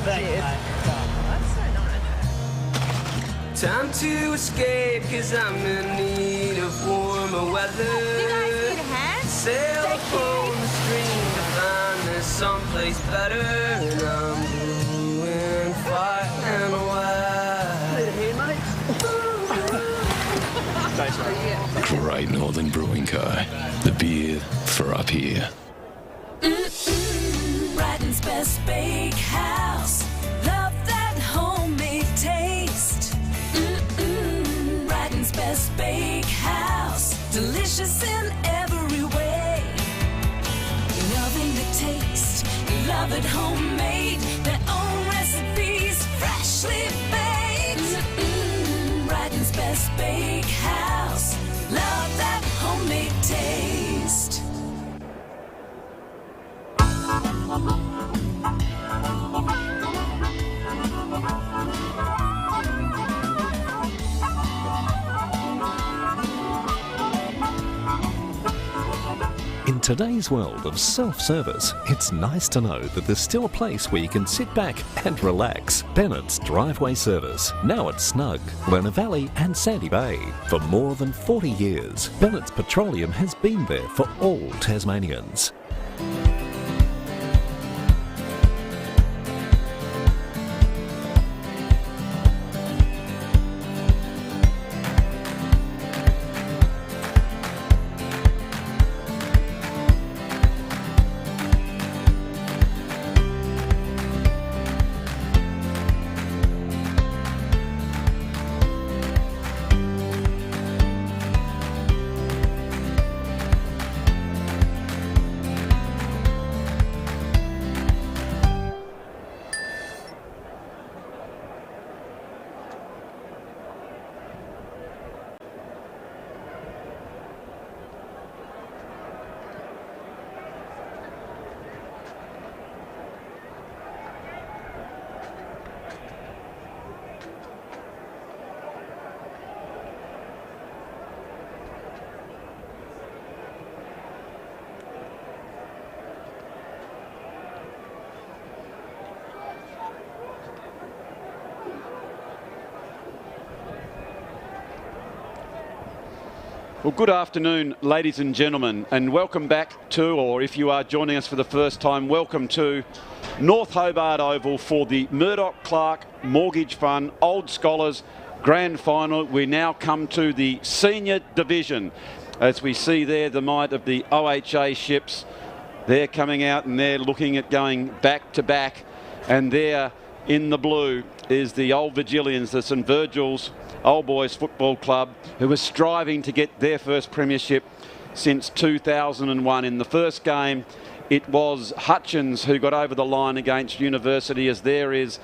That's so nice. Time to escape, cause I'm in need of warmer weather. You guys need a hand? Sail upon the stream to find there's someplace better. And I'm blue and white and white. Need a hand, mate? Great Northern Brewing Co. The beer for up here. Brighton's best bakehouse. Love that homemade taste. Brighton's best bakehouse. Delicious in every way. Loving the taste. Love it homemade. Their own recipes. Freshly baked. Brighton's best bakehouse. Love that homemade taste. In today's world of self-service, it's nice to know that there's still a place where you can sit back and relax. Bennett's Driveway Service, now at Snug, Lerner Valley and Sandy Bay. For more than 40 years, Bennett's Petroleum has been there for all Tasmanians. Well, good afternoon, ladies and gentlemen, and welcome back to, or if you are joining us for the first time, welcome to North Hobart Oval for the Murdoch Clark Mortgage Fund Old Scholars Grand Final. We now come to the senior division. As we see there, the might of the OHA ships. They're coming out and they're looking at going back to back. And there in the blue is the old Virgilians, the St Virgil's Old Boys Football Club, who are striving to get their first premiership since 2001. In the first game, it was Hutchins who got over the line against University, as there is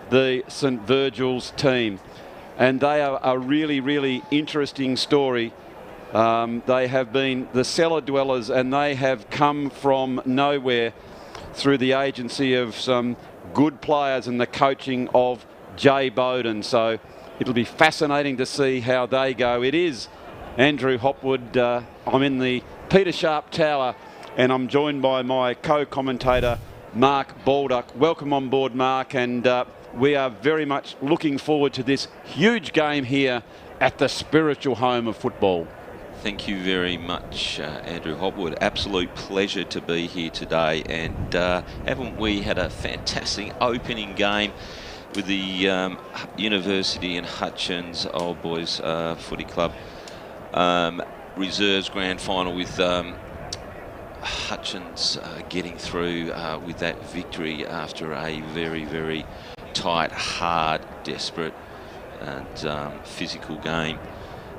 the St Virgil's team. And they are a really, really interesting story. They have been the cellar dwellers, and they have come from nowhere through the agency of some good players and the coaching of Jay Bowden. So it'll be fascinating to see how they go. It is Andrew Hopwood. I'm in the Peter Sharp Tower, and I'm joined by my co-commentator, Mark Baldock. Welcome on board, Mark, and we are very much looking forward to this huge game here at the spiritual home of football. Thank you very much, Andrew Hopwood. Absolute pleasure to be here today. And haven't we had a fantastic opening game with the University and Hutchins Old Boys Footy Club Reserves Grand Final, with Hutchins getting through with that victory after a very, very tight, hard, desperate and physical game.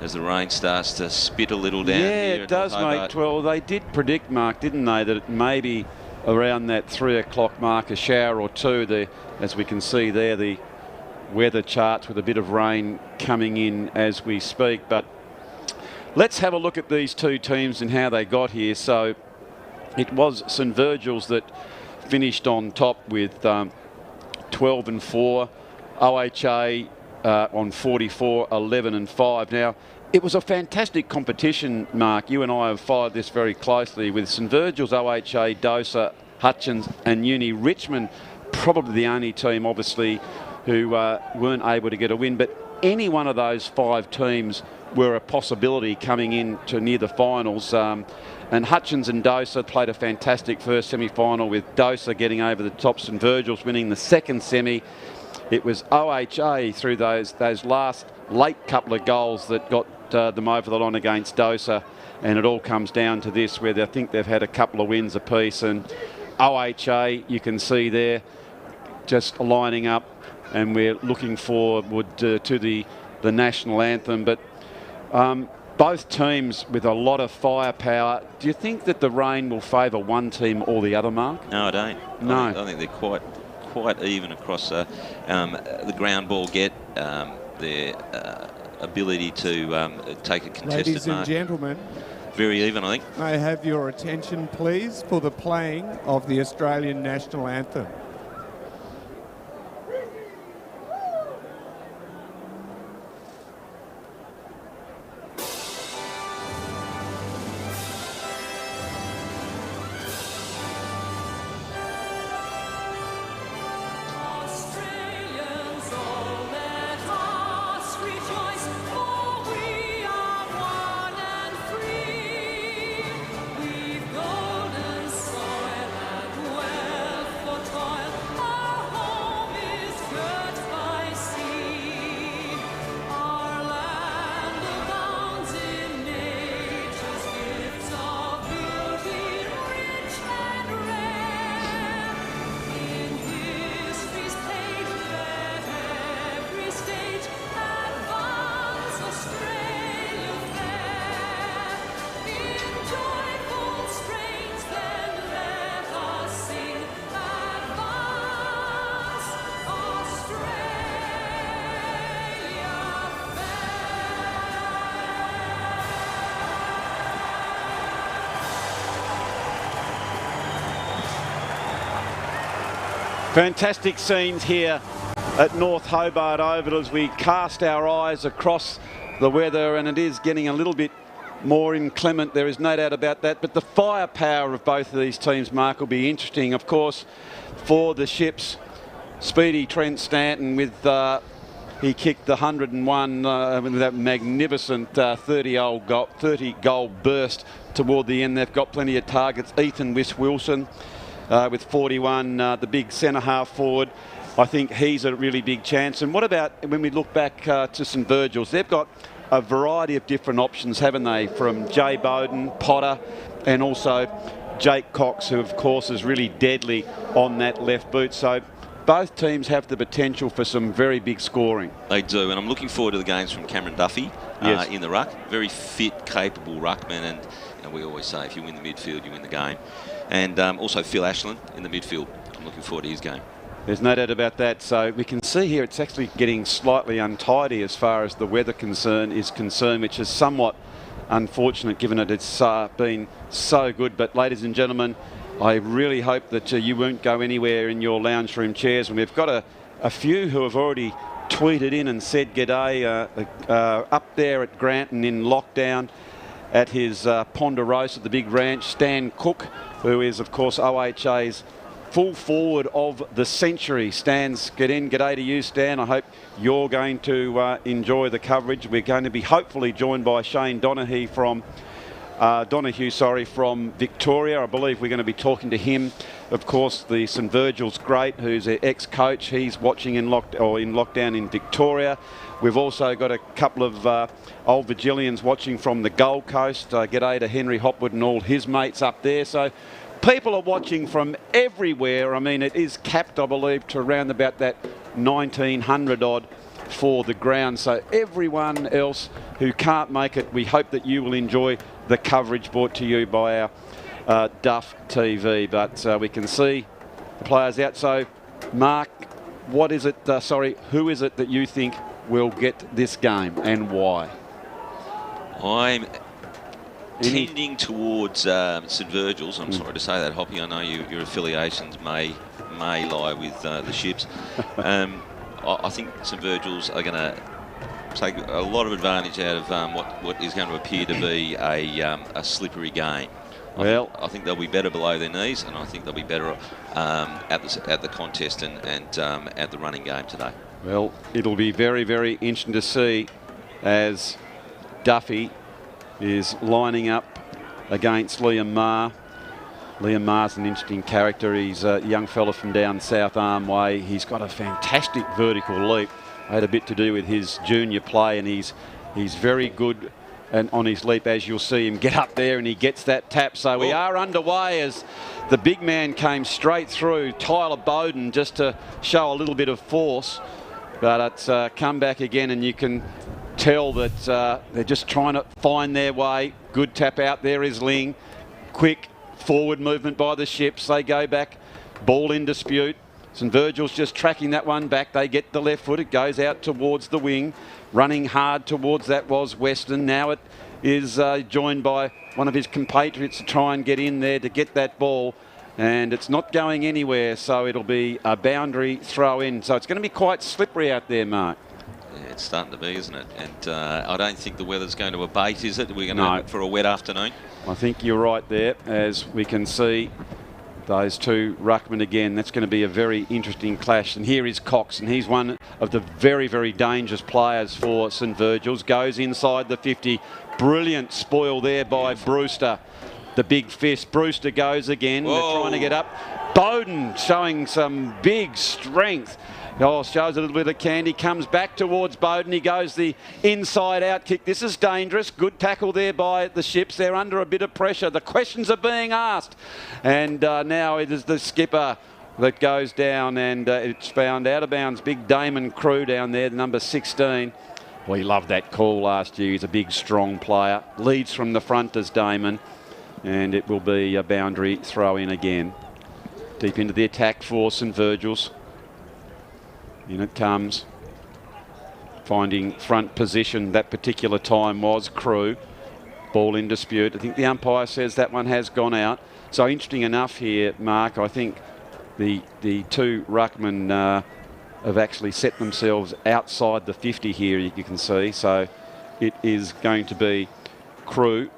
As the rain starts to spit a little down here. Yeah, it does, mate. Well, they did predict, Mark, didn't they, that it maybe around that 3 o'clock mark, a shower or two. As we can see there, the weather charts with a bit of rain coming in as we speak. But let's have a look at these two teams and how they got here. So it was St Virgil's that finished on top with 12 and 4. OHA on 44, 11 and 5. Now, it was a fantastic competition, Mark. You and I have followed this very closely with St Virgil's, OHA, Dosa, Hutchins and Uni Richmond probably the only team, obviously, who weren't able to get a win. But any one of those 5 teams were a possibility coming in to near the finals. And Hutchins and Dosa played a fantastic first semi-final, with Dosa getting over the top, St Virgil's winning the second semi. It was OHA through those last late couple of goals that got them over the line against Dosa, and it all comes down to this, where I think they've had a couple of wins apiece. And OHA, you can see there, just lining up, and we're looking forward to the national anthem. But both teams with a lot of firepower. Do you think that the rain will favour one team or the other, Mark? No, I don't. No. I think they're quite even across the ground ball get, their ability to take a contested Ladies and mark. gentlemen, Very even, I think. may I have your attention, please, for the playing of the Australian national anthem. Australians, all let us rejoice, for we are one and free. We've golden soil and wealth for toil. Our home is girt by sea. Our land abounds in nature's gifts of beauty, rich and rare. In history's page, let every stage advance Australia fair. In joyful strains, then let us sing, advance Australia Fantastic scenes here at North Hobart Oval as we cast our eyes across the weather, and it is getting a little bit more inclement, there is no doubt about that. But the firepower of both of these teams, Mark, will be interesting. Of course, for the Ships, speedy Trent Stanton with he kicked the 101 with that magnificent 30 goal burst toward the end. They've got plenty of targets. Ethan Wilson with 41, the big centre half forward. I think he's a really big chance. And what about when we look back to St Virgil's? They've got a variety of different options, haven't they? From Jay Bowden, Potter, and also Jake Cox, who of course is really deadly on that left boot. So both teams have the potential for some very big scoring. They do, and I'm looking forward to the games from Cameron Duffy in the ruck. Very fit, capable ruckman, and we always say if you win the midfield, you win the game. And also Phil Ashland in the midfield. I'm looking forward to his game. There's no doubt about that. So we can see here it's actually getting slightly untidy as far as the weather is concerned, which is somewhat unfortunate given that it's been so good. But ladies and gentlemen, I really hope that you won't go anywhere in your lounge room chairs. And we've got a few who have already tweeted in and said g'day up there at Granton in lockdown at his Ponderosa, the big ranch. Stan Cook, who is of course OHA's full forward of the century. Stan's g'day to you, Stan. I hope you're going to enjoy the coverage. We're going to be hopefully joined by Shane Donahue from Victoria. I believe we're going to be talking to him. Of course, the St Virgil's great, who's an ex-coach. He's watching in lockdown in Victoria. We've also got a couple of old Virgilians watching from the Gold Coast. G'day to Henry Hopwood and all his mates up there. So people are watching from everywhere. I mean, it is capped, I believe, to around about that 1900 odd for the ground. So everyone else who can't make it, we hope that you will enjoy the coverage brought to you by our Duff TV. But we can see the players out. So, Mark, what is it? Who is it that you think will get this game and why? I'm tending towards St Virgil's. I'm sorry to say that, Hoppy. I know your affiliations may lie with the Ships. I think St Virgil's are going to take a lot of advantage out of what is going to appear to be a slippery game. Well, I think they'll be better below their knees, and I think they'll be better at the contest and at the running game today. Well, it'll be very, very interesting to see as Duffy is lining up against Liam Maher. Liam Maher's an interesting character. He's a young fella from down South Arm Way. He's got a fantastic vertical leap. Had a bit to do with his junior play, and he's very good and on his leap, as you'll see him get up there and he gets that tap. So we are underway as the big man came straight through, Tyler Bowden, just to show a little bit of force. But it's come back again, and you can tell that they're just trying to find their way. Good tap out. There is Ling. Quick forward movement by the ships. They go back. Ball in dispute. St Virgil's just tracking that one back. They get the left foot. It goes out towards the wing. Running hard towards that was Weston. Now it is joined by one of his compatriots to try and get in there to get that ball. And it's not going anywhere, so it'll be a boundary throw in. So it's going to be quite slippery out there, Mark. Yeah, it's starting to be, isn't it? And I don't think the weather's going to abate, is it? We're going to have it for a wet afternoon. I think you're right there, as we can see those two ruckmen again. That's going to be a very interesting clash. And here is Cox, and he's one of the very, very dangerous players for St Virgil's. Goes inside the 50. Brilliant spoil there by Brewster. The big fist. Brewster goes again. They're trying to get up. Bowden showing some big strength. Oh, shows a little bit of candy. Comes back towards Bowden. He goes the inside out kick. This is dangerous. Good tackle there by the ships. They're under a bit of pressure. The questions are being asked. And now it is the skipper that goes down, and it's found out of bounds. Big Damon Crew down there, the number 16. We loved that call last year. He's a big, strong player. Leads from the front as Damon. And it will be a boundary throw in again. Deep into the attack for St Virgil's. In it comes. Finding front position that particular time was Crew. Ball in dispute. I think the umpire says that one has gone out. So interesting enough here, Mark. I think the two ruckmen have actually set themselves outside the 50 here, you can see. So it is going to be Crew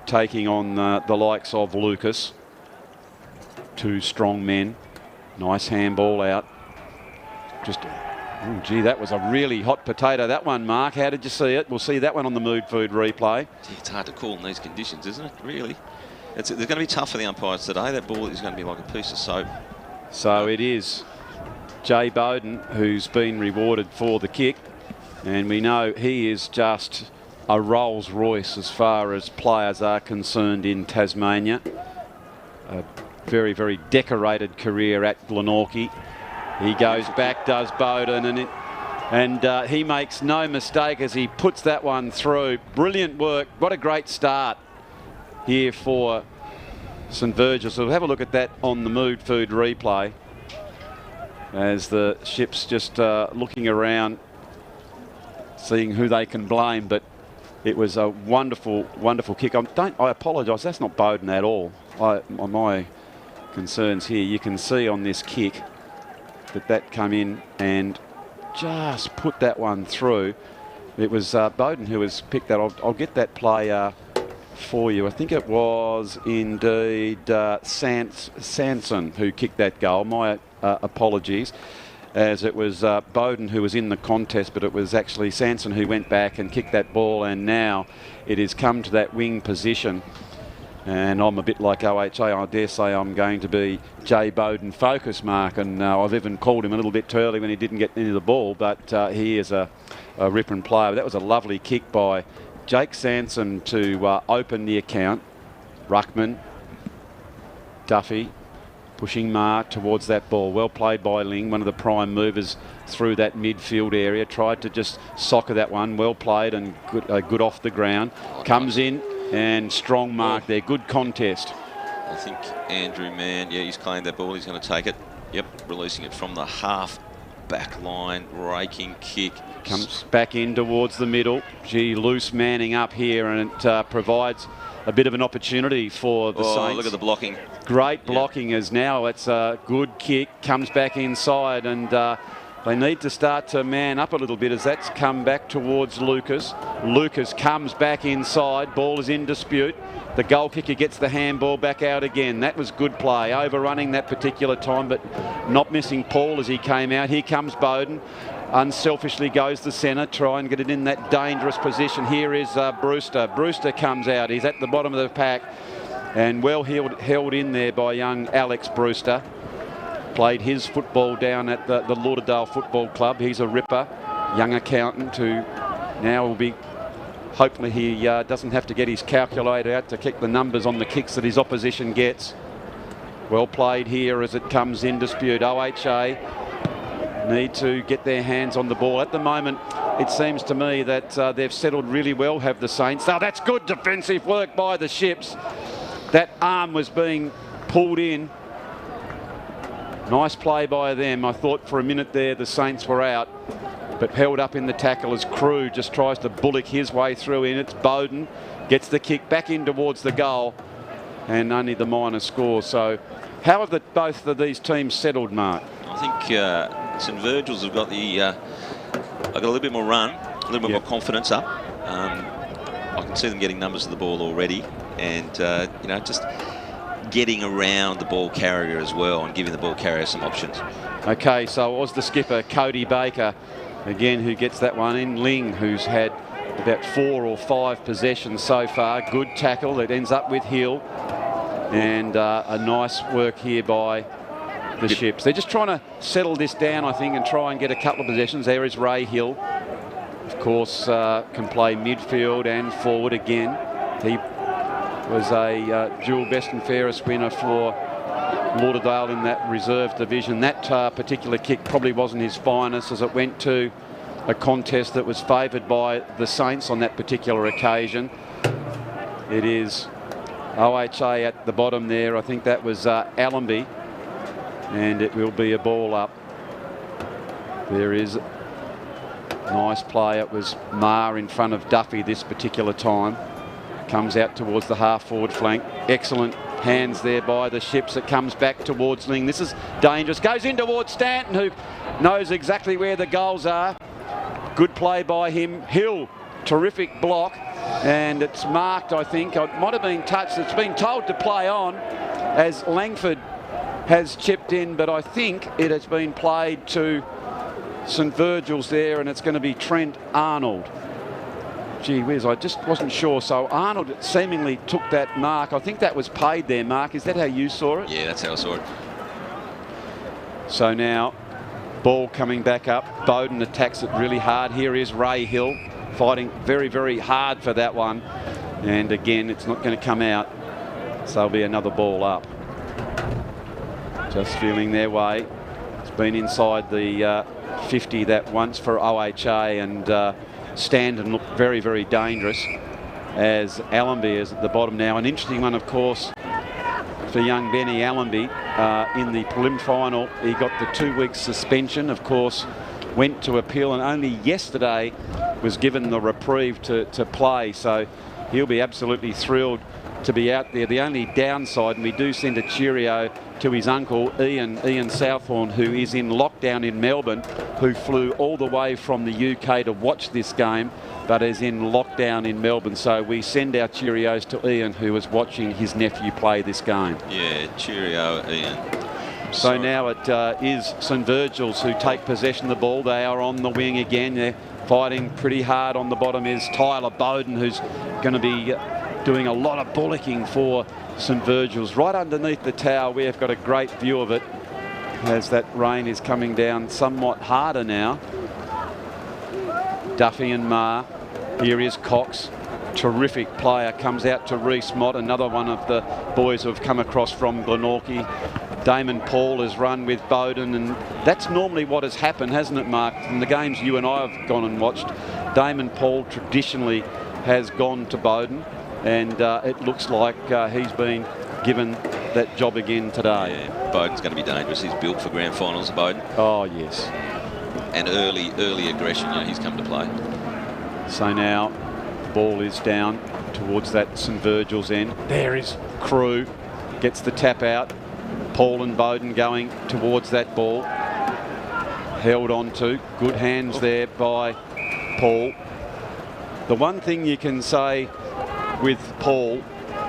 taking on the likes of Lucas. Two strong men. Nice handball out. Just, oh gee, that was a really hot potato, that one, Mark. How did you see it? We'll see that one on the Mood Food replay. Gee, it's hard to call in these conditions, isn't it? Really? They're going to be tough for the umpires today. That ball is going to be like a piece of soap. So it is Jay Bowden who's been rewarded for the kick. And we know he is just a Rolls Royce as far as players are concerned in Tasmania. A very, very decorated career at Glenorchy. He goes back, does Bowden, and he makes no mistake as he puts that one through. Brilliant work. What a great start here for St Virgil. So we'll have a look at that on the Mood Food replay as the ships just looking around, seeing who they can blame. But it was a wonderful, wonderful kick. I apologise, that's not Bowden at all. On my concerns here, you can see on this kick that come in and just put that one through. It was Bowden who has picked that. I'll get that play for you. I think it was indeed Sanson who kicked that goal. My apologies, as it was Bowden who was in the contest, but it was actually Sanson who went back and kicked that ball, and now it has come to that wing position. And I'm a bit like OHA. I dare say I'm going to be Jay Bowden focus, Mark. And I've even called him a little bit too early when he didn't get into the ball. But he is a ripping player. That was a lovely kick by Jake Sanson to open the account. Ruckman, Duffy, pushing Mark towards that ball. Well played by Ling, one of the prime movers through that midfield area. Tried to just soccer that one. Well played and good off the ground. Comes in. And strong mark there. Good contest. I think Andrew Mann, yeah, he's claimed that ball. He's going to take it. Yep, releasing it from the half back line. Raking kick. Comes back in towards the middle. Gee, loose manning up here, and it provides a bit of an opportunity for the Saints. Look at the blocking. Great blocking as now it's a good kick. Comes back inside, and They need to start to man up a little bit as that's come back towards Lucas. Lucas comes back inside. Ball is in dispute. The goal kicker gets the handball back out again. That was good play. Overrunning that particular time, but not missing Paul as he came out. Here comes Bowden. Unselfishly goes the centre. Try and get it in that dangerous position. Here is Brewster. Brewster comes out. He's at the bottom of the pack. And well held in there by young Alex Brewster. Played his football down at the Lauderdale Football Club. He's a ripper, young accountant who now will be, hopefully he doesn't have to get his calculator out to kick the numbers on the kicks that his opposition gets. Well played here as it comes in dispute. OHA need to get their hands on the ball. At the moment, it seems to me that they've settled really well, have the Saints. Oh, that's good defensive work by the Ships. That arm was being pulled in. Nice play by them. I thought for a minute there the Saints were out, but held up in the tackle as Crew just tries to bullock his way through in. It's Bowden, gets the kick back in towards the goal, and only the minor score. So how have both of these teams settled, Mark? I think St Virgil's have got got a little bit more run, a little bit more confidence up. I can see them getting numbers of the ball already, and you know, just getting around the ball carrier as well and giving the ball carrier some options. Okay, so it was the skipper, Cody Baker, again, who gets that one in. Ling, who's had about 4 or 5 possessions so far. Good tackle. It ends up with Hill. And a nice work here by the Ships. They're just trying to settle this down, I think, and try and get a couple of possessions. There is Ray Hill. Of course, can play midfield and forward again. He was a dual best and fairest winner for Lauderdale in that reserve division. That particular kick probably wasn't his finest, as it went to a contest that was favoured by the Saints on that particular occasion. It is OHA at the bottom there. I think that was Allenby, and it will be a ball up. There is nice play. It was Marr in front of Duffy this particular time. Comes out towards the half-forward flank. Excellent hands there by the Ships. It comes back towards Ling. This is dangerous. Goes in towards Stanton, who knows exactly where the goals are. Good play by him. Hill, terrific block. And it's marked, I think. It might have been touched. It's been told to play on as Langford has chipped in, but I think it has been played to St Virgil's there, and it's going to be Trent Arnold. Gee whiz, I just wasn't sure. So Arnold seemingly took that mark. I think that was paid there, Mark. Is that how you saw it? Yeah, that's how I saw it. So now, ball coming back up. Bowden attacks it really hard. Here is Ray Hill fighting very, very hard for that one. And again, it's not going to come out. So there'll be another ball up. Just feeling their way. It's been inside the 50 that once for OHA, and Stanton looked very, very dangerous as Allenby is at the bottom now. An interesting one, of course, for young Benny Allenby. In the prelim final, he got the 2-week suspension, of course, went to appeal, and only yesterday was given the reprieve to play. So he'll be absolutely thrilled to be out there. The only downside, and we do send a cheerio to his uncle, Ian Southhorn, who is in lockdown in Melbourne, who flew all the way from the UK to watch this game, but is in lockdown in Melbourne. So we send our cheerios to Ian, who is watching his nephew play this game. Yeah, cheerio, Ian. So now it is St Virgil's who take possession of the ball. They are on the wing again. They're fighting pretty hard. On the bottom is Tyler Bowden, who's going to be doing a lot of bullocking for St Virgil's. Right underneath the tower, we have got a great view of it as that rain is coming down somewhat harder now. Duffy and Marr. Here is Cox. Terrific player. Comes out to Reese Mott, another one of the boys who have come across from Glenorchy. Damon Paul has run with Bowden, and that's normally what has happened, hasn't it, Mark? In the games you and I have gone and watched, Damon Paul traditionally has gone to Bowden, and it looks like he's been given that job again today. Yeah, Bowden's going to be dangerous. He's built for grand finals, Bowden. Oh, yes. And early aggression, you know, he's come to play. So now the ball is down towards that St Virgil's end. There is Crew, gets the tap out. Paul and Bowden going towards that ball. held on to. Good hands there by Paul. The one thing you can say with Paul,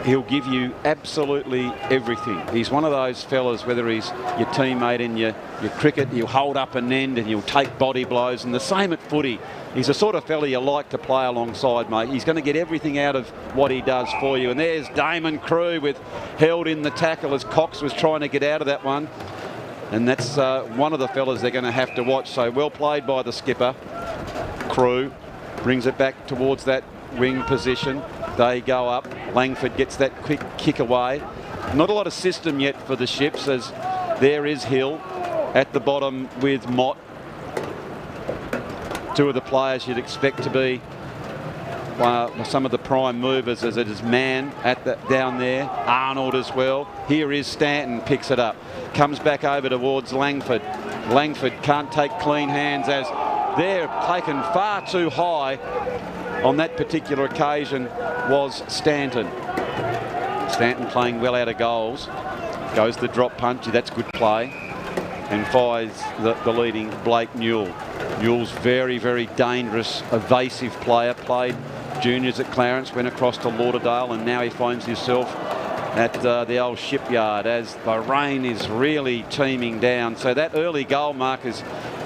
he'll give you absolutely everything. He's one of those fellas, whether he's your teammate in your cricket, he'll hold up an end and he'll take body blows, and the same at footy. He's the sort of fella you like to play alongside, mate. He's going to get everything out of what he does for you. And there's Damon Crew with held in the tackle as Cox was trying to get out of that one. And that's one of the fellas they're going to have to watch. So well played by the skipper. Crew brings it back towards that wing position. They go up. Langford gets that quick kick away. Not a lot of system yet for the Ships, as there is Hill at the bottom with Mott. Two of the players you'd expect to be some of the prime movers, as it is Mann down there. Arnold as well. Here is Stanton, picks it up. Comes back over towards Langford. Langford can't take clean hands, as they're taken far too high. On that particular occasion was Stanton. Stanton playing well out of goals. Goes the drop punch. That's good play. And fires the leading Blake Newell. Newell's very, very dangerous, evasive player. Played juniors at Clarence, went across to Lauderdale, and now he finds himself at the old Shipyard as the rain is really teeming down. So that early goal mark is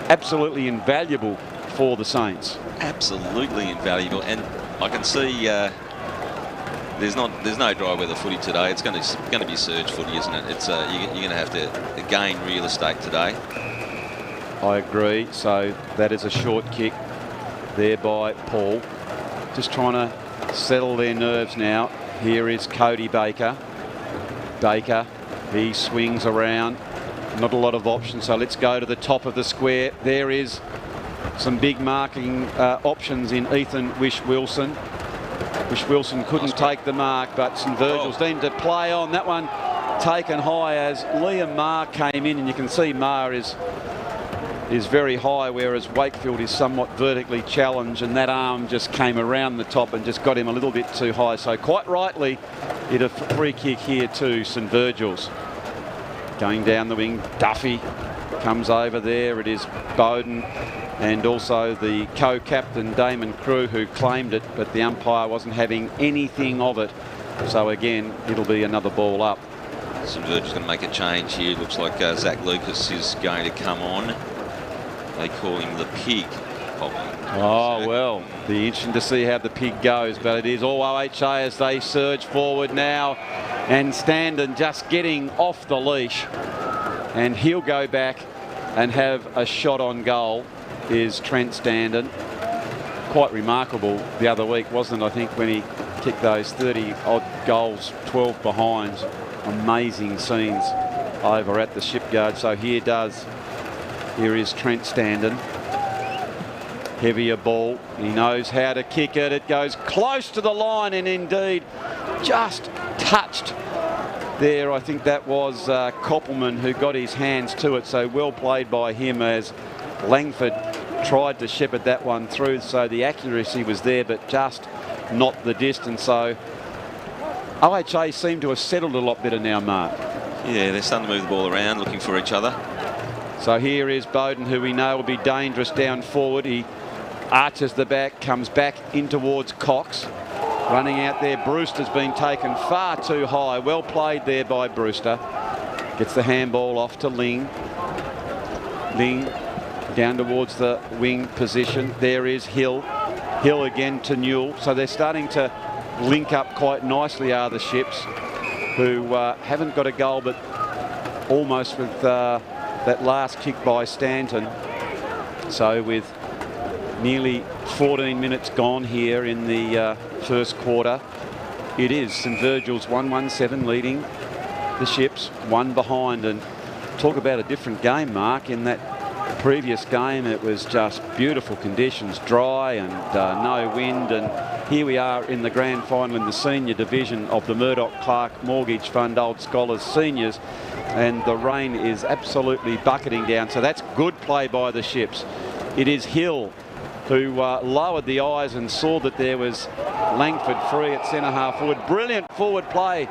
absolutely invaluable for the Saints. Absolutely invaluable, and I can see there's no dry weather footy today. It's going to be surge footy, isn't it? It's you're going to have to gain real estate today. I agree. So that is a short kick there by Paul. Just trying to settle their nerves now. Here is Cody Baker. Baker, he swings around. Not a lot of options, so let's go to the top of the square. There is some big marking options in Ethan Wish-Wilson. Wish-Wilson couldn't take the mark, but St Virgil's deemed to play on. That one taken high as Liam Maher came in, and you can see Maher is very high, whereas Wakefield is somewhat vertically challenged, and that arm just came around the top and just got him a little bit too high. So quite rightly, it a free kick here to St Virgil's. Going down the wing, Duffy comes over there. It is Bowden and also the co-captain Damon Crew who claimed it, but the umpire wasn't having anything of it. So again, it'll be another ball up. St Virgil's going to make a change here. Looks like Zach Lucas is going to come on. They call him the Pig. Oh, well, be interesting to see how the Pig goes, but it is all OHA as they surge forward now, and Standen just getting off the leash, and he'll go back and have a shot on goal is Trent Standen. Quite remarkable the other week, wasn't it? I think when he kicked those 30-odd goals, 12 behinds. Amazing scenes over at the Shipyard. So here is Trent Standen. Heavier ball. He knows how to kick it. It goes close to the line, and indeed just touched there. I think that was Koppelman who got his hands to it. So well played by him, as Langford tried to shepherd that one through. So the accuracy was there, but just not the distance. So OHA seem to have settled a lot better now, Mark. Yeah, they're starting to move the ball around, looking for each other. So here is Bowden, who we know will be dangerous down forward. He arches the back, comes back in towards Cox. Running out there, Brewster's been taken far too high. Well played there by Brewster. Gets the handball off to Ling. Ling down towards the wing position. There is Hill. Hill again to Newell. So they're starting to link up quite nicely, are the Ships, who haven't got a goal, but almost with that last kick by Stanton. So with nearly 14 minutes gone here in the first quarter, it is St Virgil's 1-1-7 leading the Ships, one behind. And talk about a different game, Mark. In that previous game, it was just beautiful conditions, dry and no wind. And here we are in the grand final in the senior division of the Murdoch Clark Mortgage Fund Old Scholars Seniors, and the rain is absolutely bucketing down. So that's good play by the Ships. It is Hill who lowered the eyes and saw that there was Langford free at centre half forward. Brilliant forward play.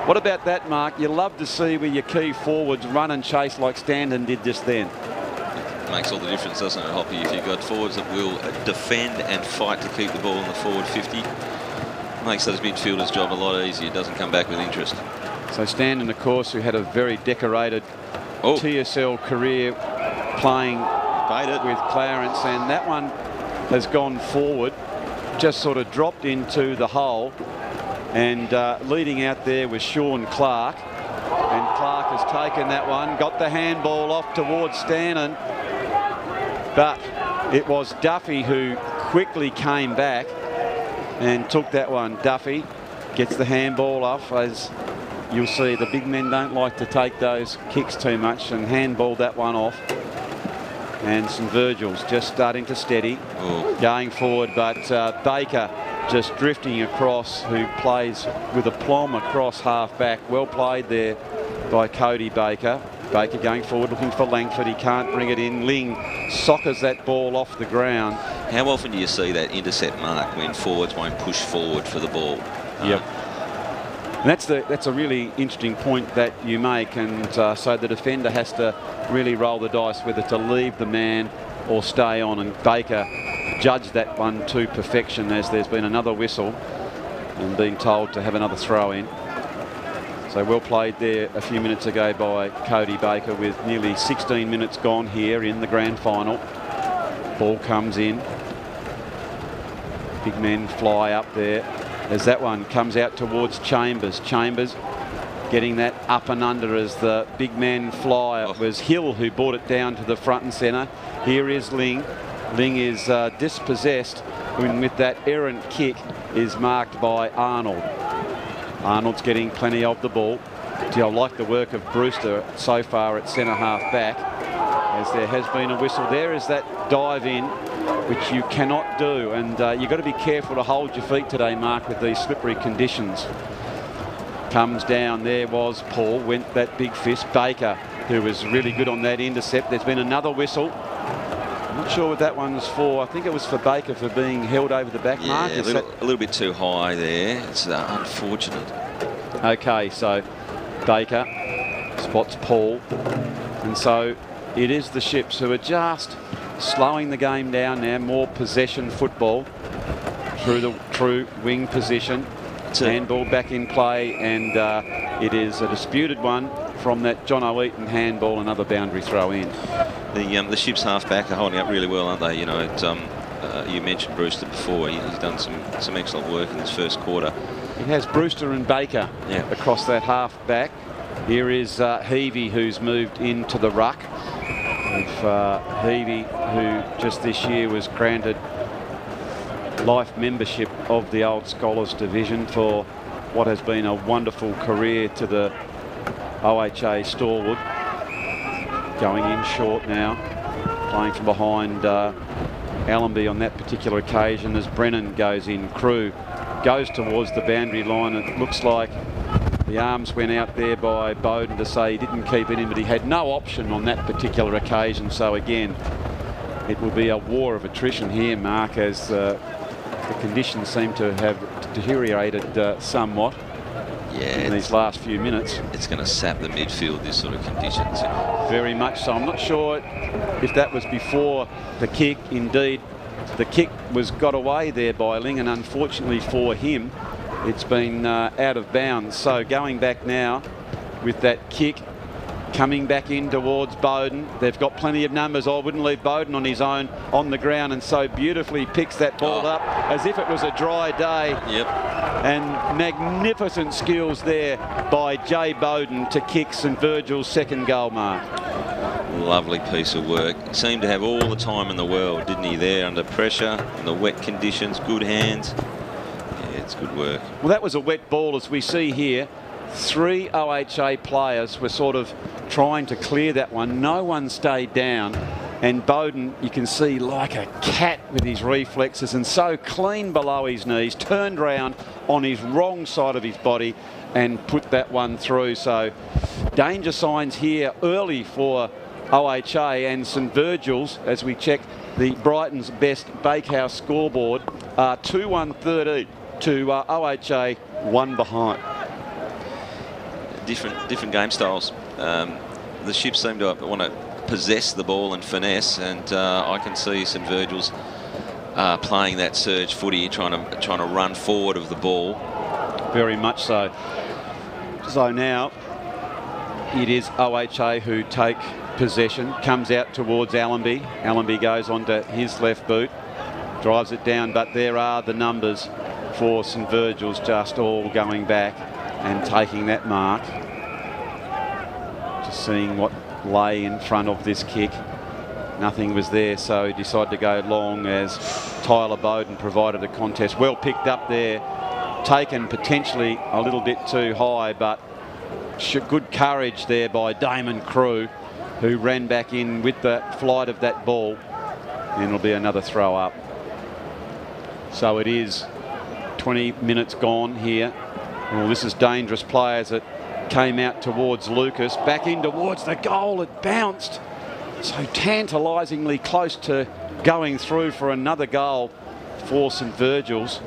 What about that, Mark? You love to see where your key forwards run and chase like Stanton did just then. makes all the difference, doesn't it, Hoppy? If you've got forwards that will defend and fight to keep the ball in the forward 50, makes those midfielders' job a lot easier. It doesn't come back with interest. So Standen, of course, who had a very decorated TSL career playing with Clarence, and that one has gone forward, just sort of dropped into the hole, and leading out there was Sean Clark, and Clark has taken that one, got the handball off towards Standen, but it was Duffy who quickly came back and took that one. Duffy gets the handball off. As you'll see, the big men don't like to take those kicks too much, and handballed that one off. And St Virgil's just starting to steady, going forward, but Baker just drifting across, who plays with aplomb across half-back. Well played there by Cody Baker. Baker going forward, looking for Langford. He can't bring it in. Ling soccers that ball off the ground. How often do you see that intercept mark when forwards won't push forward for the ball? Yep. And that's a really interesting point that you make, and so the defender has to really roll the dice whether to leave the man or stay on, and Baker judged that one to perfection, as there's been another whistle and being told to have another throw in. So well played there a few minutes ago by Cody Baker, with nearly 16 minutes gone here in the grand final. Ball comes in. Big men fly up there as that one comes out towards Chambers. Chambers getting that up and under as the big men fly. It was Hill who brought it down to the front and centre. Here is Ling. Ling is dispossessed, and with that errant kick is marked by Arnold. Arnold's getting plenty of the ball. Gee, I like the work of Brewster so far at centre half back, as there has been a whistle. There is that dive in, which you cannot do, and you've got to be careful to hold your feet today, Mark, with these slippery conditions. Comes down, there was Paul, went that big fist. Baker, who was really good on that intercept. There's been another whistle. I'm not sure what that one's for. I think it was for Baker for being held over the back, Mark. Yeah, a little bit too high there. It's unfortunate. Okay, so Baker spots Paul, and so it is the Ships who are just slowing the game down now. More possession football through the true wing position. Handball back in play, and it is a disputed one from that John O'Eaton handball. Another boundary throw in. The Ships half-back are holding up really well, aren't they? You know, you mentioned Brewster before. He's done some excellent work in this first quarter. It has Brewster and Baker across that half-back. Here is Heavey, who's moved into the ruck. Heavey, who just this year was granted life membership of the Old Scholars Division for what has been a wonderful career to the OHA stalwart. Going in short now, playing from behind Allenby on that particular occasion as Brennan goes in. Crew goes towards the boundary line. It looks like the arms went out there by Bowden to say he didn't keep it in, but he had no option on that particular occasion. So again, it will be a war of attrition here, Mark, as the conditions seem to have deteriorated somewhat in these last few minutes. It's going to sap the midfield, this sort of conditions. Very much so. I'm not sure if that was before the kick. Indeed, the kick was got away there by Ling, and unfortunately for him, it's been out of bounds. So going back now with that kick, coming back in towards Bowden. They've got plenty of numbers. I wouldn't leave Bowden on his own on the ground, and so beautifully picks that ball up as if it was a dry day. Yep. And magnificent skills there by Jay Bowden to kick St Virgil's second goal, Mark. Lovely piece of work. He seemed to have all the time in the world, didn't he, there under pressure, in the wet conditions, good hands. Yeah, it's good work. Well, that was a wet ball, as we see here. 3 OHA players were sort of trying to clear that one. No one stayed down, and Bowden, you can see, like a cat with his reflexes, and so clean below his knees, turned round on his wrong side of his body and put that one through. So danger signs here early for OHA, and St Virgil's, as we check the Brighton's Best Bakehouse scoreboard, are 2-1-13 to OHA 1 behind. Different game styles. The Ships seem to want to possess the ball and finesse, and I can see St Virgil's playing that surge footy, trying to run forward of the ball. Very much so. So now it is OHA who take possession, comes out towards Allenby. Allenby goes onto his left boot, drives it down, but there are the numbers for St Virgil's just all going back and taking that mark. Just seeing what lay in front of this kick. Nothing was there, so he decided to go long as Tyler Bowden provided a contest. Well picked up there, taken potentially a little bit too high, but good courage there by Damon Crew, who ran back in with the flight of that ball, and it'll be another throw up. So it is 20 minutes gone here. Well, this is dangerous play as it came out towards Lucas, back in towards the goal. It bounced so tantalisingly close to going through for another goal for St Virgil's.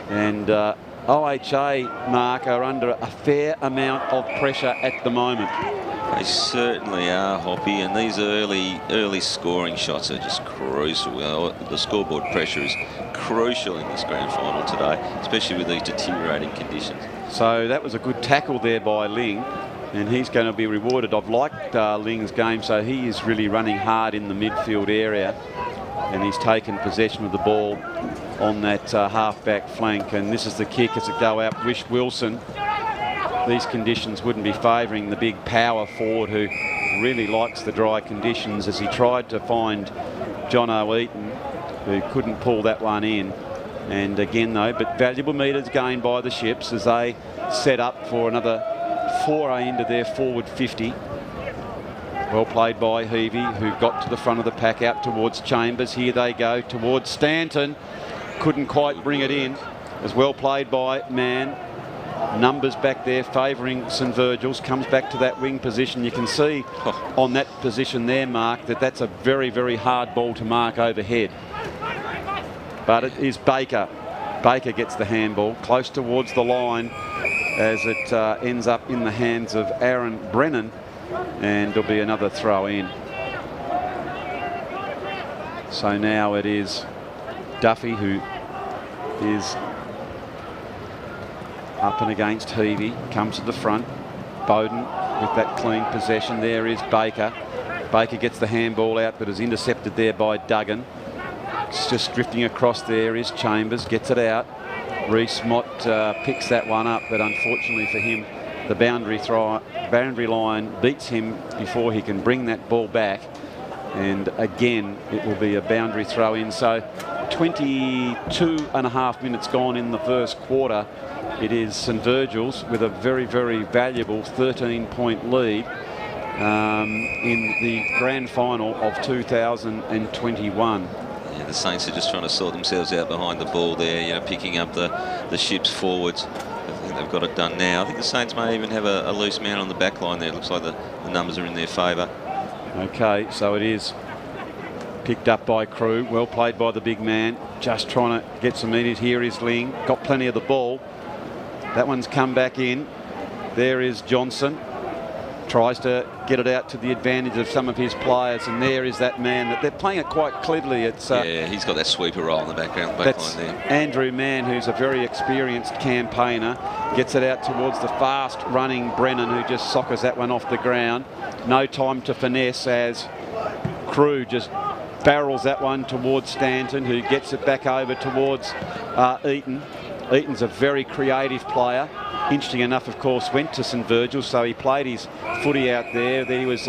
And OHA, Mark, are under a fair amount of pressure at the moment. They certainly are, Hoppy, and these early scoring shots are just crucial. Well, the scoreboard pressure is crucial in this grand final today, especially with these deteriorating conditions. So that was a good tackle there by Ling, and he's going to be rewarded. I've liked Ling's game, so he is really running hard in the midfield area, and he's taken possession of the ball on that half-back flank, and this is the kick as it go out. Wish Wilson. These conditions wouldn't be favouring the big power forward who really likes the dry conditions, as he tried to find John O'Eaton, who couldn't pull that one in. And again though, but valuable metres gained by the Ships as they set up for another foray into their forward 50. Well played by Heavey, who got to the front of the pack out towards Chambers. Here they go towards Stanton. Couldn't quite bring it in. As well played by Mann. Numbers back there favouring St Virgil's. Comes back to that wing position. You can see on that position there, Mark, that that's a very, very hard ball to mark overhead. But it is Baker. Baker gets the handball close towards the line as it ends up in the hands of Aaron Brennan, and there'll be another throw in. So now it is Duffy who is up and against Heavey, comes to the front. Bowden with that clean possession. There is Baker. Baker gets the handball out, but is intercepted there by Duggan. It's just drifting across there is Chambers, gets it out. Reese Mott picks that one up, but unfortunately for him, the boundary line beats him before he can bring that ball back. And again, it will be a boundary throw in. So 22.5 minutes gone in the first quarter. It is St Virgil's with a very, very valuable 13-point lead in the grand final of 2021. Yeah, the Saints are just trying to sort themselves out behind the ball there, you know, picking up the Ships forwards. I think they've got it done now. I think the Saints may even have a loose man on the back line there. It looks like the numbers are in their favour. Okay, so it is picked up by Crew. Well played by the big man. Just trying to get some metres. Here is Ling. Got plenty of the ball. That one's come back in. There is Johnson. Tries to get it out to the advantage of some of his players, and there is that man that they're playing it quite cleverly. It's yeah, he's got that sweeper roll in the background, backline there. Andrew Mann, who's a very experienced campaigner, gets it out towards the fast running Brennan, who just soccers that one off the ground. No time to finesse as Crew just barrels that one towards Stanton, who gets it back over towards Eaton. Eaton's a very creative player. Interesting enough, of course, went to St Virgil, so he played his footy out there. Then he was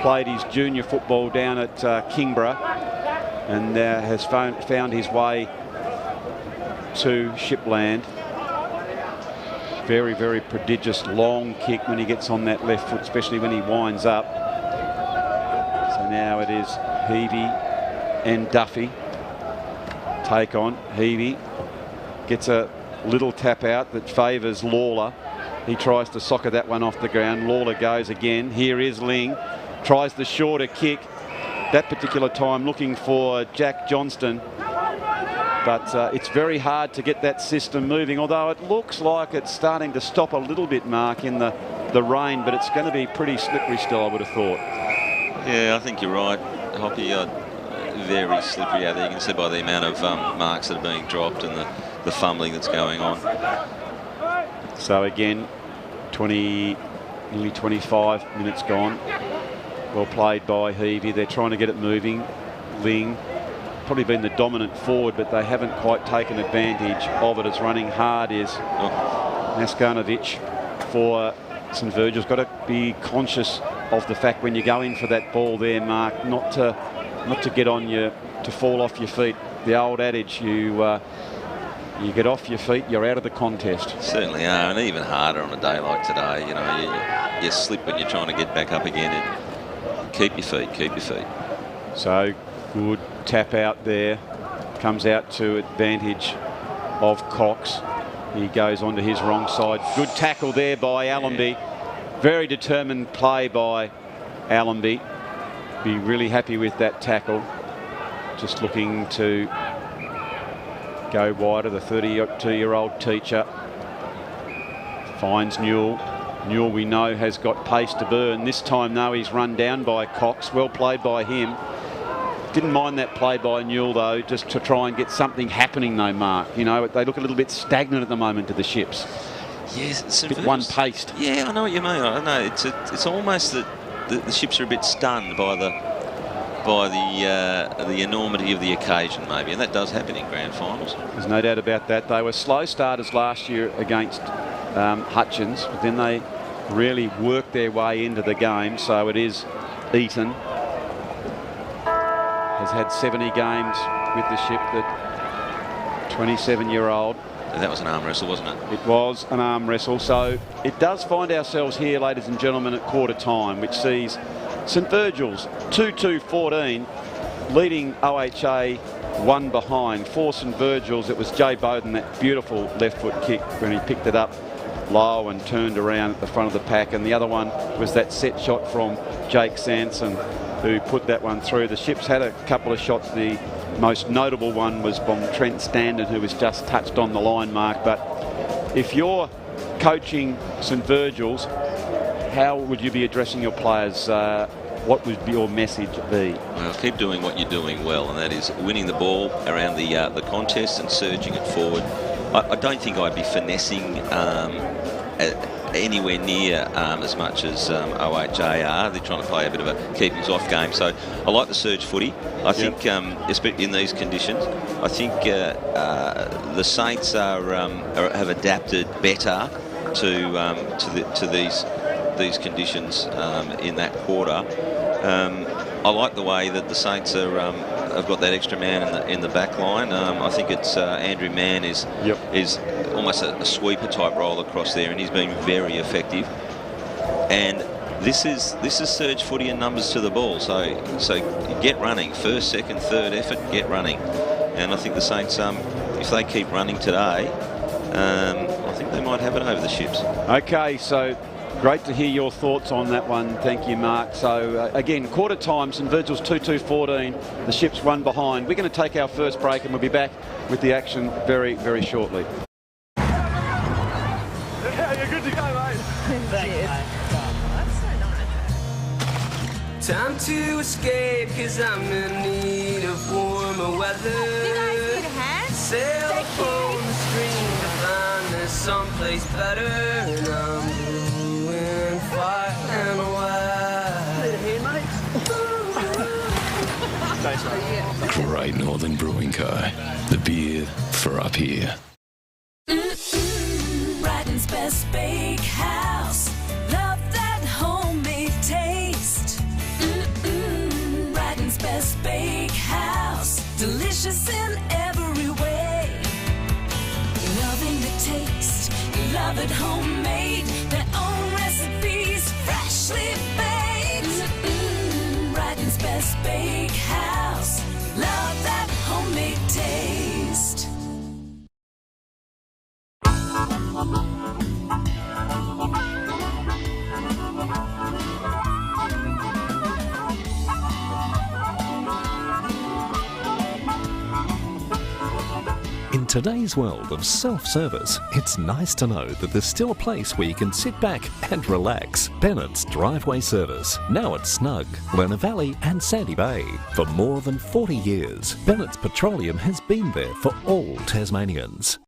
played his junior football down at Kingborough, and has found his way to Shipland. Very, very prodigious long kick when he gets on that left foot, especially when he winds up. So now it is Heavey and Duffy take on. Heavey gets a little tap out that favours Lawler. He tries to soccer that one off the ground. Lawler goes again. Here is Ling. Tries the shorter kick. That particular time looking for Jack Johnston. But it's very hard to get that system moving, although it looks like it's starting to stop a little bit, Mark, in the rain, but it's going to be pretty slippery still, I would have thought. Yeah, I think you're right, Hoppy. Very slippery out there. You can see by the amount of marks that are being dropped and the fumbling that's going on. So again, nearly 25 minutes gone. Well played by Heavey. They're trying to get it moving. Ling probably been the dominant forward, but they haven't quite taken advantage of it. As running hard is Naskanovic for St Virgil's. Got to be conscious of the fact when you go in for that ball there, Mark, not to get on to fall off your feet. The old adage, you get off your feet, you're out of the contest. Certainly are, and even harder on a day like today. You know, you slip when you're trying to get back up again. And keep your feet, keep your feet. So good tap out there, comes out to advantage of Cox. He goes onto his wrong side. Good tackle there by Allenby. Very determined play by Allenby. Be really happy with that tackle. Just looking to go wider. The 32-year-old teacher finds Newell. Newell, we know, has got pace to burn. This time, though, he's run down by Cox. Well played by him. Didn't mind that play by Newell, though, just to try and get something happening, though, Mark. You know, they look a little bit stagnant at the moment to the Ships. Yes, a bit one-paced. Yeah, I know what you mean. I know it's almost that the Ships are a bit stunned by the enormity of the occasion, maybe, and that does happen in grand finals. There's no doubt about that. They were slow starters last year against Hutchins, but then they really worked their way into the game. So it is Eaton. Has had 70 games with the Ship, the 27-year-old. That was an arm wrestle, wasn't it? It was an arm wrestle. So it does find ourselves here, ladies and gentlemen, at quarter time, which sees St Virgil's 2-2-14 leading OHA one behind. For St Virgil's, it was Jay Bowden, that beautiful left foot kick when he picked it up low and turned around at the front of the pack, and the other one was that set shot from Jake Sanson, who put that one through. The Ships had a couple of shots. The most notable one was from Trent Standard, who was just touched on the line, Mark. But if you're coaching St Virgil's, how would you be addressing your players? What would your message be? Well, keep doing what you're doing well, and that is winning the ball around the contest and surging it forward. I don't think I'd be finessing anywhere near as much as OHA are. They're trying to play a bit of a keeping off game. So I like the surge footy. I think, especially in these conditions, I think the Saints have adapted better to these conditions in that quarter. I like the way that the Saints have got that extra man in the back line. I think it's Andrew Mann is almost a sweeper type role across there, and he's been very effective. And this is surge footy and numbers to the ball. So get running, first, second, third effort, get running. And I think the Saints, if they keep running today, I think they might have it over the Ships. Okay, so great to hear your thoughts on that one. Thank you, Mark. So again, quarter time, St Virgil's 2-2-14. The Ships one behind. We're going to take our first break, and we'll be back with the action very, very shortly. Yeah, you're good to go, mate. Thanks, mate. That's so nice. Time to escape, cause I'm in need of warmer weather. You guys need a hand? Sail upon the stream to find there's someplace better, and I'm doing far and wide. Need a hand, mate? Thanks, mate. Great Northern Brewing Co. The beer for up here. Brighton's best bakehouse. Love that homemade taste. Brighton's best bakehouse. Delicious in every way. Loving the taste. Love it homemade. Their own recipes. Freshly baked. Brighton's best bakehouse. Love that homemade taste. In today's world of self-service, it's nice to know that there's still a place where you can sit back and relax. Bennett's Driveway Service, now at Snug, Lerner Valley and Sandy Bay. For more than 40 years, Bennett's Petroleum has been there for all Tasmanians.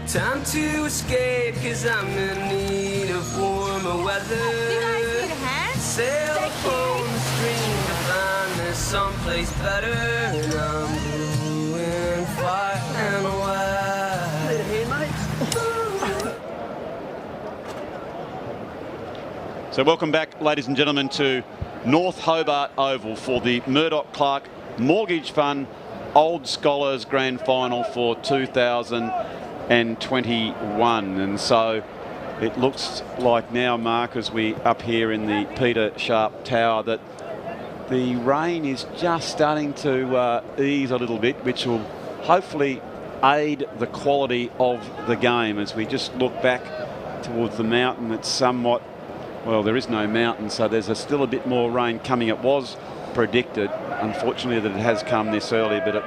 Time to escape, cause I'm in need of warmer weather. You guys need a hand? Sail upon the stream to find there's someplace better. And I'm blue and fire and white. Need a hand, mate? So welcome back, ladies and gentlemen, to North Hobart Oval for the Murdoch Clark Mortgage Fund Old Scholars Grand Final for 2021. And so it looks like now, Mark, as we up here in the Peter Sharp Tower, that the rain is just starting to ease a little bit, which will hopefully aid the quality of the game. As we just look back towards the mountain, it's somewhat, well, there is no mountain, so there's still a bit more rain coming. It was predicted, unfortunately, that it has come this early, but it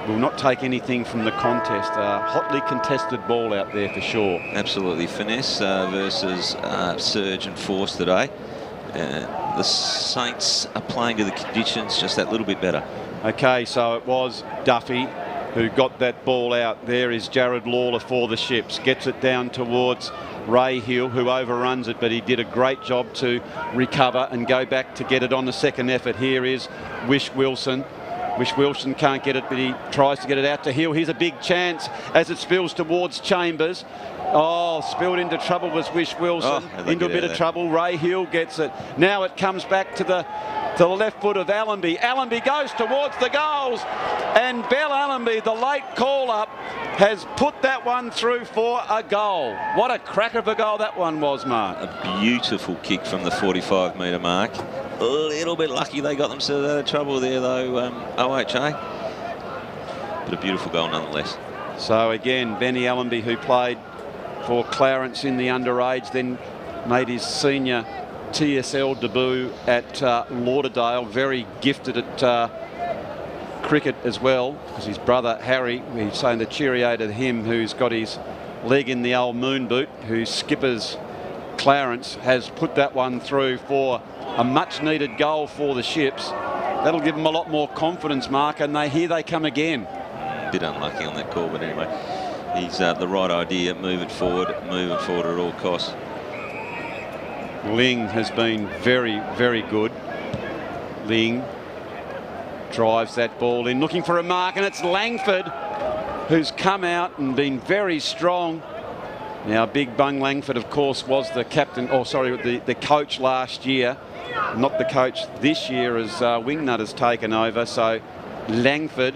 will not take anything from the contest. Hotly contested ball out there for sure. Absolutely. Finesse versus surge and force today. The Saints are playing to the conditions just that little bit better. Okay, so it was Duffy who got that ball out. There is Jared Lawler for the Ships. Gets it down towards Ray Hill, who overruns it, but he did a great job to recover and go back to get it on the second effort. Here is Wish Wilson. Wish Wilson can't get it, but he tries to get it out to Hill. Here's a big chance as it spills towards Chambers. Oh, spilled into trouble was Wish Wilson. Into a bit of trouble. Ray Hill gets it. Now it comes back to the left foot of Allenby. Allenby goes towards the goals, and Bell Allenby, the late call-up, has put that one through for a goal. What a cracker of a goal that one was, Mark. A beautiful kick from the 45-metre mark. A little bit lucky they got themselves out of trouble there, though, OHA. But a beautiful goal nonetheless. So again, Benny Allenby, who played for Clarence in the underage, then made his senior TSL debut at Lauderdale. Very gifted at cricket as well, because his brother Harry, he's saying the cheerio to him, who's got his leg in the old moon boot, who skippers Clarence, has put that one through for a much needed goal for the Ships. That'll give them a lot more confidence, Mark, and here they come again. Bit unlucky on that call, but anyway, he's the right idea. Move it forward at all costs. Ling has been very, very good. Ling drives that ball in, looking for a mark, and it's Langford who's come out and been very strong. Now, Big Bung Langford, of course, was the captain, the coach last year. Not the coach this year, as Wingnut has taken over. So Langford,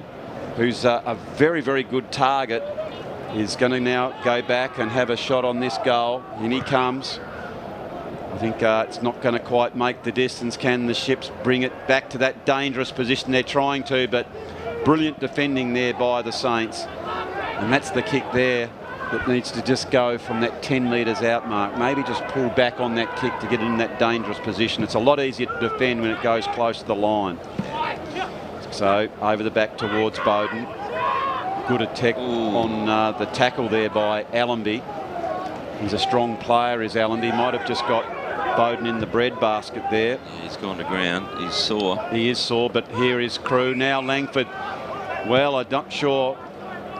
who's a very, very good target, is going to now go back and have a shot on this goal. In he comes. I think it's not going to quite make the distance. Can the Ships bring it back to that dangerous position? They're trying to, but brilliant defending there by the Saints. And that's the kick there that needs to just go from that 10 metres out mark. Maybe just pull back on that kick to get in that dangerous position. It's a lot easier to defend when it goes close to the line. So over the back towards Bowden. Good attack on the tackle there by Allenby. He's a strong player, is Allenby. Might have just got Bowden in the bread basket there. Yeah, he's gone to ground. He's sore. He is sore, but here is Crew. Now Langford. Well, I'm not sure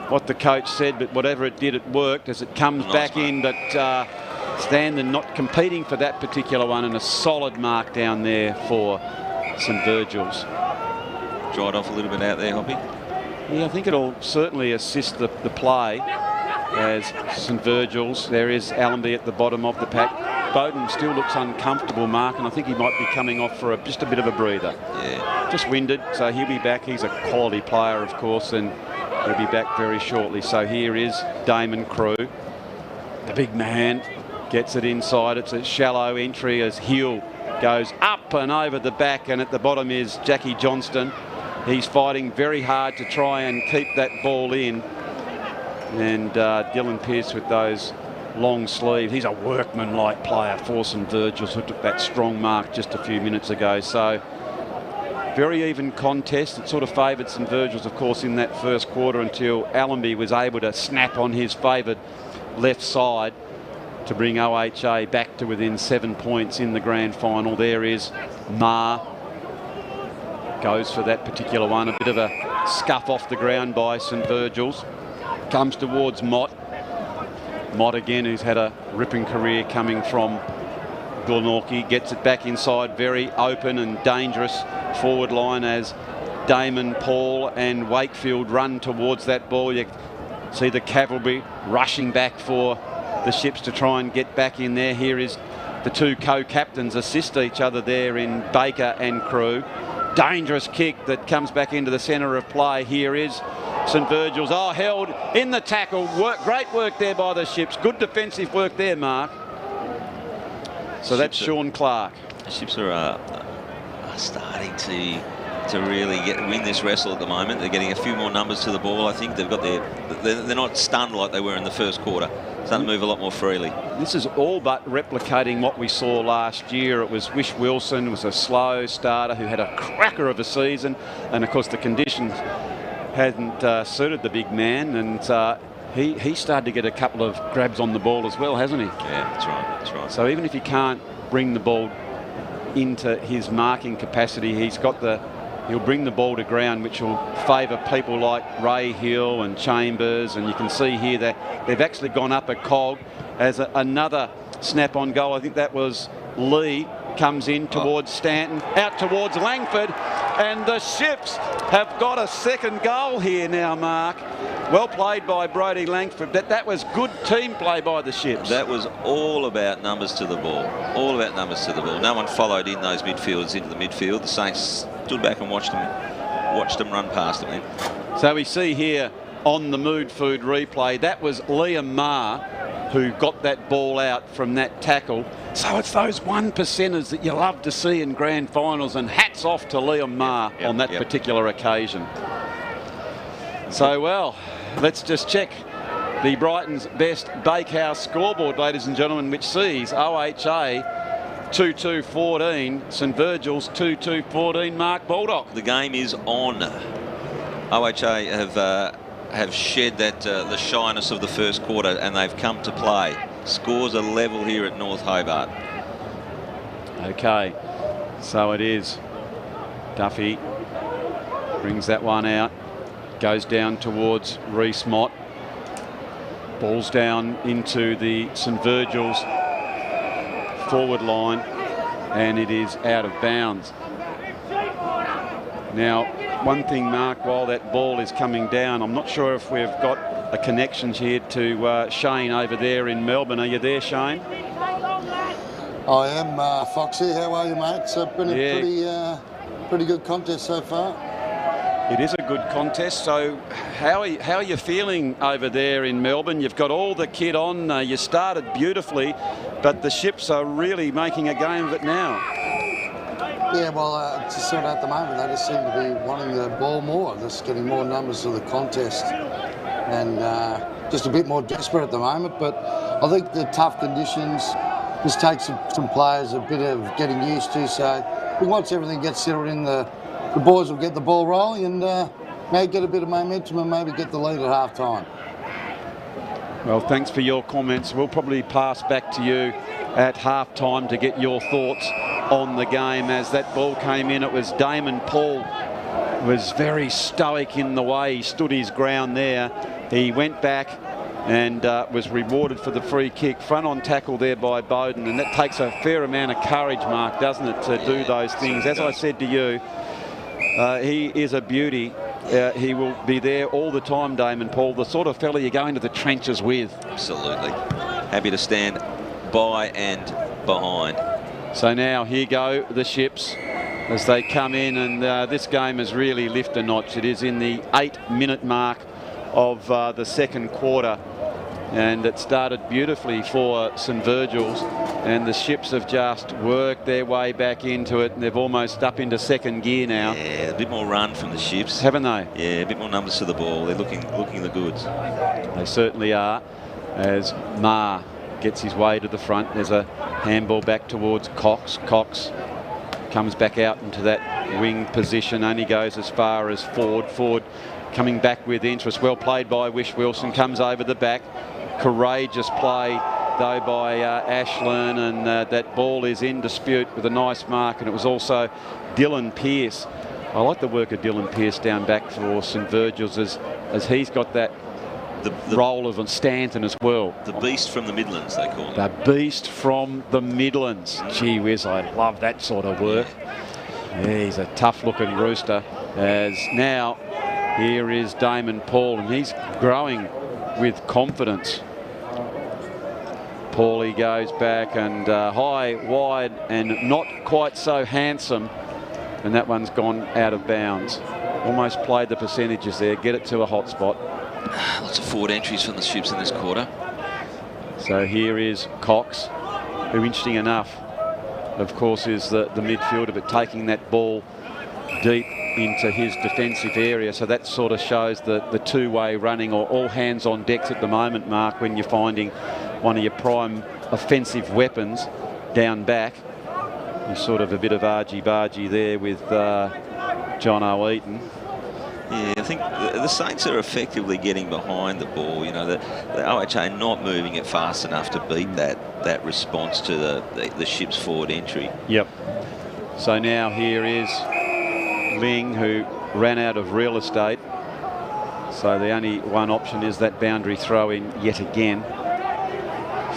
what the coach said, but whatever it did, it worked as it comes back in. But Standen not competing for that particular one, and a solid mark down there for St Virgil's. Dried off a little bit out there, Hoppy. Yeah, I think it'll certainly assist the play as St Virgil's. There is Allenby at the bottom of the pack. Bowden still looks uncomfortable, Mark, and I think he might be coming off for just a bit of a breather. Yeah. Just winded, so he'll be back. He's a quality player, of course, and he'll be back very shortly. So here is Damon Crew. The big man gets it inside. It's a shallow entry as Hill goes up and over the back, and at the bottom is Jackie Johnston. He's fighting very hard to try and keep that ball in. And Dylan Pearce with those long sleeves. He's a workman-like player for St Virgil's, who took that strong mark just a few minutes ago. So very even contest. It sort of favoured St Virgil's, of course, in that first quarter until Allenby was able to snap on his favoured left side to bring OHA back to within 7 points in the grand final. There is Ma. Goes for that particular one. A bit of a scuff off the ground by St Virgil's. Comes towards Mott. Mott again, who's had a ripping career coming from Glenorchy, gets it back inside. Very open and dangerous forward line as Damon, Paul and Wakefield run towards that ball. You see the cavalry rushing back for the Ships to try and get back in there. Here is the two co-captains assist each other there in Baker and Crew. Dangerous kick that comes back into the centre of play. Here is St Virgil's. Oh, held in the tackle. Great work there by the Ships. Good defensive work there, Mark. So that's Sean Clark. The Ships are starting to really win this wrestle at the moment. They're getting a few more numbers to the ball. I think they've got they're not stunned like they were in the first quarter. Starting to move a lot more freely. This is all but replicating what we saw last year. It was Wish Wilson, was a slow starter who had a cracker of a season, and of course the conditions hadn't suited the big man, and he started to get a couple of grabs on the ball as well, hasn't he? Yeah, that's right. That's right. So even if he can't bring the ball into his marking capacity, he'll bring the ball to ground, which will favour people like Ray Hill and Chambers. And you can see here that they've actually gone up a cog as another snap-on goal. I think that was Lee, comes in towards Stanton, out towards Langford. And the Ships have got a second goal here now, Mark. Well played by Brodie Langford. That was good team play by the Ships. That was all about numbers to the ball. All about numbers to the ball. No one followed in those midfielders into the midfield. The Saints stood back and watched them run past them. So we see here on the Mood Food replay, that was Liam Maher who got that ball out from that tackle. So it's those 1%ers that you love to see in grand finals, and hats off to Liam Maher on that particular occasion. So, well, let's just check the Brighton's Best Bakehouse scoreboard, ladies and gentlemen, which sees OHA 2-2-14, St Virgil's 2-2-14, Mark Baldock. The game is on. OHA have shed that the shyness of the first quarter, and they've come to play. Scores are level here at North Hobart. Okay, so it is. Duffy brings that one out. Goes down towards Reece Mott. Ball's down into the St Virgil's forward line, and it is out of bounds. Now, one thing, Mark, while that ball is coming down, I'm not sure if we've got a connection here to Shane over there in Melbourne. Are you there, Shane? I am, Foxy. How are you, mate? It's been a pretty good contest so far. It is a good contest. So how are you feeling over there in Melbourne? You've got all the kit on. You started beautifully, but the Ships are really making a game of it now. Yeah, well, just sort of at the moment, they just seem to be wanting the ball more, just getting more numbers of the contest, and just a bit more desperate at the moment. But I think the tough conditions just takes some players a bit of getting used to. So once everything gets settled in, the boys will get the ball rolling and maybe get a bit of momentum and maybe get the lead at half time. Well, thanks for your comments. We'll probably pass back to you at half time to get your thoughts on the game. As that ball came in, it was Damon Paul was very stoic in the way. He stood his ground there. He went back and was rewarded for the free kick. Front on tackle there by Bowden, and that takes a fair amount of courage, Mark, doesn't it, to do those things. As I said to you, he is a beauty. He will be there all the time, Damon Paul, the sort of fella you go into the trenches with. Absolutely. Happy to stand by and behind. So now here go the Ships as they come in, and this game has really lifted a notch. It is in the 8-minute mark of the second quarter, and it started beautifully for St Virgil's, and the Ships have just worked their way back into it, and they've almost up into second gear now. Yeah, a bit more run from the Ships, haven't they? Yeah, a bit more numbers to the ball. They're looking the goods. They certainly are, as Ma gets his way to the front. There's a handball back towards Cox. Cox comes back out into that wing position, only goes as far as Ford. Ford coming back with interest. Well played by Wish Wilson, comes over the back. Courageous play though by Ashland, and that ball is in dispute with a nice mark, and it was also Dylan Pearce. I like the work of Dylan Pearce down back for St Virgil's, as he's got that the role of Stanton as well. The beast from the Midlands, they call him. The beast from the Midlands. Gee whiz, I love that sort of work. Yeah, he's a tough-looking rooster. As now, here is Damon Paul, and he's growing with confidence. Paulie goes back, and high, wide, and not quite so handsome. And that one's gone out of bounds. Almost played the percentages there. Get it to a hot spot. Lots of forward entries from the Ships in this quarter. So here is Cox, who, interesting enough, of course, is the midfielder, but taking that ball deep into his defensive area. So that sort of shows the two-way running, or all hands on decks at the moment, Mark, when you're finding one of your prime offensive weapons down back. You're sort of a bit of argy-bargy there with John O'Eaton. Yeah, I think the Saints are effectively getting behind the ball. You know, the OHA not moving it fast enough to beat that response to the Ships' forward entry. Yep. So now here is Ling, who ran out of real estate. So the only one option is that boundary throw in yet again.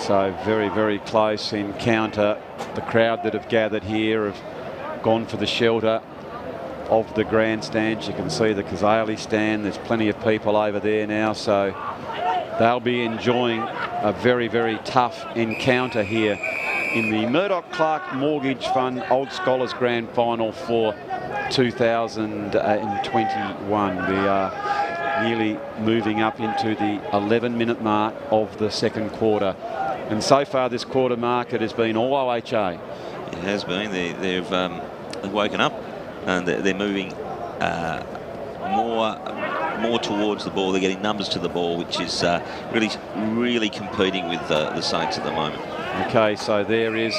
So very, very close encounter. The crowd that have gathered here have gone for the shelter of the grandstands. You can see the Kazali stand. There's plenty of people over there now, so they'll be enjoying a very, very tough encounter here in the Murdoch Clark Mortgage Fund Old Scholars Grand Final for 2021. We are nearly moving up into the 11-minute mark of the second quarter. And so far this quarter, Mark, it has been all OHA. It has been. They've woken up, and they're moving more towards the ball. They're getting numbers to the ball, which is really competing with the Saints at the moment. Okay, so there is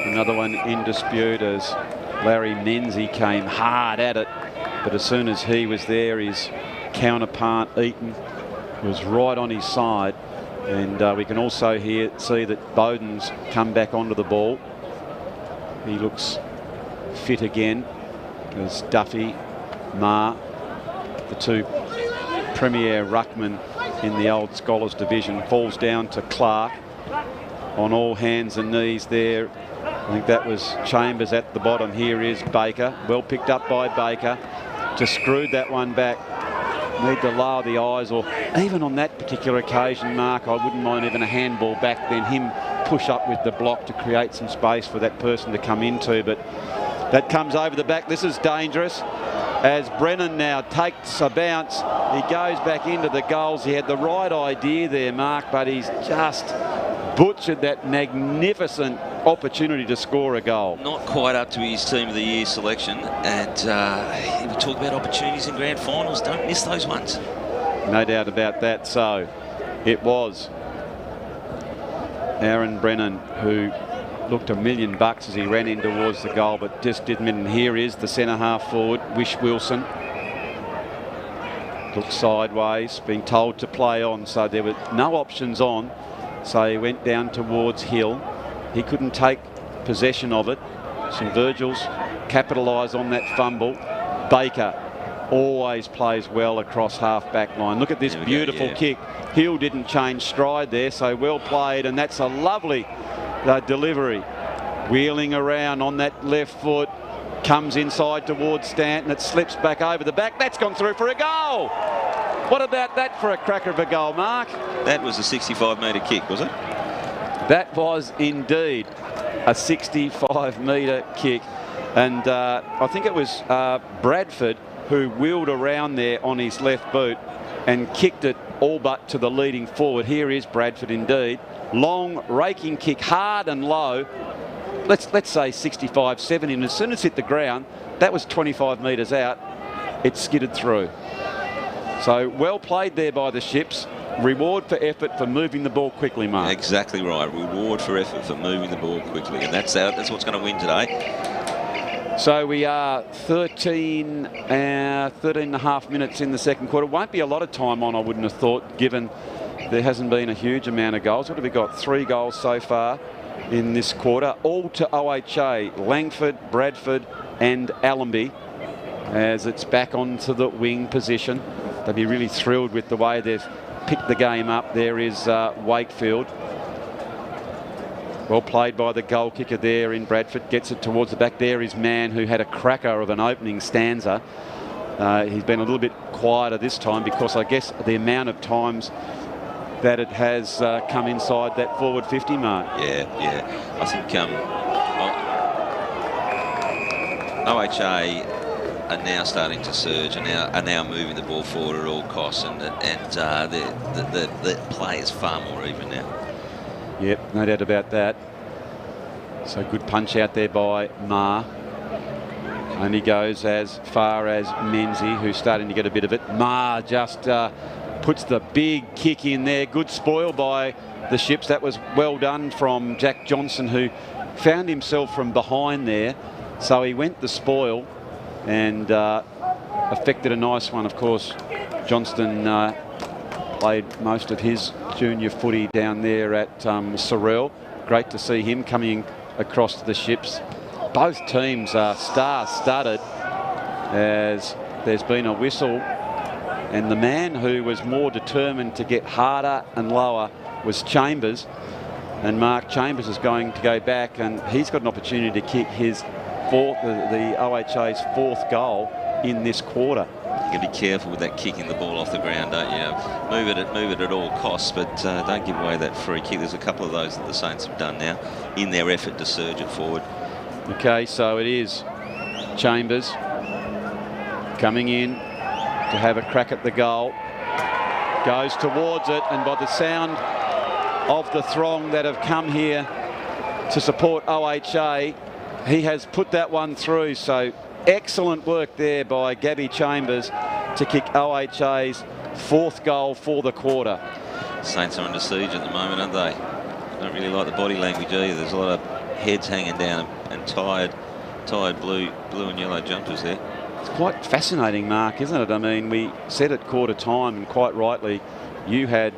another one in dispute, as Larry Menzies came hard at it, but as soon as he was there, his counterpart Eaton was right on his side. And we can also see that Bowden's come back onto the ball. He looks fit again, as Duffy, Ma, the two premier ruckmen in the Old Scholars division, falls down to Clark on all hands and knees there. I think that was Chambers at the bottom. Here is Baker, well picked up by Baker. Just screwed that one back. Need to lower the eyes, or even on that particular occasion, Mark, I wouldn't mind even a handball back, then him push up with the block to create some space for that person to come into. But that comes over the back. This is dangerous, as Brennan now takes a bounce. He goes back into the goals. He had the right idea there, Mark, but he's just butchered that magnificent opportunity to score a goal. Not quite up to his Team of the Year selection, and we talk about opportunities in grand finals. Don't miss those ones. No doubt about that. So it was Aaron Brennan who looked $1 million as he ran in towards the goal, but just didn't. And here is the centre half forward, Wish Wilson. Looked sideways, being told to play on, so there were no options on. So he went down towards Hill. He couldn't take possession of it. St Virgil's capitalised on that fumble. Baker always plays well across half-back line. Look at this beautiful kick. Hill didn't change stride there, so well played, and that's a lovely delivery. Wheeling around on that left foot, comes inside towards Stanton. It slips back over the back. That's gone through for a goal. What about that for a cracker of a goal, Mark? That was a 65-metre kick, was it? That was indeed a 65-metre kick. And I think it was Bradford who wheeled around there on his left boot and kicked it all but to the leading forward. Here is Bradford indeed. Long, raking kick, hard and low. Let's say 65, 70. And as soon as it hit the ground, that was 25 metres out. It skidded through. So well played there by the Ships. Reward for effort for moving the ball quickly, Mark. Exactly right. Reward for effort for moving the ball quickly. And that's what's going to win today. So we are 13 and a half minutes in the second quarter. Won't be a lot of time on, I wouldn't have thought, given there hasn't been a huge amount of goals. What have we got? 3 goals so far in this quarter. All to OHA. Langford, Bradford and Allenby as it's back onto the wing position. They'll be really thrilled with the way they've picked the game up. There is Wakefield. Well played by the goal kicker there in Bradford. Gets it towards the back. There is Mann, who had a cracker of an opening stanza. He's been a little bit quieter this time because I guess the amount of times that it has come inside that forward 50 mark. Yeah. I think OHA are now starting to surge and are now moving the ball forward at all costs, and the play is far more even now. Yep, no doubt about that. So good punch out there by Ma. Only goes as far as Menzies, who's starting to get a bit of it. Ma just puts the big kick in there. Good spoil by the Ships. That was well done from Jack Johnson, who found himself from behind there. So he went the spoil and affected a nice one. Of course, Johnston played most of his junior footy down there at Sorrel. Great to see him coming across to the Ships. Both teams are star-studded as there's been a whistle, and the man who was more determined to get harder and lower was Chambers, and Mark Chambers is going to go back, and he's got an opportunity to kick his the OHA's 4th goal in this quarter. You got to be careful with that kicking the ball off the ground, don't you? Move it at all costs, but don't give away that free kick. There's a couple of those that the Saints have done now in their effort to surge it forward. Okay, so it is Chambers coming in to have a crack at the goal. Goes towards it, and by the sound of the throng that have come here to support OHA, he has put that one through. So excellent work there by Gabby Chambers to kick OHA's 4th goal for the quarter. Saints are under siege at the moment, aren't they? Don't really like the body language either. There's a lot of heads hanging down and tired blue and yellow jumpers there. It's quite fascinating, Mark, isn't it? I mean, we said at quarter time, and quite rightly, you had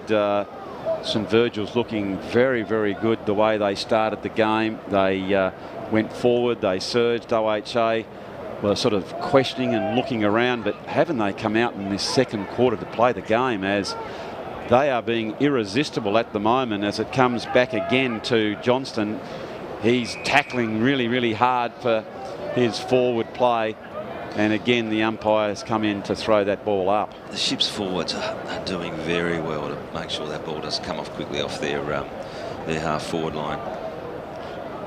St Virgil's looking very, very good the way they started the game. They went forward, they surged. OHA were sort of questioning and looking around, but haven't they come out in this second quarter to play the game, as they are being irresistible at the moment as it comes back again to Johnston. He's tackling really, really hard for his forward play. And again, the umpires come in to throw that ball up. The Ships forwards are doing very well to make sure that ball doesn't come off quickly off their half forward line.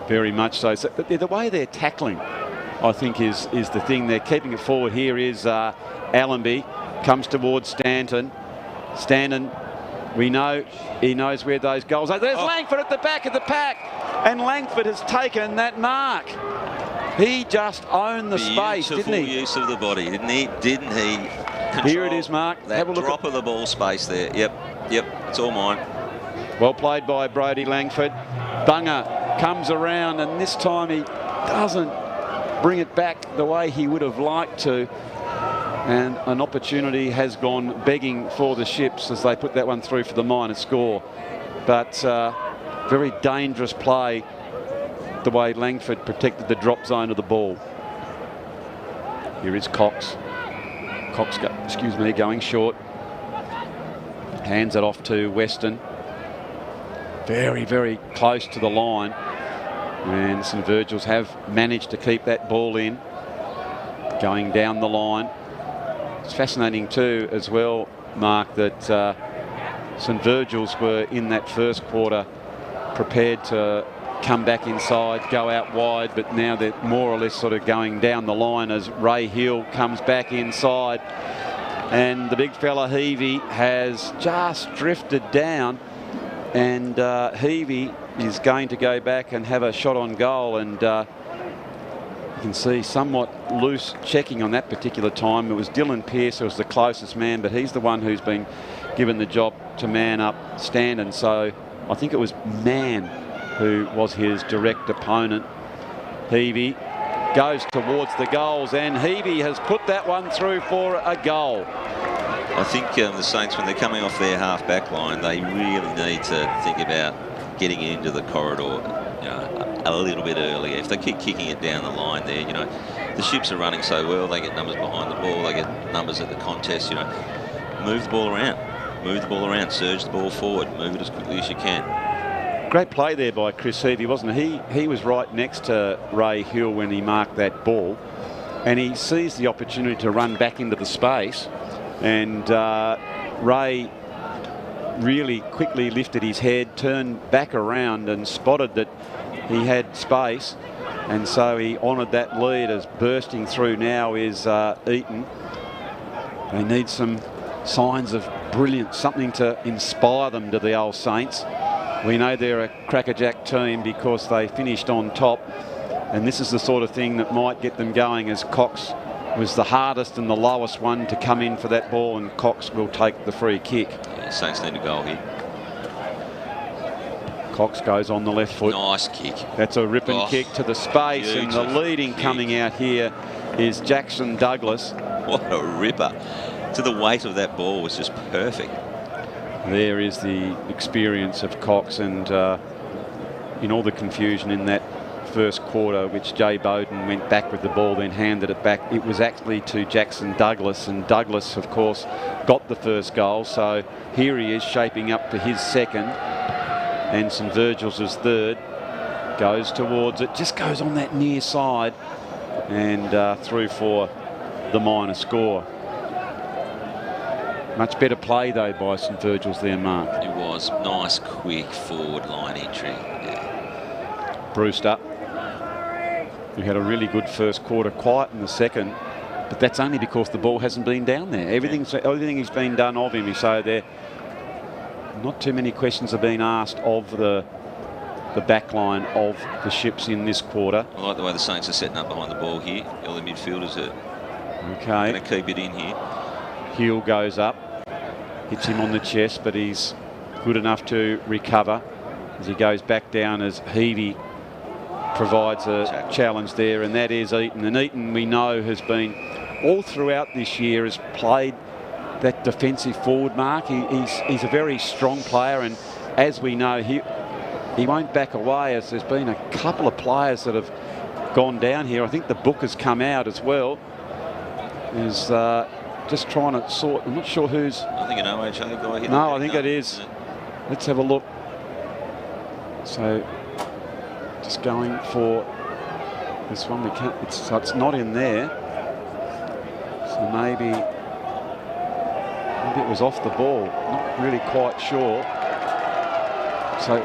Very much so. So the way they're tackling, I think, is the thing. They're keeping it forward. Here is Allenby, comes towards Stanton. Stanton, we know he knows where those goals are. There's Langford at the back of the pack, and Langford has taken that mark. He just owned the space, didn't he? Beautiful use of the body, didn't he? Control here it is, Mark. That drop of the ball space there. Yep, it's all mine. Well played by Brodie Langford. Bunga comes around, and this time he doesn't bring it back the way he would have liked to. And an opportunity has gone begging for the Ships as they put that one through for the minor score. But very dangerous play, the way Langford protected the drop zone of the ball. Here is Cox. Cox, going short. Hands it off to Weston. Very, very close to the line. And St Virgil's have managed to keep that ball in. Going down the line. It's fascinating too as well, Mark, that St Virgil's were in that first quarter prepared to come back inside, go out wide, but now they're more or less sort of going down the line as Ray Hill comes back inside. And the big fella Heavey has just drifted down, and Heavey is going to go back and have a shot on goal, and you can see somewhat loose checking on that particular time. It was Dylan Pearce who was the closest man, but he's the one who's been given the job to man up Standen. So I think it was Mann who was his direct opponent. Heavey goes towards the goals, and Heavey has put that one through for a goal. I think the Saints, when they're coming off their half-back line, they really need to think about getting into the corridor, you know, a little bit earlier. If they keep kicking it down the line there, you know, the ships are running so well, they get numbers behind the ball, they get numbers at the contest, you know. Move the ball around. Move the ball around, surge the ball forward, move it as quickly as you can. Great play there by Chris Heavey, wasn't it? He was right next to Ray Hill when he marked that ball, and he sees the opportunity to run back into the space, and Ray really quickly lifted his head, turned back around and spotted that he had space, and so he honoured that lead. As bursting through now is Eaton. They need some signs of brilliance, something to inspire them to the old Saints. We know they're a crackerjack team because they finished on top, and this is the sort of thing that might get them going, as Cox was the hardest and the lowest one to come in for that ball, and Cox will take the free kick. Yeah, Saints need a goal here. Cox goes on the left foot. Nice kick. That's a ripping kick to the space, and the leading kick coming out here is Jackson Douglas. What a ripper. To the weight of that ball was just perfect. There is the experience of Cox, and in all the confusion in that first quarter, which Jay Bowden went back with the ball, then handed it back, it was actually to Jackson Douglas, and Douglas, of course, got the first goal. So here he is shaping up for his second, and St Virgil's is third. Goes towards it, just goes on that near side, and through for the minor score. Much better play, though, by St Virgil's there, Mark. It was. Nice, quick forward line entry. Yeah. Brewster, who had a really good first quarter, quiet in the second, but that's only because the ball hasn't been down there. Everything has been done of him, so there not too many questions have been asked of the back line of the ships in this quarter. I like the way the Saints are setting up behind the ball here. All the midfielders are going to keep it in here. Heel goes up, hits him on the chest, but he's good enough to recover as he goes back down, as Heavey provides a challenge there, and that is Eaton. And Eaton, we know, has been all throughout this year, has played that defensive forward, Mark. He's a very strong player, and as we know, he won't back away, as there's been a couple of players that have gone down here. I think the book has come out as well. Is just trying to sort. I'm not sure who's. I think an OHA guy. No, I think it is. Let's have a look. So, just going for this one. We can't. It's not in there. So maybe it was off the ball. Not really quite sure. So,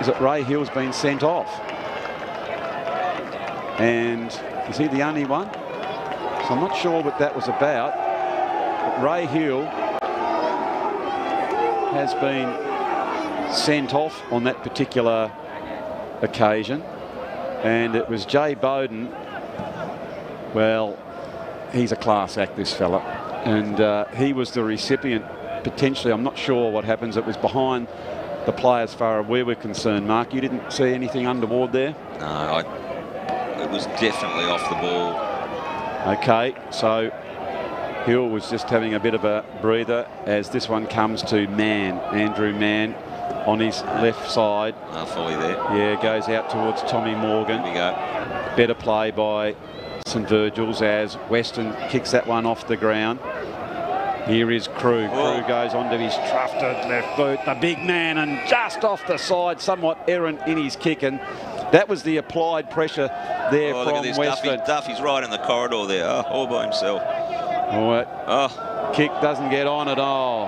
is it Ray Hill's been sent off? And is he the only one? So I'm not sure what that was about. But Ray Hill has been sent off on that particular occasion, and it was Jay Bowden. Well, he's a class act, this fella, and he was the recipient potentially. I'm not sure what happens. It was behind the play as far as we were concerned. Mark, you didn't see anything untoward there? No, it was definitely off the ball. Okay, so Hill was just having a bit of a breather as this one comes to Mann, Andrew Mann, on his left side. Fully there. Yeah, goes out towards Tommy Morgan. There we go. Better play by St Virgil's as Weston kicks that one off the ground. Here is Krug. Krug goes onto his trufted left boot, the big man, and just off the side, somewhat errant in his kick, and that was the applied pressure there from look at this. Weston. Duffy's right in the corridor there, all by himself. Kick doesn't get on at all.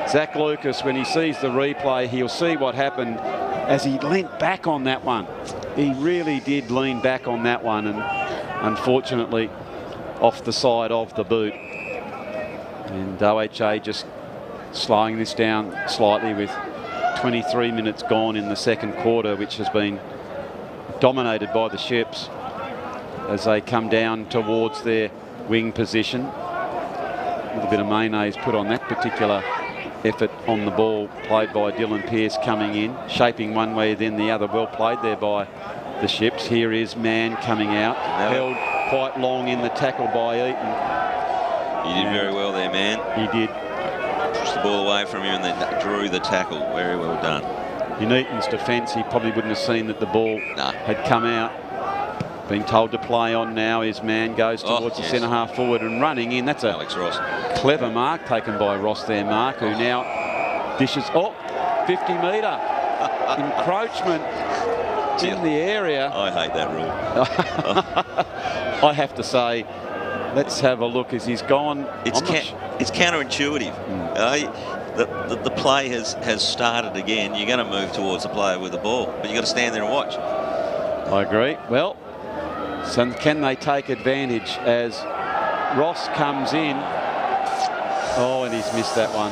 Zach Lucas, when he sees the replay, he'll see what happened as he leant back on that one. He really did lean back on that one, and unfortunately off the side of the boot. And OHA just slowing this down slightly with 23 minutes gone in the second quarter, which has been dominated by the Ships as they come down towards their wing position. A little bit of mayonnaise put on that particular effort on the ball, played by Dylan Pearce coming in, shaping one way then the other. Well played there by the Ships. Here is Mann coming out, held quite long in the tackle by Eaton. He did very well there, man. He did. Pushed the ball away from him and then drew the tackle. Very well done. In Eaton's defence, he probably wouldn't have seen that the ball had come out. Being told to play on now. His man goes towards the centre half forward and running in. That's a Alex Ross. Clever mark taken by Ross there, Mark, who now dishes. 50 metre encroachment in the area. I hate that rule. I have to say, let's have a look as he's gone. It's counterintuitive. The play has started again. You're going to move towards the player with the ball, but you've got to stand there and watch. I agree. Well, so can they take advantage as Ross comes in? And he's missed that one.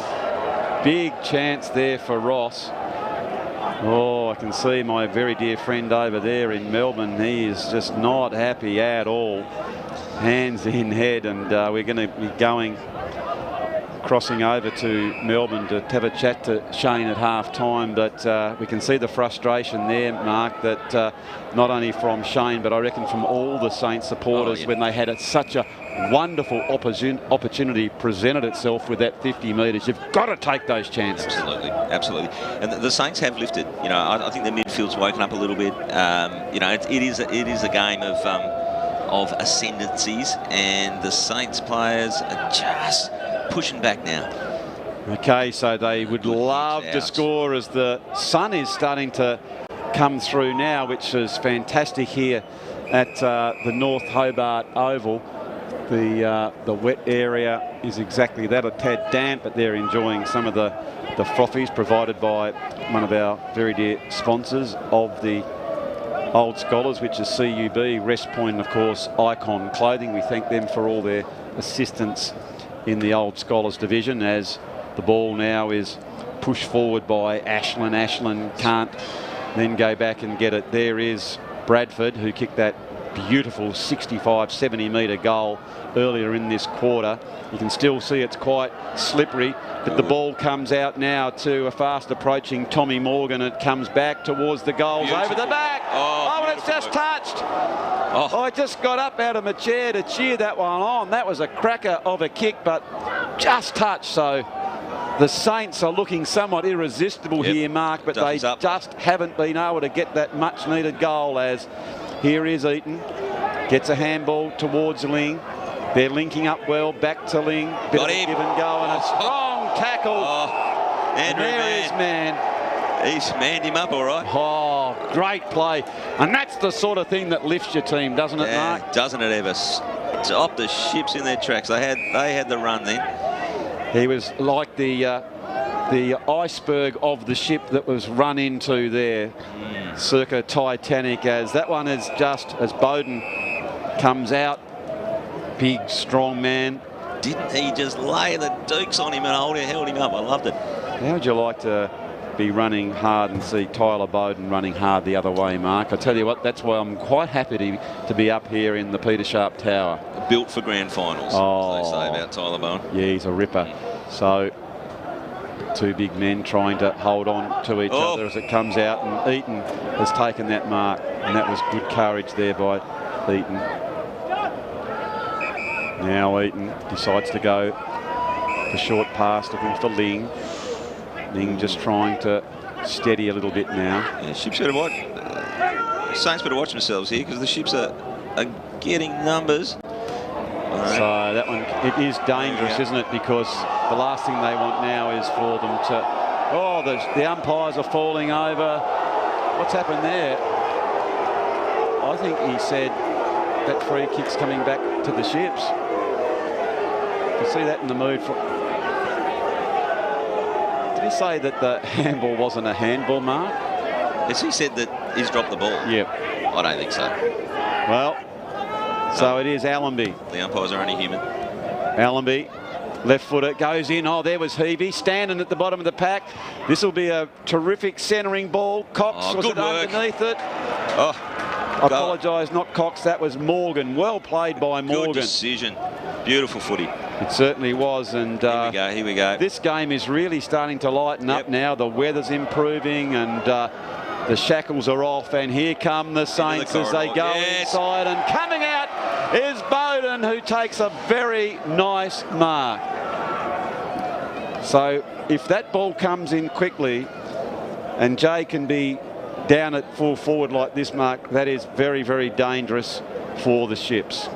Big chance there for Ross. I can see my very dear friend over there in Melbourne. He is just not happy at all. Hands in head, and we're going to be crossing over to Melbourne to have a chat to Shane at half time, but we can see the frustration there, Mark, that not only from Shane, but I reckon from all the Saints supporters when they had such a wonderful opportunity presented itself with that 50 metres. You've got to take those chances. Absolutely, absolutely. And the Saints have lifted. You know, I think the midfield's woken up a little bit. You know, it is a game of ascendancies, and the Saints players are just pushing back now. Okay, so they would love to score as the sun is starting to come through now, which is fantastic here at the North Hobart Oval. The wet area is exactly that, a tad damp, but they're enjoying some of the frothies provided by one of our very dear sponsors of the Old Scholars, which is CUB, Rest Point, of course, Icon Clothing. We thank them for all their assistance in the Old Scholars division, as the ball now is pushed forward by Ashland. Ashland can't then go back and get it. There is Bradford, who kicked that beautiful 65-70 metre goal earlier in this quarter. You can still see it's quite slippery, but the ball comes out now to a fast approaching Tommy Morgan. It comes back towards the goals, over the back. And it's just touched. I just got up out of my chair to cheer that one on. That was a cracker of a kick, but just touched. So the Saints are looking somewhat irresistible here, Mark, but they just haven't been able to get that much needed goal. As here is Eaton, gets a handball towards Ling. They're linking up well, back to Ling. Bit of a give and go, and a strong tackle. And there is Man. He's manned him up all right. Great play. And that's the sort of thing that lifts your team, doesn't it, Mark? Doesn't it ever? Stop the Ships in their tracks. They had the run then. He was like the iceberg of the ship that was run into there, circa Titanic, as that one is just as Bowden comes out. Big, strong man. Didn't he just lay the dukes on him and held him up? I loved it. How would you like to be running hard and see Tyler Bowden running hard the other way, Mark? I tell you what, that's why I'm quite happy to be up here in the Peter Sharp Tower. Built for grand finals, as they say about Tyler Bowden. Yeah, he's a ripper. So two big men trying to hold on to each other as it comes out, and Eaton has taken that mark, and that was good courage there by Eaton. Now Eaton decides to go for short pass, looking for Ling. Ling just trying to steady a little bit now. Yeah, Ships better watch. Saints better watch themselves here, because the Ships are are getting numbers. So that one, it is dangerous, isn't it? Because the last thing they want now is for them to... Oh, the umpires are falling over. What's happened there? I think he said that free kick's coming back to the Ships. You see that in the mood for... Did he say that the handball wasn't a handball, Mark? Has he said that he's dropped the ball? Yep. I don't think so. Well, so it is Allenby. The umpires are only human. Allenby, left footer, goes in. Oh, there was Heavey standing at the bottom of the pack. This will be a terrific centering ball. Cox was it underneath it? Oh, I apologise, not Cox. That was Morgan. Well played by Morgan. Good decision. Beautiful footy. It certainly was. And here we go. This game is really starting to lighten up now. The weather's improving and the shackles are off. And here come the Saints as they go inside. And coming out is Bowden, who takes a very nice mark. So if that ball comes in quickly and Jay can be down at full forward like this, Mark, that is very, very dangerous for the Ships.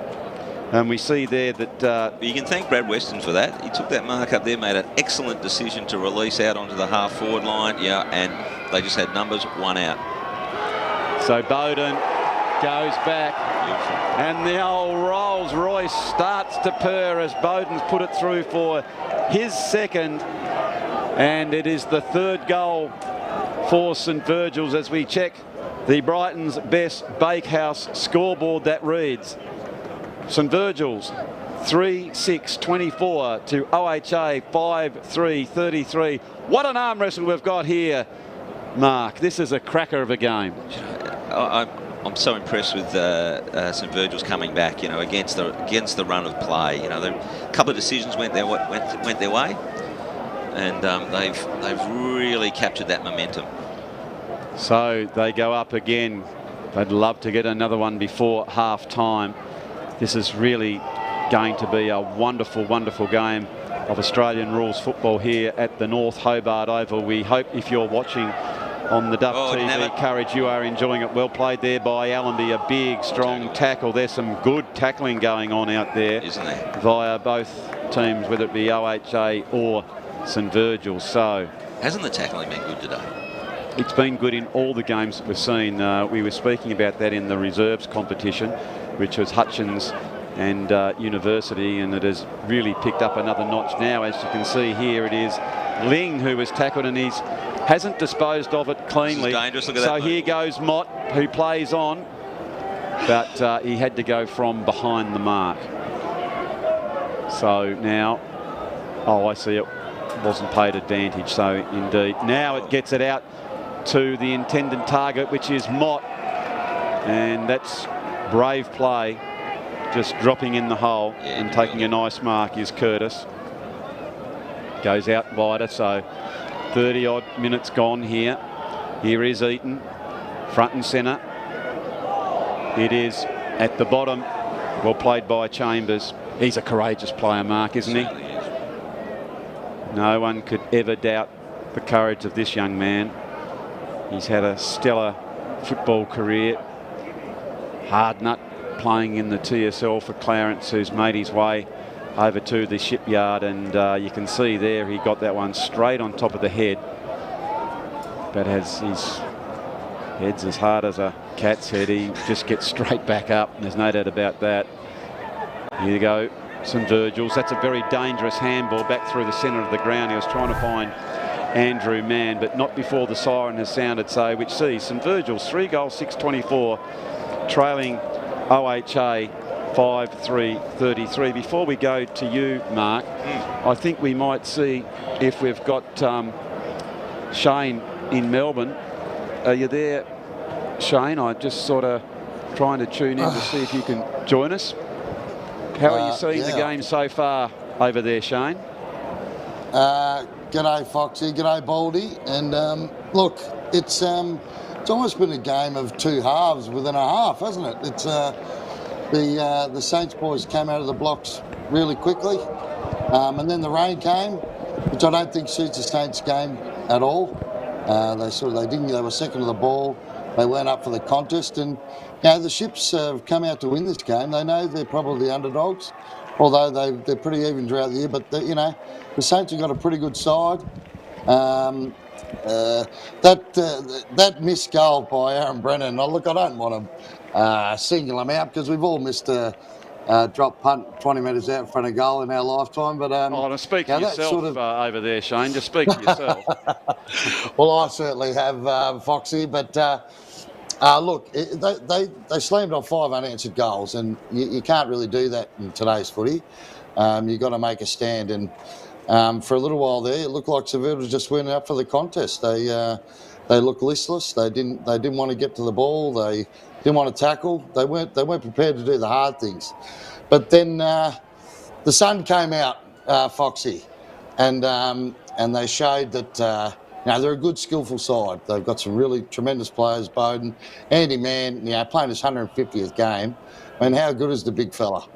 And we see there that... you can thank Brad Weston for that. He took that mark up there, made an excellent decision to release out onto the half-forward line. Yeah, and they just had numbers, one out. So Bowden goes back. Beautiful. And the old Rolls Royce starts to purr as Bowden's put it through for his second. And it is the third goal for St Virgil's as we check the Brighton's Best Bakehouse scoreboard that reads St Virgil's 3-6-24 to OHA 5-3-33. What an arm wrestle we've got here, Mark. This is a cracker of a game. I'm so impressed with St Virgil's coming back, you know, against the run of play. You know, a couple of decisions went their way, and they've really captured that momentum. So they go up again. They'd love to get another one before half time. This is really going to be a wonderful, wonderful game of Australian rules football here at the North Hobart Oval. We hope if you're watching on the Duff TV coverage, you are enjoying it. Well played there by Allenby. A big, strong tackle. There's some good tackling going on out there, isn't there? Via both teams, whether it be OHA or St Virgil's. So hasn't the tackling been good today? It's been good in all the games that we've seen. We were speaking about that in the reserves competition, which was Hutchins and University, and it has really picked up another notch now. As you can see here, it is Ling who was tackled, and he's hasn't disposed of it cleanly. Dangerous. Look at so that here goes Mott, who plays on, but he had to go from behind the mark. So now, oh, I see, it wasn't paid advantage. So indeed, now it gets it out to the intended target, which is Mott, and that's brave play. Just dropping in the hole and taking a nice mark is Curtis. Goes out wider, so 30 odd minutes gone here. Here is Eaton, front and centre. It is at the bottom. Well played by Chambers. He's a courageous player, Mark, isn't he? No one could ever doubt the courage of this young man. He's had a stellar football career. Hard nut playing in the TSL for Clarence, who's made his way over to the Shipyard, and you can see there he got that one straight on top of the head, but as his head's as hard as a cat's head, he just gets straight back up, and there's no doubt about that. Here you go, St Virgil's. That's a very dangerous handball back through the centre of the ground. He was trying to find Andrew Mann, but not before the siren has sounded, so which sees St Virgil's 3 goals 6-24 trailing OHA 5-3-33. Before we go to you, Mark, I think we might see if we've got Shane in Melbourne. Are you there, Shane? I'm just sort of trying to tune in to see if you can join us. How are you seeing the game so far over there, Shane? G'day, Foxy. G'day, Baldy. And look, it's almost been a game of two halves within a half, hasn't it? It's the Saints boys came out of the blocks really quickly, and then the rain came, which I don't think suits the Saints game at all. They were second to the ball, They weren't up for the contest, and the Ships have come out to win this game. They know they're probably the underdogs, although they're pretty even throughout the year. But the Saints have got a pretty good side. That missed goal by Aaron Brennan. Now, look, I don't want to single him out because we've all missed a drop punt 20 metres out in front of goal in our lifetime. But speak for yourself over there, Shane. Just speak for yourself. Well, I certainly have, Foxy. But look, they slammed on 5 unanswered goals, and you can't really do that in today's footy. You've got to make a stand, and for a little while there, it looked like St Virgil just went up for the contest. They looked listless. They didn't want to get to the ball. They didn't want to tackle. They weren't prepared to do the hard things. But then the sun came out, Foxy, and they showed that they're a good, skillful side. They've got some really tremendous players. Bowden, Andy Mann, playing his 150th game. I mean, how good is the big fella?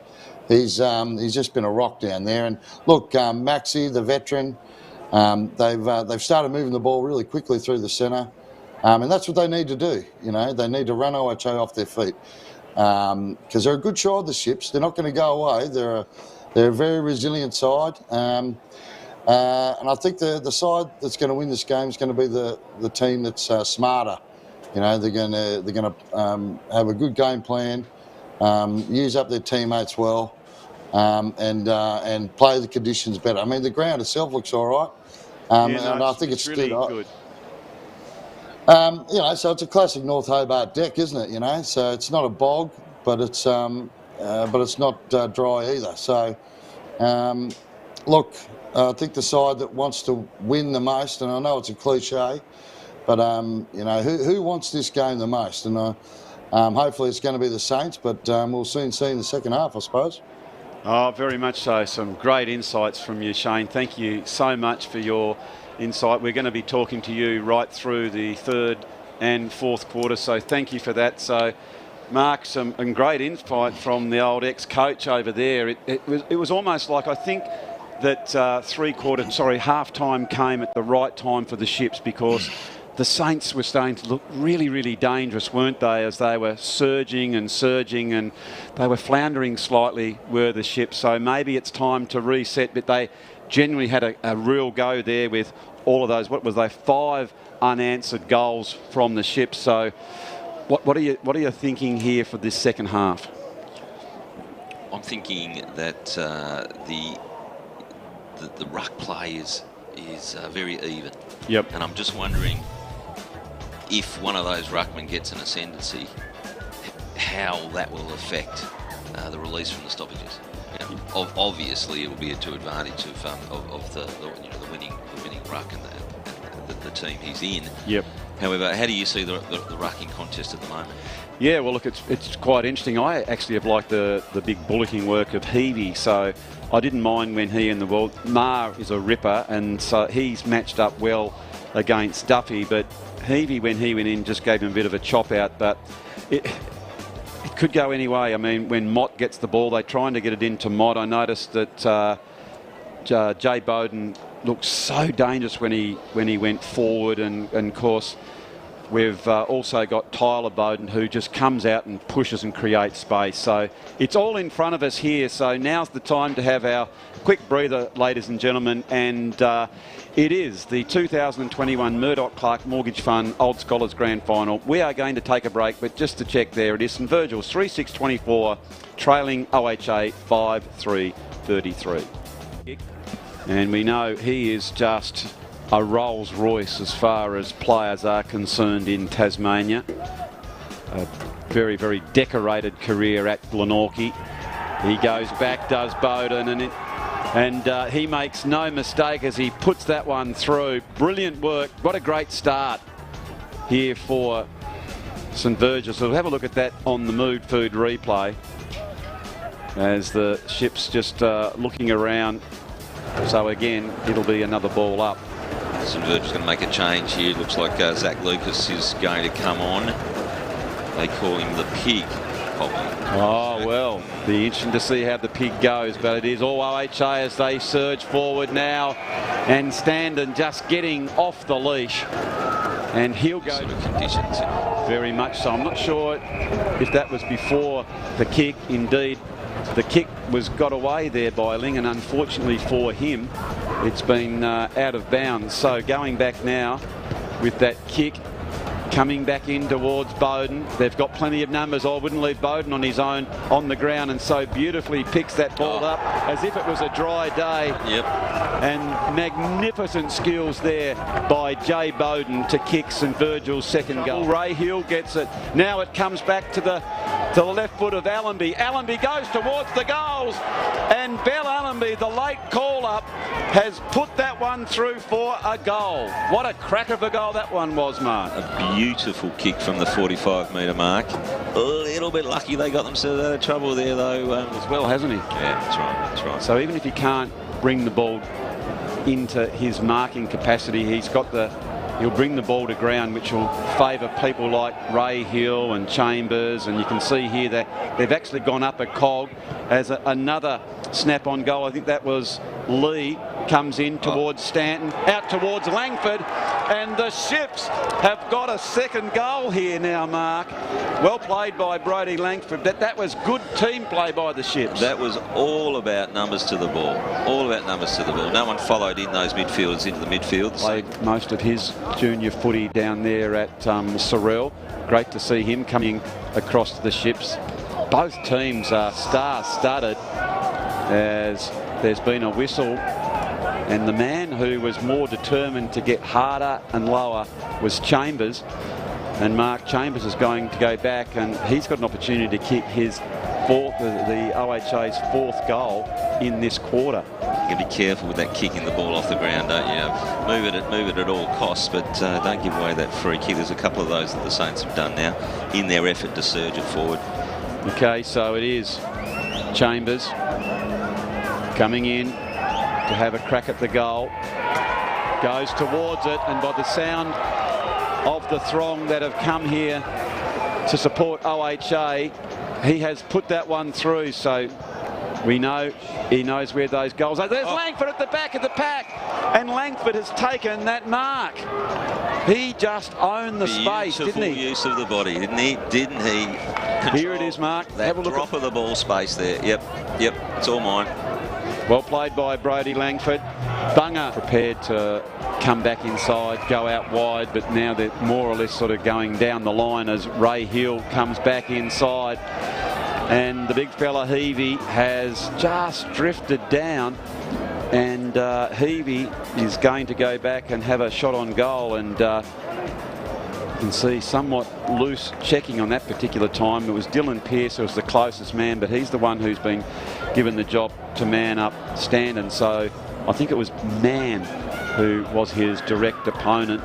He's just been a rock down there. And look, Maxi, the veteran, they've started moving the ball really quickly through the centre, and that's what they need to do. They need to run OHA off their feet because they're a good side. The Ships, they're not going to go away. They're a very resilient side, and I think the side that's going to win this game is going to be the team that's smarter. They're going to have a good game plan. Use up their teammates well, and play the conditions better. I mean, the ground itself looks all right, and I think it's really good. So it's a classic North Hobart deck, isn't it? So it's not a bog, but it's not dry either. So look, I think the side that wants to win the most, and I know it's a cliche, but who wants this game the most? And hopefully it's going to be the Saints, but we'll soon see in the second half, I suppose. Oh, very much so. Some great insights from you, Shane. Thank you so much for your insight. We're going to be talking to you right through the third and fourth quarter, so thank you for that. So, Mark, some great insight from the old ex-coach over there. It was almost like, I think that half-time came at the right time for the Ships, because the Saints were starting to look really, really dangerous, weren't they, as they were surging, and they were floundering slightly, were the Ships. So maybe it's time to reset, but they genuinely had a real go there with all of those, 5 unanswered goals from the Ships. So what are you thinking here for this second half? I'm thinking that the ruck play is very even. Yep. And I'm just wondering, if one of those ruckmen gets an ascendancy, how that will affect the release from the stoppages. Obviously, it will be to advantage of the winning ruck and the team he's in. Yep. However, how do you see the rucking contest at the moment? Yeah, well, look, it's quite interesting. I actually have liked the big bullocking work of Heavey, so I didn't mind when he and the world. Ma is a ripper, and so he's matched up well against Duffy, but Heavey, when he went in, just gave him a bit of a chop out, but it could go any way. I mean, when Mott gets the ball, they're trying to get it into Mott. I noticed that Jay Bowden looked so dangerous when he went forward, and of course we've also got Tyler Bowden, who just comes out and pushes and creates space. So it's all in front of us here. So now's the time to have our quick breather, ladies and gentlemen, and it is the 2021 Murdoch Clark Mortgage Fund Old Scholars Grand Final. We are going to take a break, but just to check, there it is, St Virgil's 3-6-24, trailing OHA 5-3-33. And we know he is just a Rolls Royce as far as players are concerned in Tasmania. A very, very decorated career at Glenorchy. He goes back, does Bowden, and he makes no mistake as he puts that one through. Brilliant work. What a great start here for St Virgil. So we'll have a look at that on the Mood Food replay as the Ships just looking around. So again, it'll be another ball up. St Virgil's going to make a change here. Looks like Zach Lucas is going to come on. They call him the Pig. Oh, well, be interesting to see how the Pig goes, but it is all OHA as they surge forward now, and Standen just getting off the leash, and he'll go sort of conditions. Very much so. I'm not sure if that was before the kick. Indeed, the kick was got away there by Ling, and unfortunately for him, it's been out of bounds. So going back now with that kick, coming back in towards Bowden. They've got plenty of numbers. I wouldn't leave Bowden on his own on the ground, and so beautifully picks that ball up as if it was a dry day. Yep. And magnificent skills there by Jay Bowden to kick St Virgil's second goal. Ray Hill gets it. Now it comes back to the left foot of Allenby. Allenby goes towards the goals, and Bell Allenby, the late call-up, has put that one through for a goal. What a crack of a goal that one was, Mark. A beautiful kick from the 45-metre mark. A little bit lucky they got themselves out of trouble there, though. As well, hasn't he? Yeah, that's right, that's right. So even if he can't bring the ball into his marking capacity, he'll bring the ball to ground, which will favour people like Ray Hill and Chambers, and you can see here that they've actually gone up a cog as another snap-on goal. I think that was Lee, comes in towards Stanton, out towards Langford, and the Ships have got a second goal here now, Mark. Well played by Brodie Langford. That was good team play by the Ships. That was all about numbers to the ball. All about numbers to the ball. No one followed in those midfielders into the midfield. Played most of his junior footy down there at Sorrel. Great to see him coming across to the Ships. Both teams are star-studded as there's been a whistle, and the man who was more determined to get harder and lower was Chambers, and Mark Chambers is going to go back, and he's got an opportunity to kick his fourth, the OHA's fourth goal in this quarter. You can be careful with that kicking the ball off the ground, don't you? Move it at all costs, but don't give away that free kick. There's a couple of those that the Saints have done now in their effort to surge it forward. Okay, so it is Chambers coming in to have a crack at the goal. Goes towards it, and by the sound of the throng that have come here to support OHA, he has put that one through, so we know he knows where those goals are. There's Langford at the back of the pack, and Langford has taken that mark. He just owned the space, didn't he? Beautiful use of the body, didn't he? Here it is, Mark. That drop of the ball space there. Yep, it's all mine. Well played by Brodie Langford. Bunga prepared to come back inside, go out wide, but now they're more or less sort of going down the line as Ray Hill comes back inside. And the big fella Heavey has just drifted down, and Heavey is going to go back and have a shot on goal, and you can see somewhat loose checking on that particular time. It was Dylan Pearce who was the closest man, but he's the one who's been given the job to man up Stanton. So I think it was Mann who was his direct opponent.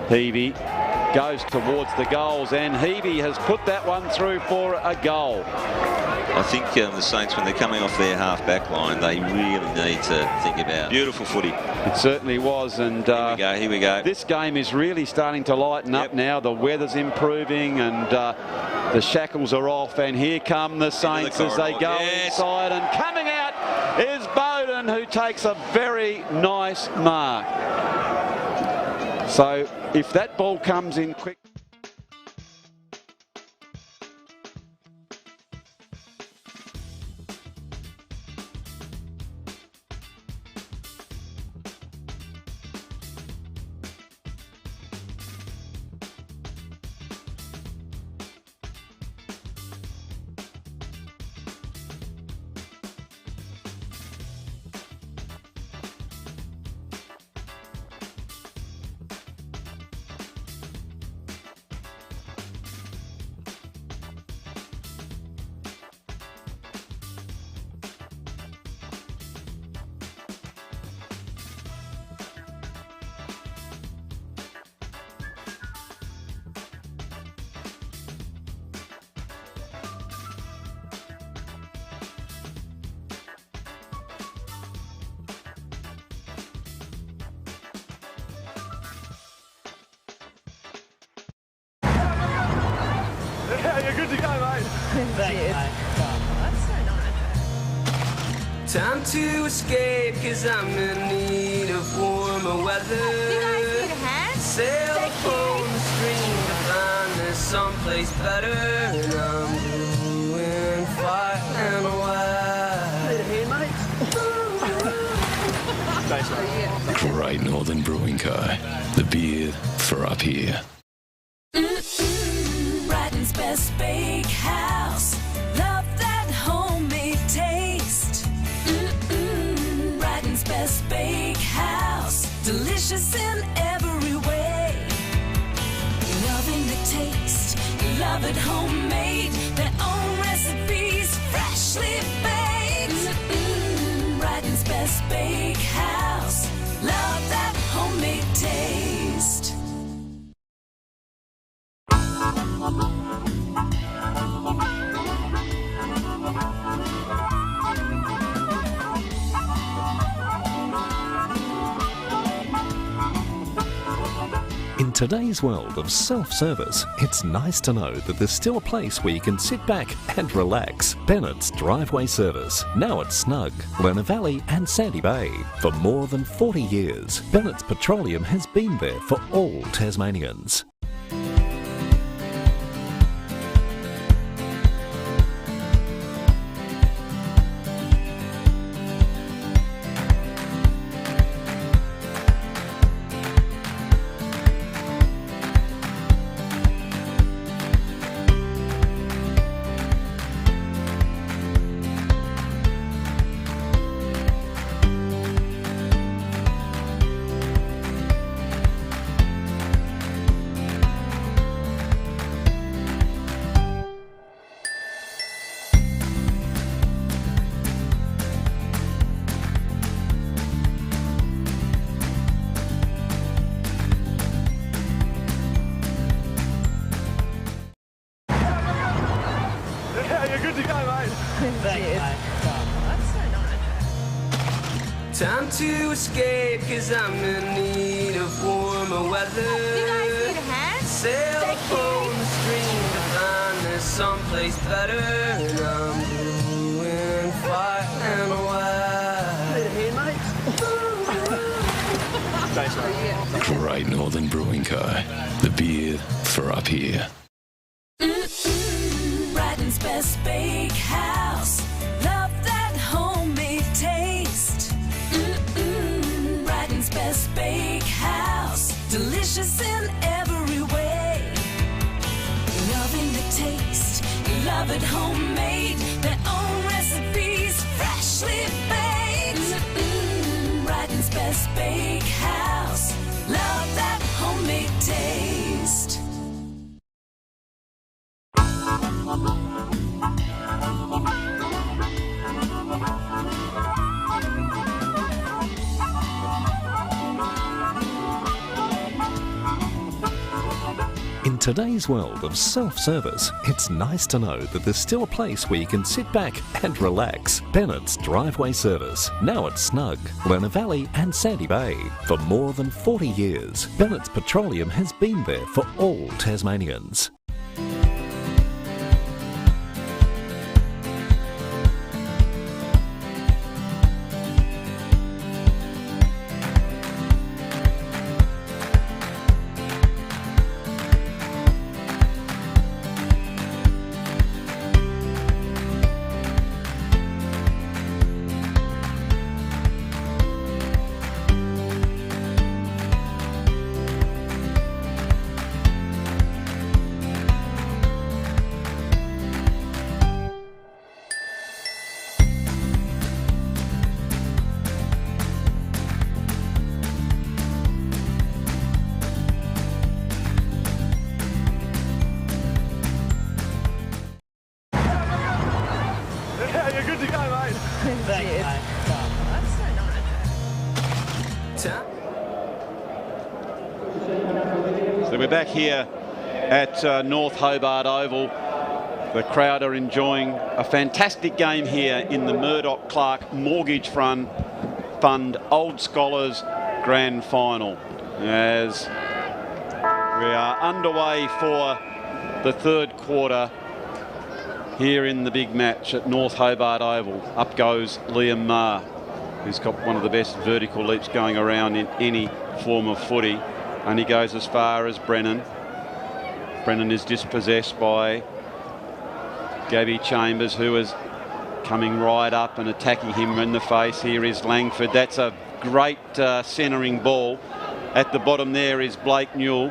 Heavey goes towards the goals, and Heavey has put that one through for a goal. I think the Saints, when they're coming off their half-back line, they really need to think about beautiful footy. It certainly was, and here we go. This game is really starting to lighten up now. The weather's improving, and the shackles are off, and here come the Saints as they go inside, and coming out is Bowden, who takes a very nice mark. So if that ball comes in quick. Yeah, you're good to go, mate. That's so nice. Time to escape, cause I'm in need of warmer weather. You guys need a hand? Sail upon the stream to find this someplace better, and I'm doing far and wide. Need a hand, mate? Great Northern Brewing Co. The beer for up here. Brighton's best bakehouse. Love that homemade taste. Brighton's best bakehouse. Delicious in every way. Loving the taste. Love it homemade. Their own recipes. Freshly baked. Brighton's best bakehouse. Love that homemade taste. In today's world of self-service, it's nice to know that there's still a place where you can sit back and relax. Bennett's Driveway Service, now at Snug, Lerner Valley and Sandy Bay. For more than 40 years, Bennett's Petroleum has been there for all Tasmanians. Time to escape, cause I'm in need of warmer weather. You guys need a hand? Sail upon the stream to find there's someplace better, and I'm doing far and wide. Need a hand, mate? Great Northern Brewing Co. The beer for up here. Brighton's best bakehouse. Love that homemade taste. Brighton's best bakehouse. Delicious in every way. Loving the taste. Love it homemade. Their own recipes. Freshly baked. Brighton's best bakehouse. Love that homemade taste. In today's world of self-service, it's nice to know that there's still a place where you can sit back and relax. Bennett's Driveway Service, now at Snug, Lerner Valley and Sandy Bay. For more than 40 years, Bennett's Petroleum has been there for all Tasmanians. So we're back here at North Hobart Oval. The crowd are enjoying a fantastic game here in the Murdoch Clark Mortgage Fund Old Scholars Grand Final, as we are underway for the third quarter here in the big match at North Hobart Oval. Up goes Liam Maher, who's got one of the best vertical leaps going around in any form of footy. Only goes as far as Brennan. Brennan is dispossessed by Gabby Chambers, who is coming right up and attacking him in the face. Here is Langford. That's a great centering ball. At the bottom there is Blake Newell.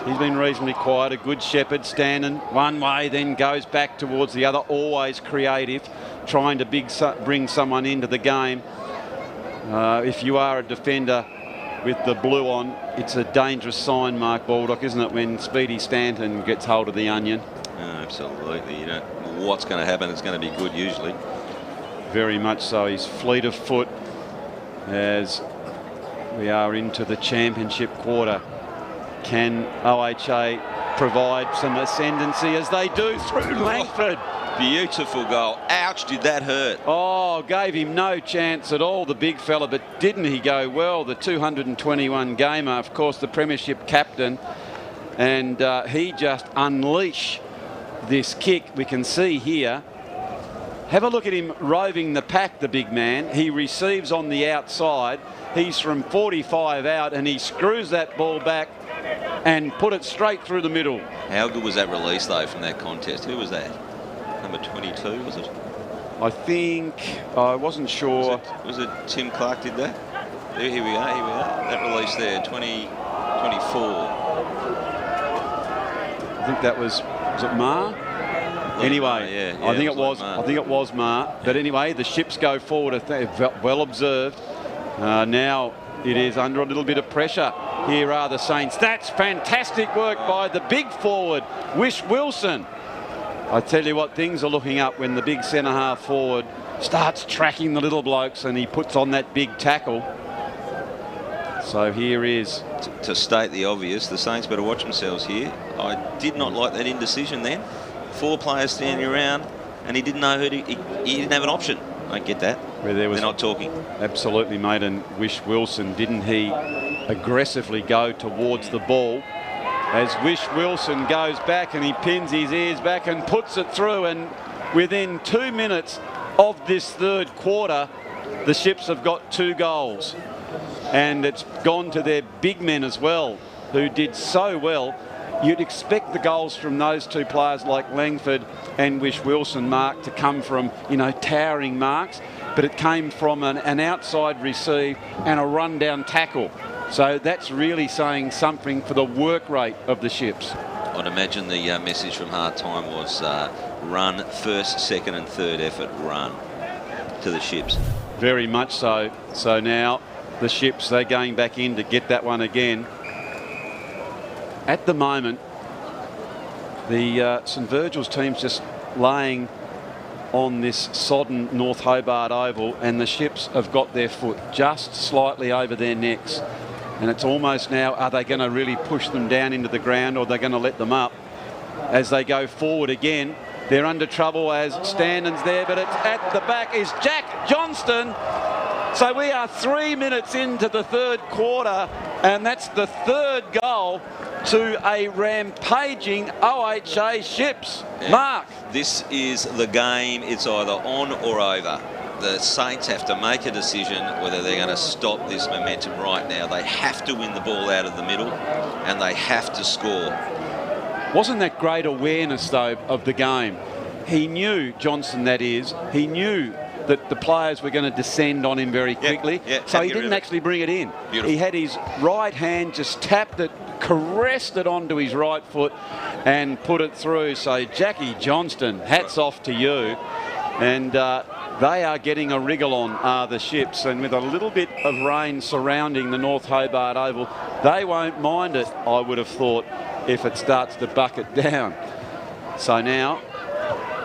He's been reasonably quiet. A good shepherd, standing one way, then goes back towards the other. Always creative, trying to bring someone into the game. If you are a defender with the blue on, it's a dangerous sign, Mark Baldock, isn't it, when Speedy Stanton gets hold of the onion? Absolutely. You know what's going to happen. It's going to be good usually. Very much so. He's fleet of foot as we are into the championship quarter. Can OHA provide some ascendancy as they do through Langford? Beautiful goal. Ouch, did that hurt? Oh, gave him no chance at all, the big fella, but didn't he go well? The 221 gamer, of course, the premiership captain, and he just unleashed this kick. We can see here. Have a look at him roving the pack, the big man. He receives on the outside. He's from 45 out, and he screws that ball back and put it straight through the middle. How good was that release, though, from that contest? Who was that? Number 22, was it? I think, I wasn't sure. Was it Tim Clark did that? Here we are. That release there, 24. I think that was it Ma? Anyway, yeah, I think it was Ma. But anyway, the ships go forward. Well observed. Now it is under a little bit of pressure. Here are the Saints. That's fantastic work by the big forward, Wish Wilson. I tell you what, things are looking up when the big centre half forward starts tracking the little blokes and he puts on that big tackle. So here is... To state the obvious, the Saints better watch themselves here. I did not like that indecision then. 4 players standing around and he didn't know who to... He didn't have an option. I get that. They're not talking. Absolutely, mate. And Wish Wilson, didn't he aggressively go towards the ball? As Wish Wilson goes back and he pins his ears back and puts it through, and within 2 minutes of this third quarter, the Ships have got 2 goals. And it's gone to their big men as well, who did so well. You'd expect the goals from those 2 players like Langford and Wish Wilson, Mark, to come from, you know, towering marks, but it came from an outside receive and a run-down tackle. So that's really saying something for the work rate of the Ships. I'd imagine the message from Hard Time was run, first, second and third effort, run to the Ships. Very much so. So now the Ships, they're going back in to get that one again. At the moment, the St Virgil's team's just laying on this sodden North Hobart Oval, and the Ships have got their foot just slightly over their necks. And it's almost now, are they going to really push them down into the ground, or are they going to let them up? As they go forward again, they're under trouble as Standon's there, but it's at the back is Jack Johnston. So we are 3 minutes into the third quarter, and that's the third goal to a rampaging OHA Ships. Yeah. Mark. This is the game. It's either on or over. The Saints have to make a decision whether they're going to stop this momentum right now. They have to win the ball out of the middle, and they have to score. Wasn't that great awareness, though, of the game? He knew, Johnson that is, he knew that the players were going to descend on him very quickly, so he didn't actually bring it in. Beautiful. He had his right hand, just tapped it, caressed it onto his right foot and put it through. So Jackie Johnston, hats off to you. And they are getting a wriggle on, the Ships, and with a little bit of rain surrounding the North Hobart Oval, they won't mind it, I would have thought, if it starts to bucket down. So now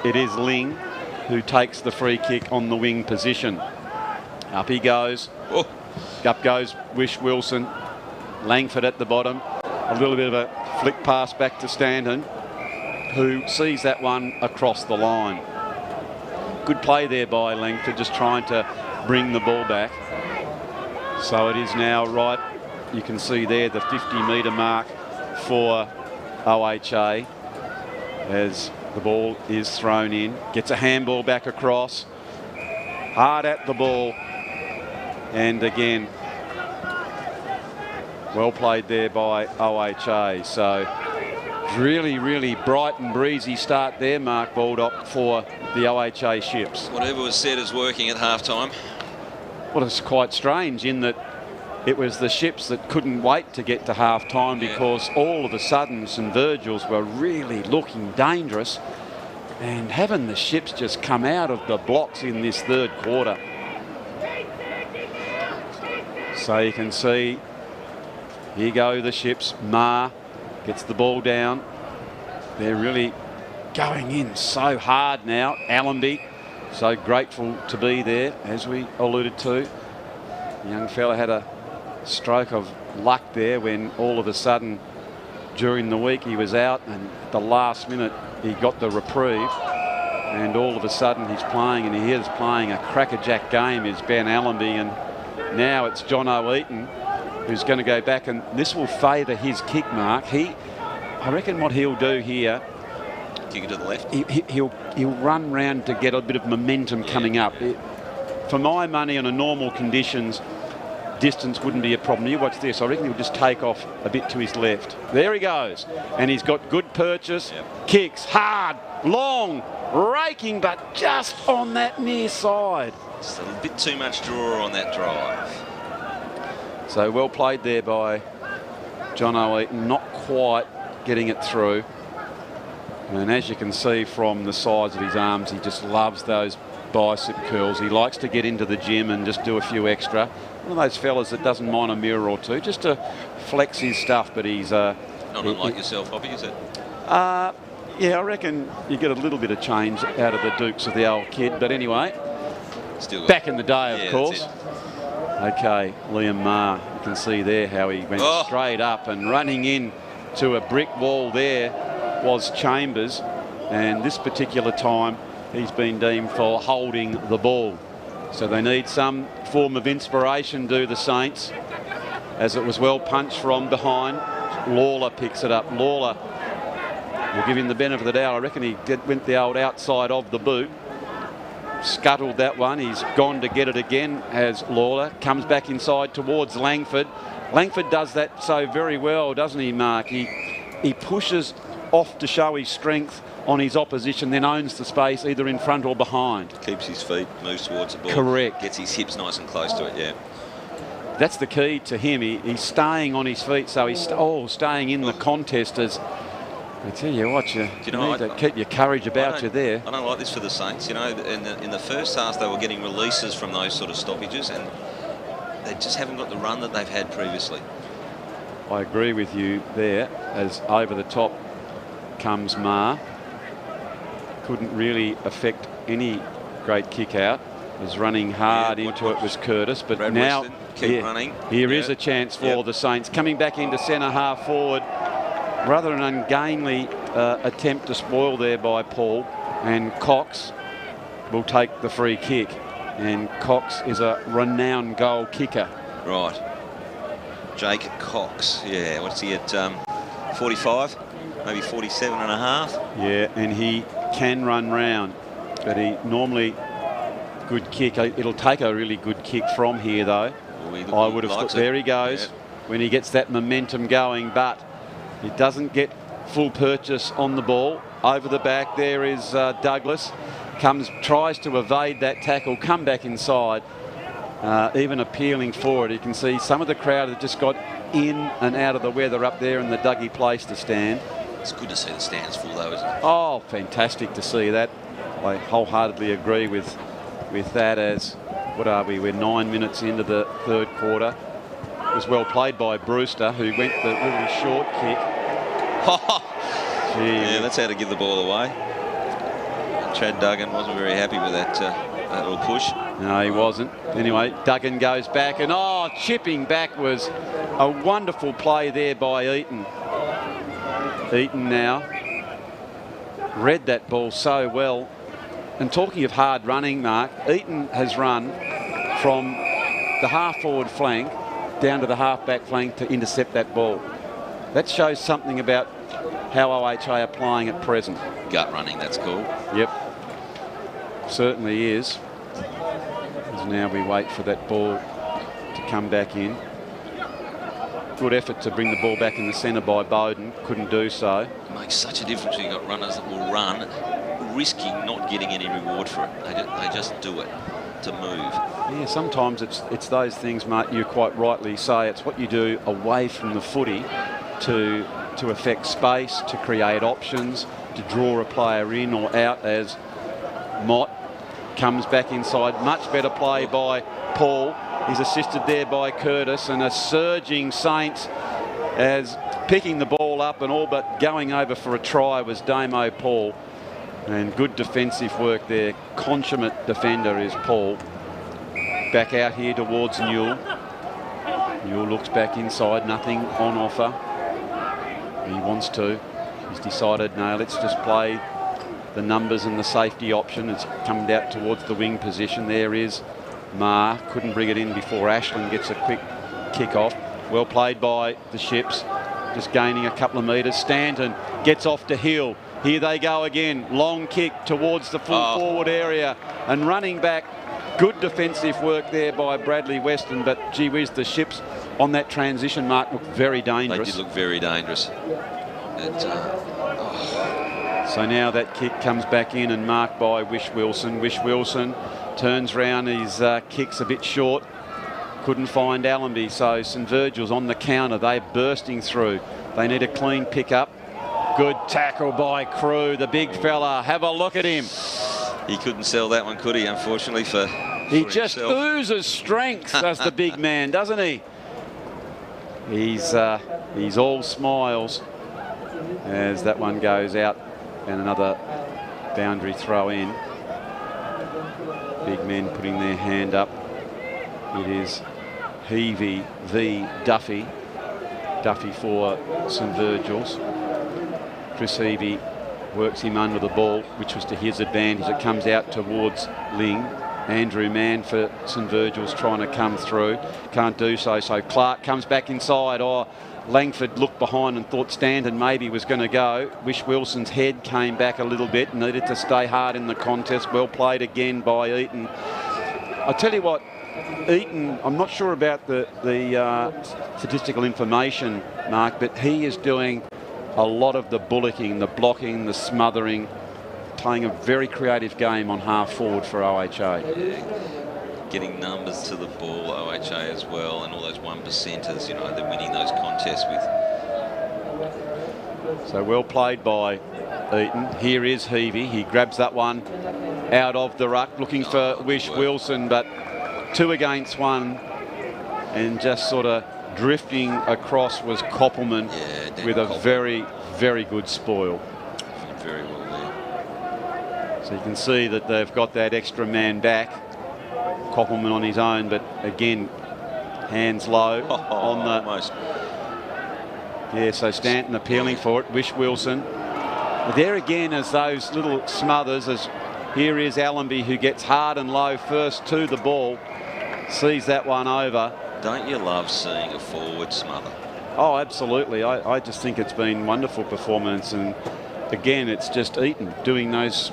it is Ling who takes the free kick on the wing position. Up he goes. Oh. Up goes Wish Wilson. Langford at the bottom. A little bit of a flick pass back to Stanton, who sees that one across the line. Good play there by Langford, just trying to bring the ball back. So it is now right, you can see there the 50-metre mark for OHA as the ball is thrown in. Gets a handball back across. Hard at the ball. And again, well played there by OHA. So Really, really bright and breezy start there, Mark Baldock, for the OHA ships. Whatever was said is working at half-time. Well, it's quite strange in that it was the ships that couldn't wait to get to half-time because all of a sudden St Virgil's were really looking dangerous, and having the ships just come out of the blocks in this third quarter. So you can see, here go the ships. Ma gets the ball down. They're really going in so hard now. Allenby, so grateful to be there, as we alluded to. The young fella had a stroke of luck there when all of a sudden during the week he was out, and at the last minute he got the reprieve, and all of a sudden he's playing, and he is playing a crackerjack game, is Ben Allenby, and now it's John O'Eaton who's going to go back, and this will favour his kick, Mark. I reckon what he'll do here, kick it to the left. He'll run round to get a bit of momentum coming up. For my money, on a normal conditions, distance wouldn't be a problem. You watch this. I reckon he'll just take off a bit to his left. There he goes, and he's got good purchase. Kicks hard, long, raking, but just on that near side. Just a bit too much draw on that drive. So well played there by John O'Eaton. Not quite getting it through, and as you can see from the size of his arms, he just loves those bicep curls. He likes to get into the gym and just do a few extra. One of those fellas that doesn't mind a mirror or two just to flex his stuff, but he's not unlike yourself, Hoppy, is it? Yeah, I reckon you get a little bit of change out of the Dukes of the old kid, but anyway, still back in the day, of course. Okay, Liam Maher, you can see there how he went straight up, and running in to a brick wall there was Chambers, and this particular time he's been deemed for holding the ball. So they need some form of inspiration, do the Saints, as it was well punched from behind. Lawler picks it up. Lawler, we'll give him the benefit of the doubt. I reckon he went the old outside of the boot. Scuttled that one. He's gone to get it again as Lawler comes back inside towards Langford. Langford does that so very well, doesn't he, Mark? He pushes off to show his strength on his opposition, then owns the space either in front or behind. Keeps his feet, moves towards the ball. Correct. Gets his hips nice and close to it, yeah. That's the key to him. He's staying on his feet, so he's staying in the contest. As I tell you what, you need to keep your courage about you there. I don't like this for the Saints. You know, in the first half they were getting releases from those sort of stoppages, and they just haven't got the run that they've had previously. I agree with you there, as over the top comes Ma. Couldn't really affect any great kick out. Was running hard into it was Curtis, but Brad now Weston, keep running. Here is a chance for the Saints. Coming back into centre half forward. Rather an ungainly attempt to spoil there by Paul, and Cox will take the free kick, and Cox is a renowned goal kicker. Right. Jake Cox, yeah, what's he at, 45? Maybe 47 and a half? Yeah, and he can run round, but he normally good kick. It'll take a really good kick from here, though. I would have thought. There he goes, when he gets that momentum going, but he doesn't get full purchase on the ball. Over the back there is Douglas. Tries to evade that tackle, come back inside, even appealing for it. You can see some of the crowd have just got in and out of the weather up there in the Dougie place to stand. It's good to see the stands full, though, isn't it? Oh, fantastic to see that. I wholeheartedly agree with that. As, what are we? We're 9 minutes into the third quarter. It was well played by Brewster, who went the really short kick. Yeah, that's how to give the ball away. Chad Duggan wasn't very happy with that little push. No, he wasn't. Anyway, Duggan goes back, and chipping back was a wonderful play there by Eaton. Eaton now read that ball so well. And talking of hard running, Mark, Eaton has run from the half-forward flank down to the half-back flank to intercept that ball. That shows something about how OHA are playing at present. Gut running, that's cool. Yep, certainly is. As now we wait for that ball to come back in. good effort to bring the ball back in the centre by Bowden. Couldn't do so. It makes such a difference when you've got runners that will run, risking not getting any reward for it. They just do it to move. Yeah, sometimes it's those things, Mark, you quite rightly say. It's what you do away from the footy to affect space, to create options, to draw a player in or out, as Mott comes back inside. Much better play by Paul. He's assisted there by Curtis, and a surging Saints as picking the ball up and all but going over for a try was Damo Paul. And good defensive work there. Consummate defender is Paul. Back out here towards Newell. Newell looks back inside, nothing on offer. He wants to. He's decided, no, let's just play the numbers and the safety option. It's come out towards the wing position. There is Ma. Couldn't bring it in before Ashland gets a quick kick off. Well played by the Ships. Just gaining a couple of metres. Stanton gets off to Hill. Here they go again. Long kick towards the full forward area and running back. Good defensive work there by Bradley Weston, but gee whiz, the Ships on that transition mark looked very dangerous. They did look very dangerous. So now that kick comes back in and marked by Wish Wilson. Wish Wilson turns round, his kick's a bit short. Couldn't find Allenby, so St Virgil's on the counter. They're bursting through. They need a clean pick up. Good tackle by Crew, the big fella. Have a look at him. He couldn't sell that one, could he, unfortunately, for He just oozes strength, does the big man, doesn't he? He's all smiles as that one goes out and another boundary throw in. Big men putting their hand up. It is Heavey v Duffy. Duffy for St Virgil's. Chris Heavey works him under the ball, which was to his advantage. It comes out towards Ling. Andrew Mann for St Virgil's trying to come through. Can't do so, so Clark comes back inside. Langford looked behind and thought Stanton maybe was going to go. Wish Wilson's head came back a little bit, needed to stay hard in the contest. Well played again by Eaton. I tell you what, Eaton, I'm not sure about the statistical information, Mark, but he is doing a lot of the bullocking, the blocking, the smothering, playing a very creative game on half forward for OHA. Yeah. Getting numbers to the ball, OHA as well, and all those 1%ers, you know, they're winning those contests with. So well played by Eaton. Here is Heavey. He grabs that one out of the ruck, looking for Wish Wilson, but 2 against 1, and just sort of drifting across was Koppelman with a very, very good spoil. Very well there. So you can see that they've got that extra man back. Koppelman on his own, but again, hands low on the... Almost. Yeah, so Stanton appealing for it. Wish Wilson. There again as those little smothers, as here is Allenby, who gets hard and low first to the ball. Sees that one over. Don't you love seeing a forward smother? Oh, absolutely. I just think it's been wonderful performance, and again, it's just Eaton doing those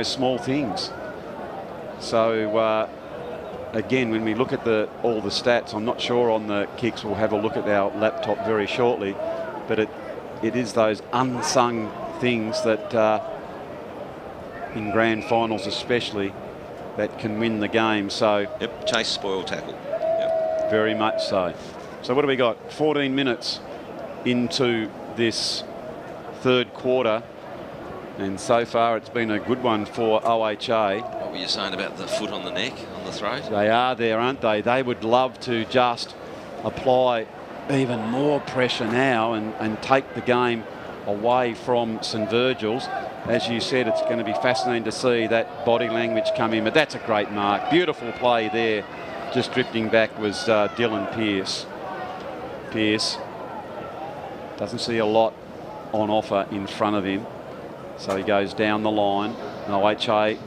small things. So again, when we look at all the stats, I'm not sure on the kicks. We'll have a look at our laptop very shortly, but it is those unsung things that in grand finals especially that can win the game. So yep, chase, spoil, tackle. Very much so. So what do we got? 14 minutes into this third quarter, and so far it's been a good one for OHA. What were you saying about the foot on the neck, on the throat? They are there, aren't they? They would love to just apply even more pressure now and take the game away from St Virgil's. As you said, it's going to be fascinating to see that body language come in, but that's a great mark. Beautiful play there. Just drifting back was Dylan Pearce. Pearce doesn't see a lot on offer in front of him, so he goes down the line. And OHA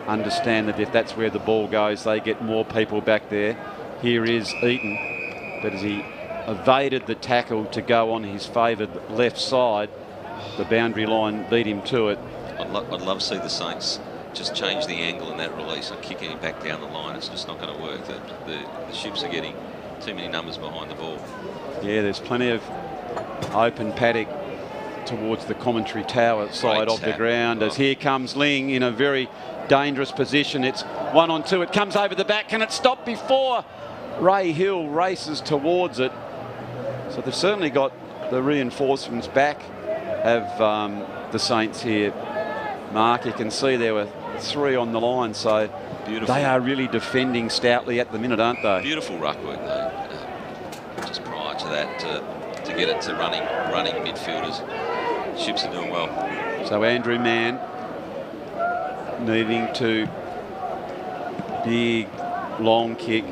understand that if that's where the ball goes, they get more people back there. Here is Eaton, but as he evaded the tackle to go on his favoured left side, the boundary line beat him to it. I'd love to see the Saints just change the angle in that release and kicking it back down the line. It's just not going to work. The Ships are getting too many numbers behind the ball. Yeah, there's plenty of open paddock towards the commentary tower side of the ground. As here comes Ling in a very dangerous position. It's 1 on 2. It comes over the back. Can it stop before Ray Hill races towards it? So they've certainly got the reinforcements back of the Saints here. Mark, you can see there were 3 on the line, so beautiful. They are really defending stoutly at the minute, aren't they? Beautiful ruck work though. Just prior to that, to get it to running midfielders. Ships are doing well. So Andrew Mann needing to big long kick,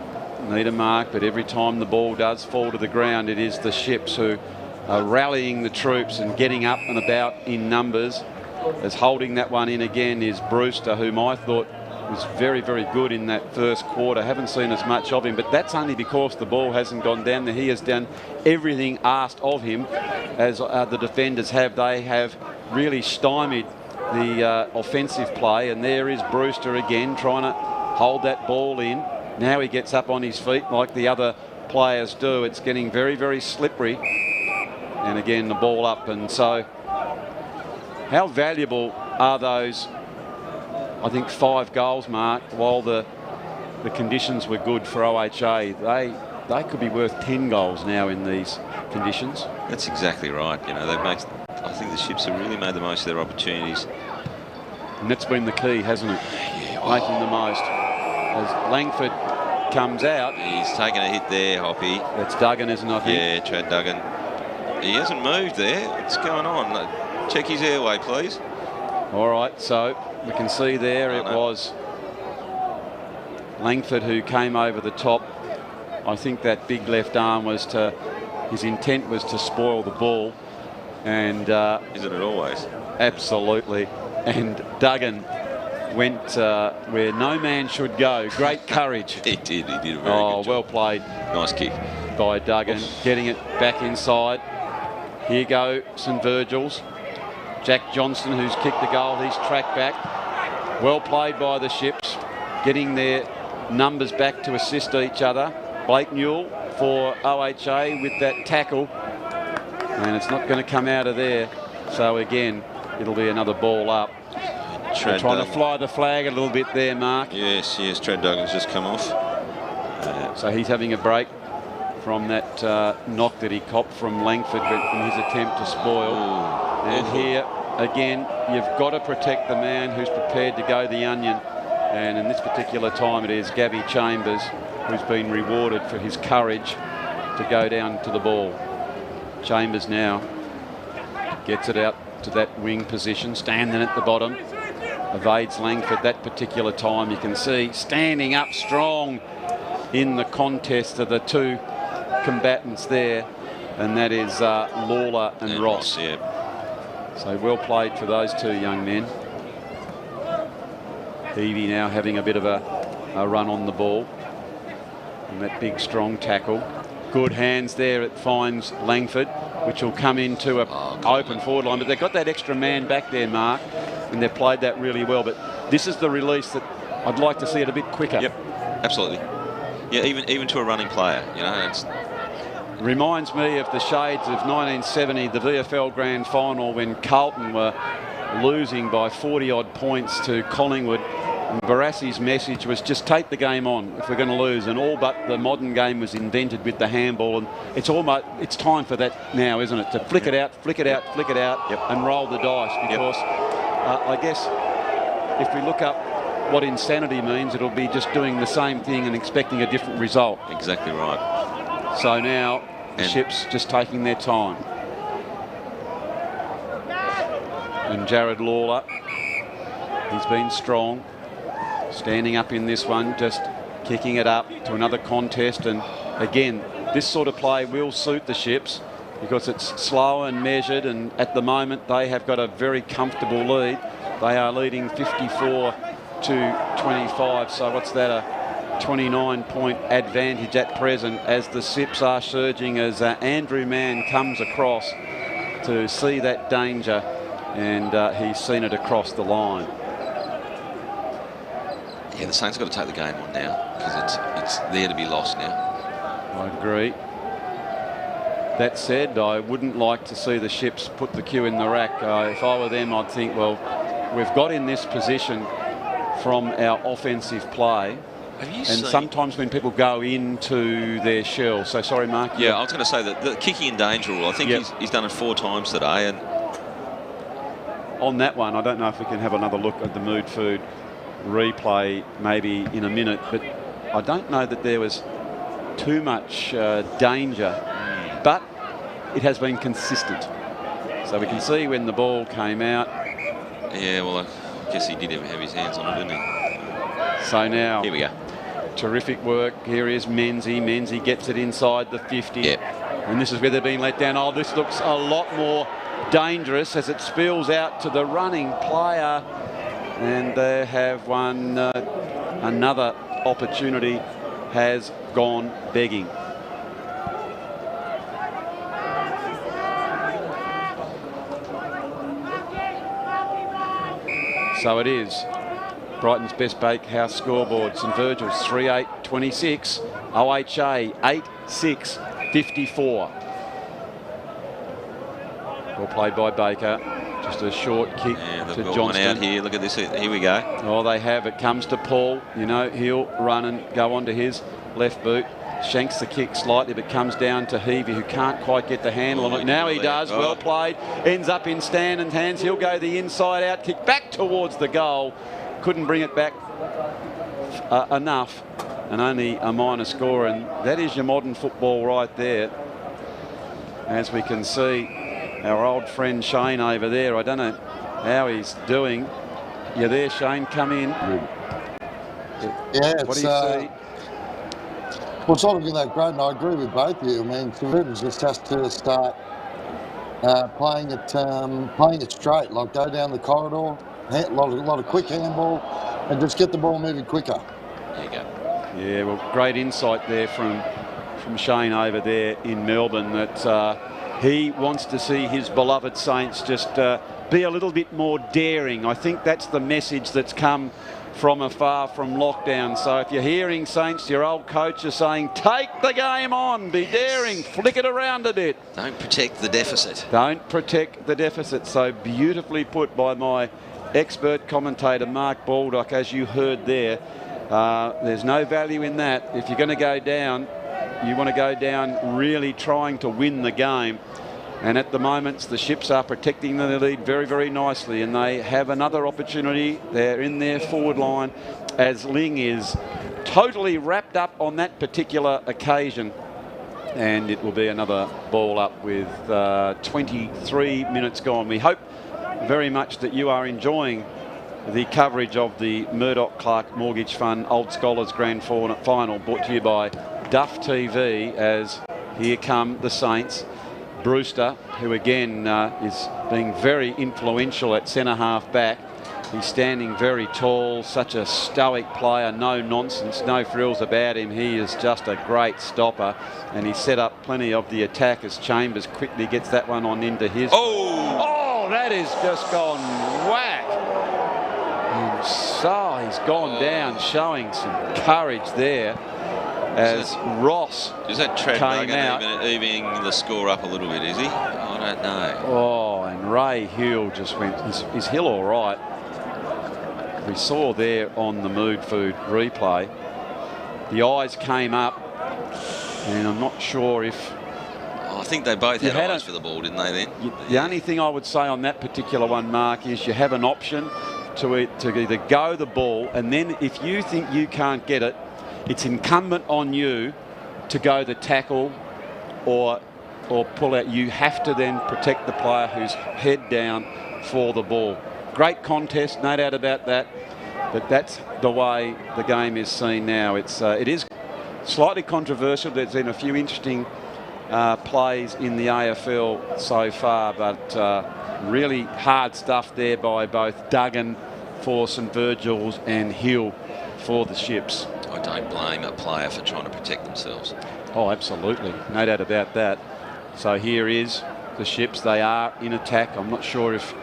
need a mark, but every time the ball does fall to the ground, it is the Ships who are rallying the troops and getting up and about in numbers. As holding that one in again is Brewster, whom I thought was very, very good in that first quarter. Haven't seen as much of him, but that's only because the ball hasn't gone down there. He has done everything asked of him, as the defenders have. They have really stymied the offensive play, and there is Brewster again trying to hold that ball in. Now he gets up on his feet like the other players do. It's getting very, very slippery. And again, the ball up. And so how valuable are those, I think, 5 goals, Mark, while the conditions were good for OHA? They could be worth 10 goals now in these conditions. That's exactly right. You know, I think the Ships have really made the most of their opportunities. And that's been the key, hasn't it? Yeah. Making the most. As Langford comes out. He's taken a hit there, Hoppy. That's Duggan, isn't it, I think? Yeah, Chad Duggan. He hasn't moved there. What's going on? Check his airway, please. All right, so we can see there it was Langford who came over the top. I think that big left arm was his intent was to spoil the ball. And isn't it always? Absolutely. And Duggan went where no man should go. Great courage. He did a very good job. Well played. Nice kick by Duggan. Getting it back inside. Here go St Virgil's. Jack Johnston, who's kicked the goal, he's tracked back. Well played by the Ships, getting their numbers back to assist each other. Blake Newell for OHA with that tackle, and it's not going to come out of there. So again, it'll be another ball up. They're trying to fly the flag a little bit there, Mark. Yes, Trent Duggan's just come off. So he's having a break from that knock that he copped from Langford in his attempt to spoil. And here, again, you've got to protect the man who's prepared to go the onion. And in this particular time, it is Gabby Chambers who's been rewarded for his courage to go down to the ball. Chambers now gets it out to that wing position, standing at the bottom. Evades Langford that particular time. You can see standing up strong in the contest of the 2 combatants there. And that is Lawler and Ross. Yeah. So well played for those 2 young men. Evie now having a bit of a run on the ball. And that big strong tackle. Good hands there. It finds Langford, which will come into an open forward line. But they've got that extra man back there, Mark, and they've played that really well. But this is the release that I'd like to see it a bit quicker. Yep, absolutely. Yeah, even to a running player, you know, it's... Reminds me of the shades of 1970, the VFL Grand Final, when Carlton were losing by 40-odd points to Collingwood. And Barassi's message was just take the game on if we're going to lose. And all but the modern game was invented with the handball. And it's time for that now, isn't it? To flick it out, flick it out, flick it out, and roll the dice. Because I guess if we look up what insanity means, it'll be just doing the same thing and expecting a different result. Exactly right. So now the Ships just taking their time. And Jared Lawler, he's been strong, standing up in this one, just kicking it up to another contest. And again, this sort of play will suit the Ships because it's slow and measured, and at the moment they have got a very comfortable lead. They are leading 54-25. So what's that, a 29-point advantage at present as the Ships are surging, as Andrew Mann comes across to see that danger, and he's seen it across the line. Yeah, the Saints got to take the game on now because it's there to be lost now. I agree. That said, I wouldn't like to see the Ships put the cue in the rack. If I were them, I'd think, well, we've got in this position from our offensive play. Have you and seen... sometimes when people go into their shell. So, sorry, Mark. Yeah, I was going to say that the kicking in danger rule, I think he's done it 4 times today. And on that one, I don't know if we can have another look at the mood food replay maybe in a minute, but I don't know that there was too much danger, but it has been consistent. So we can see when the ball came out. Yeah, well, I guess he did have his hands on it, didn't he? So now, here we go. Terrific work. Here is Menzie. Menzie gets it inside the 50. Yep. And this is where they've been let down. Oh, this looks a lot more dangerous as it spills out to the running player. And they have one, another opportunity has gone begging. So it is. Brighton's Best Bakehouse scoreboard. St Virgil's 3-8-26. OHA 8-6-54. Well played by Baker. Just a short kick to Johnston. One out here. Look at this. Here we go. Oh, they have. It comes to Paul. You know, he'll run and go onto his left boot. Shanks the kick slightly, but comes down to Heavey, who can't quite get the handle on it. Now he does. Oh. Well played. Ends up in Stannon's hands. He'll go the inside-out kick back towards the goal. Couldn't bring it back enough, and only a minor score. And that is your modern football right there. As we can see, our old friend Shane over there. I don't know how he's doing. You there, Shane? Come in. Yeah, what do you see? Well, it's not looking that great, and I agree with both of you. I mean, St Virgil just has to start playing it straight, like go down the corridor, a lot of quick handball, and just get the ball moving quicker. There you go. Yeah, well, great insight there from Shane over there in Melbourne, that he wants to see his beloved Saints just be a little bit more daring. I think that's the message that's come from afar from lockdown. So if you're hearing Saints, your old coach is saying, take the game on, be daring, flick it around a bit. Don't protect the deficit. Don't protect the deficit. So beautifully put by my expert commentator, Mark Baldock, as you heard there. There's no value in that. If you're going to go down, you want to go down really trying to win the game. And at the moment, the Ships are protecting the lead very, very nicely. And they have another opportunity. They're in their forward line as Ling is totally wrapped up on that particular occasion. And it will be another ball up with 23 minutes gone. We hope very much that you are enjoying the coverage of the Murdoch Clark Mortgage Fund Old Scholars Grand Final, brought to you by Duff TV, as here come the Saints. Brewster, who again is being very influential at centre half back. He's standing very tall, such a stoic player, no nonsense, no frills about him. He is just a great stopper, and he set up plenty of the attack as Chambers quickly gets that one on into his... Oh, that has just gone whack. And so he's gone down, showing some courage there. As Ross is that Trad came out, evening the score up a little bit, is he? I don't know. Oh, and Ray Hill just went. Is Hill all right? We saw there on the Mood Food replay, the eyes came up, and I'm not sure if. I think they both had eyes for the ball, didn't they? Then the only thing I would say on that particular one, Mark, is you have an option to either go the ball, and then if you think you can't get it, it's incumbent on you to go the tackle or pull out. You have to then protect the player who's head down for the ball. Great contest, no doubt about that. But that's the way the game is seen now. It is slightly controversial. There's been a few interesting plays in the AFL so far, but really hard stuff there by both Duggan for St Virgil's and Hill for the Ships. I don't blame a player for trying to protect themselves. Oh, absolutely. No doubt about that. So here is the Ships. They are in attack. I'm not sure if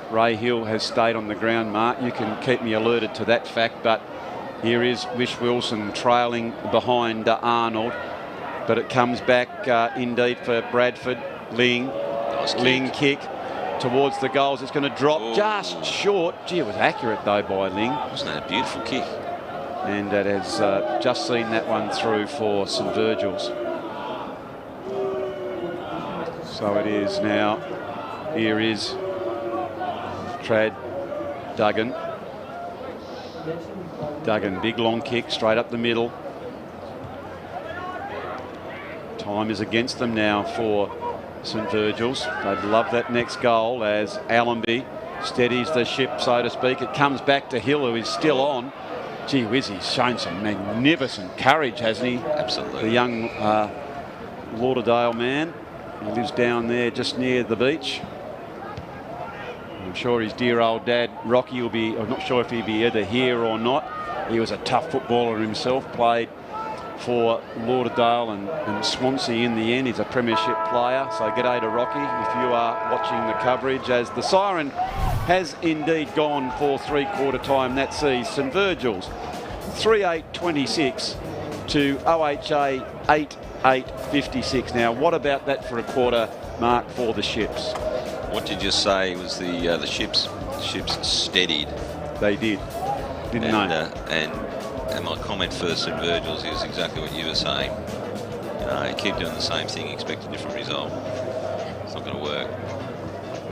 Ray Hill has stayed on the ground, Mark. You can keep me alerted to that fact. But here is Wish Wilson trailing behind Arnold. but it comes back indeed for Bradford. Ling kick towards the goals. It's going to drop just short. Gee, it was accurate though by Ling. Wasn't that a beautiful kick? And it has just seen that one through for St Virgil's. So it is now. Here is Trad Duggan. Duggan, big long kick straight up the middle. Time is against them now for St Virgil's. They'd love that next goal as Allenby steadies the ship, so to speak. It comes back to Hill, who is still on. Gee whiz, he's shown some magnificent courage, hasn't he? Absolutely. The young Lauderdale man. He lives down there just near the beach. I'm sure his dear old dad, Rocky, will be, I'm not sure if he'll be either here or not. He was a tough footballer himself, played for Lauderdale and Swansea in the end. He's a premiership player, so g'day to Rocky if you are watching the coverage, as the siren has indeed gone for three-quarter time. That sees St Virgil's 3-8-26 to OHA 8-8-56. Now, what about that for a quarter, Mark, for the Ships? What did you say was the Ships steadied? They did, didn't they? And my comment for St Virgil's is exactly what you were saying. You keep doing the same thing, expect a different result. It's not going to work.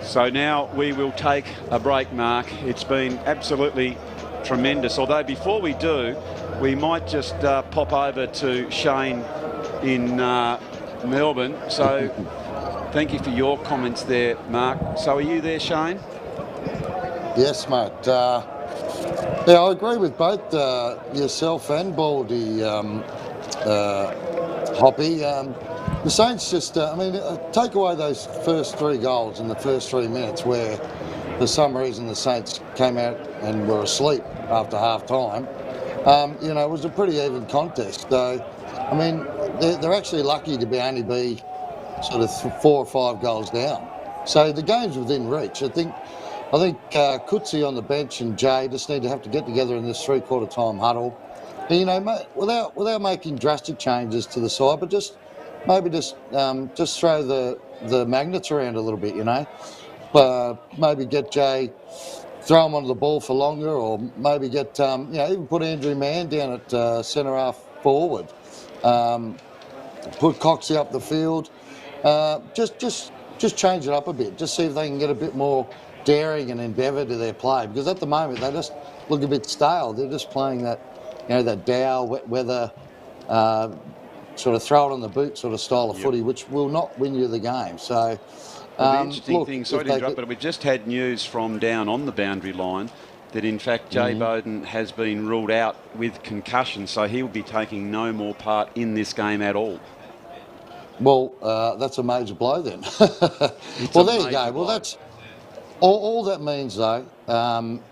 So now we will take a break, Mark. It's been absolutely tremendous. Although before we do, we might just pop over to Shane in Melbourne. So thank you for your comments there, Mark. So are you there, Shane? Yes, mate. Yeah, I agree with both yourself and Baldy, Hoppy. The Saints just, take away those first three goals in the first 3 minutes where for some reason the Saints came out and were asleep after half-time. It was a pretty even contest. So, they're actually lucky to only be sort of 4 or 5 goals down. So the game's within reach. I think Coetzee on the bench and Jay just need to have to get together in this three-quarter time huddle. And, without making drastic changes to the side, but just throw the magnets around a little bit, maybe get Jay, throw him onto the ball for longer, or maybe get, even put Andrew Mann down at centre half forward. Put Coxie up the field. Just change it up a bit. Just see if they can get a bit more daring and endeavour to their play, because at the moment they just look a bit stale. They're just playing that, that Dow, wet weather, sort of throw it on the boot sort of style of footy, which will not win you the game. So, the interesting thing, sorry to interrupt, but we've just had news from down on the boundary line that in fact Jay Bowden has been ruled out with concussion, so he will be taking no more part in this game at all. Well, that's a major blow then. Well, there you go. Well, that's all that means though,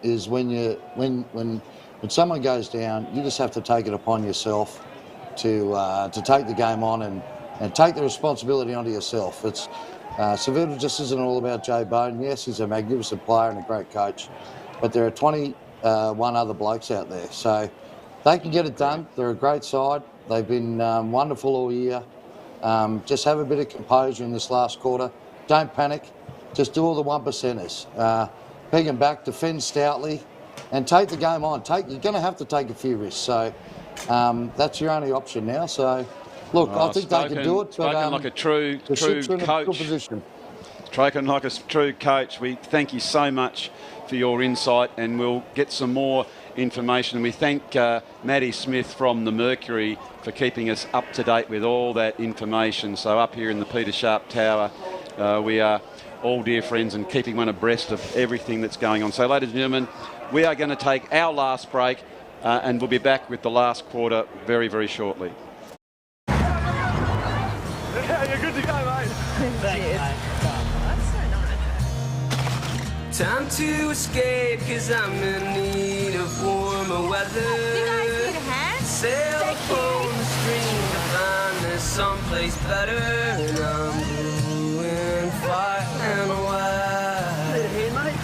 is when someone goes down, you just have to take it upon yourself to take the game on and take the responsibility onto yourself. It's Seville just isn't all about Jay Bowden. Yes, he's a magnificent player and a great coach, but there are 21 other blokes out there, so they can get it done. They're a great side. They've been wonderful all year. Just have a bit of composure in this last quarter. Don't panic. Just do all the 1%ers. Peg them back, defend stoutly, and take the game on. You're going to have to take a few risks. So that's your only option now. So, look, I think they can do it. Spoken like a true coach. Spoken like a true coach. We thank you so much for your insight, and we'll get some more information. We thank Maddie Smith from the Mercury for keeping us up to date with all that information. So up here in the Peter Sharp Tower, we are all dear friends and keeping one abreast of everything that's going on. So ladies and gentlemen, we are going to take our last break and we'll be back with the last quarter very, very shortly. Yeah, you're good to go, mate. That's so nice. Time to escape, cause I'm in need of warmer weather. You guys need a hand? Sail upon the stream to find there's someplace better, and I'm doing far and wide. Hey, mate.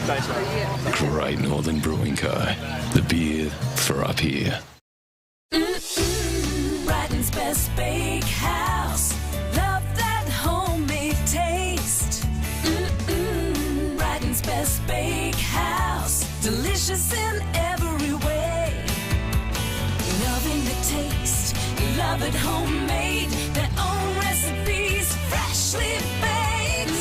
Thanks, mate. Great Northern Brewing Co. The beer for up here. Mm-mm. Best Bakehouse. Love that homemade taste. Brighton's Best Bakehouse. Delicious in every way. Loving the taste. Love it homemade. Their own recipes. Freshly baked.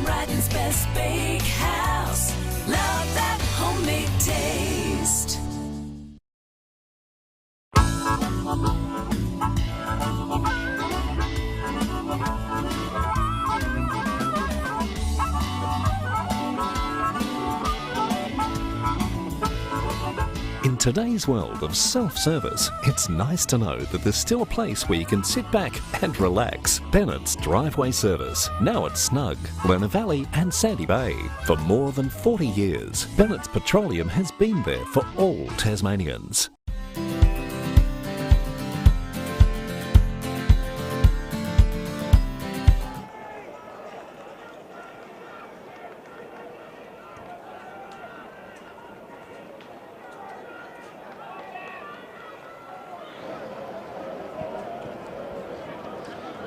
Brighton's Best Bakehouse. Love that homemade taste. In today's world of self-service, it's nice to know that there's still a place where you can sit back and relax. Bennett's Driveway Service, now at Snug, Lerner Valley and Sandy Bay. For more than 40 years, Bennett's Petroleum has been there for all Tasmanians.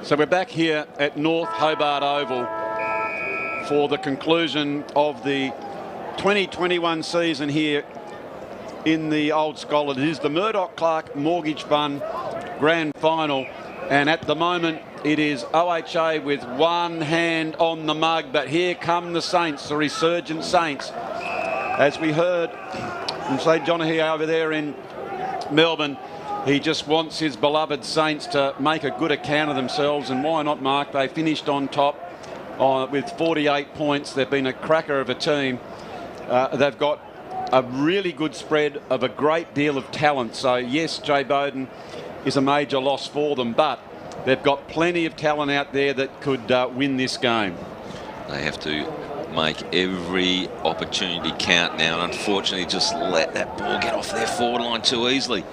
So we're back here at North Hobart Oval for the conclusion of the 2021 season here in the Old Scholar. It is the Murdoch Clark Mortgage Fund Grand Final, and at the moment it is OHA with one hand on the mug, but here come the Saints, the resurgent Saints. As we heard from St. Johnny over there in Melbourne, he just wants his beloved Saints to make a good account of themselves, and why not, Mark? They finished on top with 48 points. They've been a cracker of a team. They've got a really good spread of a great deal of talent. So, yes, Jay Bowden is a major loss for them, but they've got plenty of talent out there that could win this game. They have to make every opportunity count now, and unfortunately just let that ball get off their forward line too easily.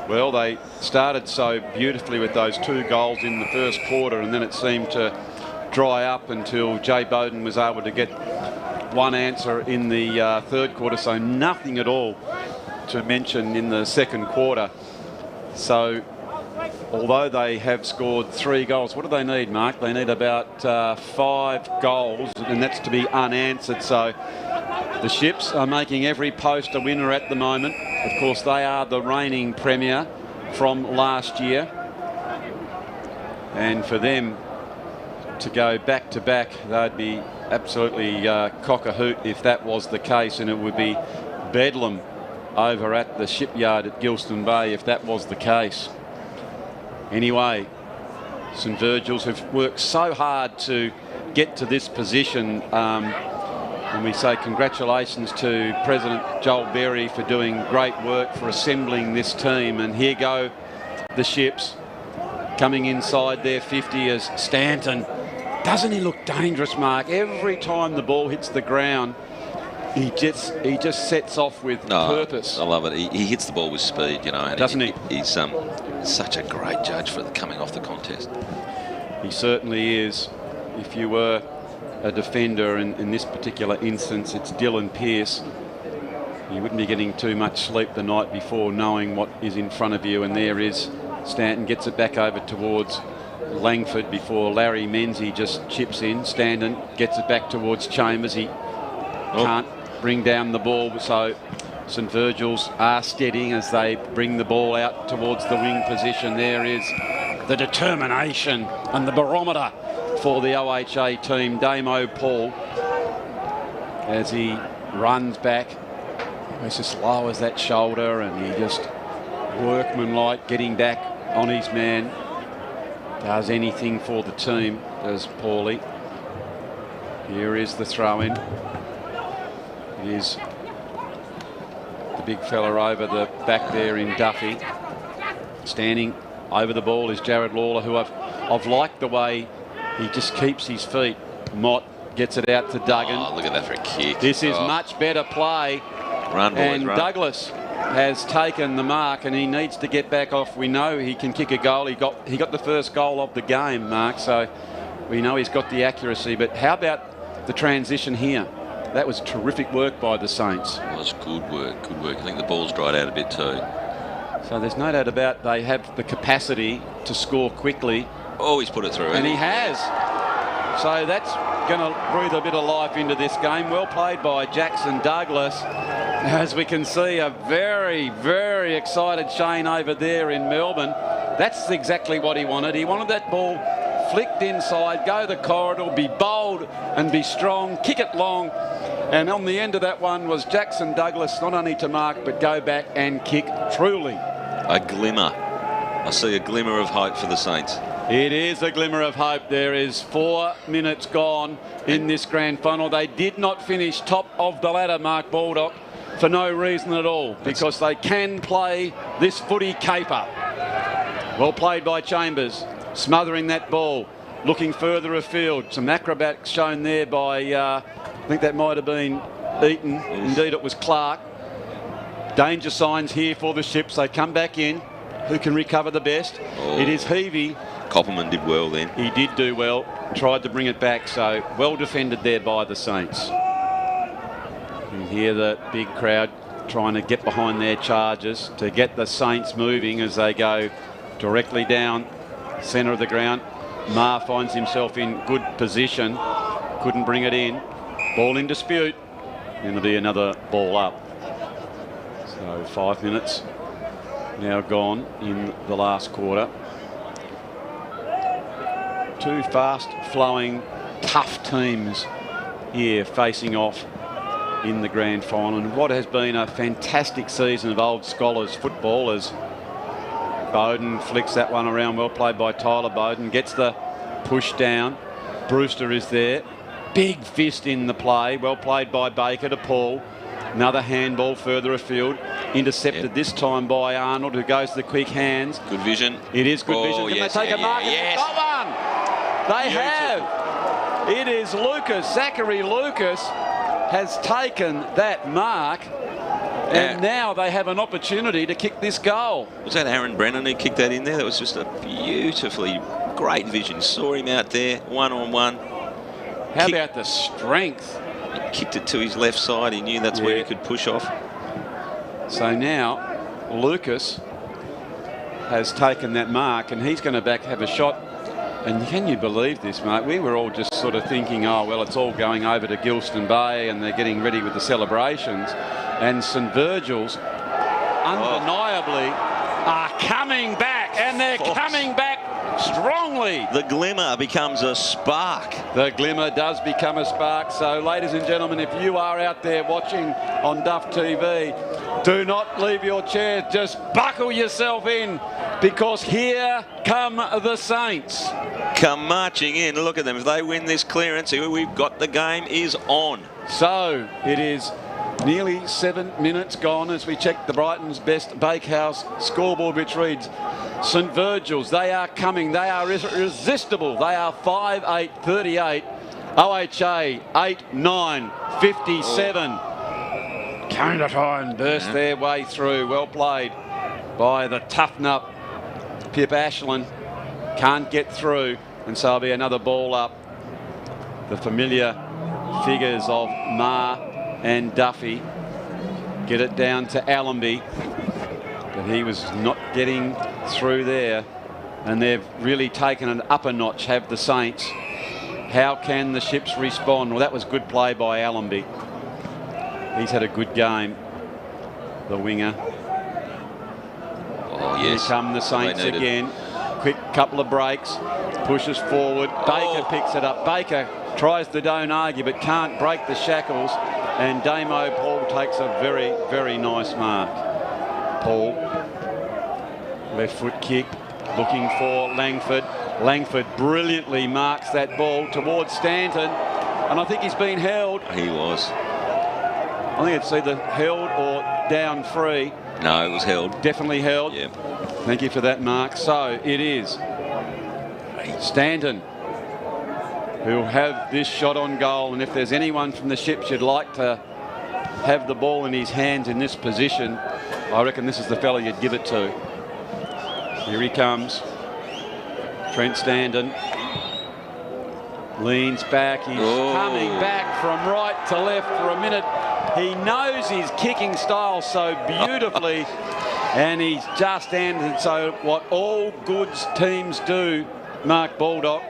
Well, they started so beautifully with those 2 goals in the first quarter, and then it seemed to dry up until Jay Bowden was able to get one answer in the third quarter, so nothing at all to mention in the second quarter. So although they have scored 3 goals, what do they need, Mark? They need about 5 goals, and that's to be unanswered. So the Ships are making every post a winner at the moment. Of course, they are the reigning premier from last year. And for them to go back to back, they'd be absolutely cock a hoot if that was the case, and it would be bedlam over at the shipyard at Gilston Bay if that was the case. Anyway, St. Virgil's have worked so hard to get to this position. And we say congratulations to President Joel Berry for doing great work for assembling this team. And here go the Ships coming inside their 50 as Stanton. Doesn't he look dangerous, Mark? Every time the ball hits the ground, he just sets off with purpose. I love it. He hits the ball with speed, you know. And doesn't he? He's such a great judge for coming off the contest. He certainly is. If you were a defender, and in this particular instance it's Dylan Pearce, you wouldn't be getting too much sleep the night before knowing what is in front of you. And there is Stanton, gets it back over towards Langford before Larry Menzies just chips in. Stanton gets it back towards Chambers. He can't bring down the ball, so St. Virgil's are steadying as they bring the ball out towards the wing position. There is the determination and the barometer for the OHA team. Damo Paul, as he runs back, he just lowers that shoulder and he just workmanlike getting back on his man. Does anything for the team, does Paulie. Here is the throw in. It is the big fella over the back there in Duffy. Standing over the ball is Jared Lawler, who I've liked the way he just keeps his feet. Mott gets it out to Duggan. Oh, look at that for a kick. This is much better play. Run, boys, and run. Douglas has taken the mark, and he needs to get back off. We know he can kick a goal. He got the first goal of the game, Mark, so we know he's got the accuracy. But how about the transition here? That was terrific work by the Saints. It was good work, good work. I think the ball's dried out a bit too. So there's no doubt about they have the capacity to score quickly. Oh, he's put it through. And he has. So that's going to breathe a bit of life into this game. Well played by Jackson Douglas. As we can see, a very, very excited Shane over there in Melbourne. That's exactly what he wanted. He wanted that ball flicked inside, go the corridor, be bold and be strong, kick it long. And on the end of that one was Jackson Douglas, not only to mark, but go back and kick truly. A glimmer. I see a glimmer of hope for the Saints. It is a glimmer of hope. There is 4 minutes gone in this grand final. They did not finish top of the ladder, Mark Baldock, for no reason at all, because they can play this footy caper. Well played by Chambers, smothering that ball, looking further afield. Some acrobatics shown there by, I think that might have been Eaton. Indeed, it was Clark. Danger signs here for the Ships. They come back in. Who can recover the best? Oh. It is Heavey. Copperman did well then. He did do well. Tried to bring it back, so well defended there by the Saints. You hear the big crowd trying to get behind their charges to get the Saints moving as they go directly down centre of the ground. Ma finds himself in good position. Couldn't bring it in. Ball in dispute. Going to be another ball up. So 5 minutes now gone in the last quarter. Two fast-flowing, tough teams here facing off in the grand final. And what has been a fantastic season of Old Scholars football as Bowden flicks that one around. Well played by Tyler Bowden. Gets the push down. Brewster is there. Big fist in the play. Well played by Baker to Paul. Another handball further afield. Intercepted this time by Arnold, who goes to the quick hands. Good vision. It is good vision. Can yes, they take a mark? Yes. Got one. They have. It is Lucas. Zachary Lucas has taken that mark. And now they have an opportunity to kick this goal. Was that Aaron Brennan who kicked that in there? That was just a beautifully great vision. Saw him out there, one-on-one. How about the strength? He kicked it to his left side. He knew that's where he could push off. So now Lucas has taken that mark and he's going to have a shot. And can you believe this, mate? We were all just sort of thinking, oh, well, it's all going over to Gilston Bay and they're getting ready with the celebrations. And St Virgil's undeniably are coming back, and they're coming back strongly. The glimmer becomes a spark. The glimmer does become a spark. So, ladies and gentlemen, if you are out there watching on Duff TV, do not leave your chair. Just buckle yourself in, because here come the Saints. Come marching in. Look at them. If they win this clearance, we've got the game is on. So, it is nearly 7 minutes gone as we check the Brighton's Best Bakehouse scoreboard, which reads St Virgil's, they are coming, they are irresistible, they are 5-8-38, OHA 8-9-57. Canada time burst their way through. Well played by the tough nut Pip Ashland. Can't get through, and so it'll be another ball up. The familiar figures of Ma and Duffy get it down to Allenby, but he was not getting through there, and they've really taken an upper notch, have the Saints. How can the Ships respond? Well, that was good play by Allenby. He's had a good game, the winger. Oh, yes. Here come the Saints again. Quick couple of breaks, pushes forward. Baker picks it up. Baker tries to don't argue, but can't break the shackles. And Damo Paul takes a very, very nice mark. Paul, left foot kick, looking for Langford. Langford brilliantly marks that ball towards Stanton, and I think he's been held. He was. I think it's either held or down free. No, it was held. Definitely held. Yeah. Thank you for that, Mark. So it is Stanton who'll have this shot on goal, and if there's anyone from the Ships you'd like to have the ball in his hands in this position, I reckon this is the fella you'd give it to. Here he comes. Trent Stanton leans back. He's coming back from right to left for a minute. He knows his kicking style so beautifully. And he's just ended. So what all goods teams do, Mark Baldock,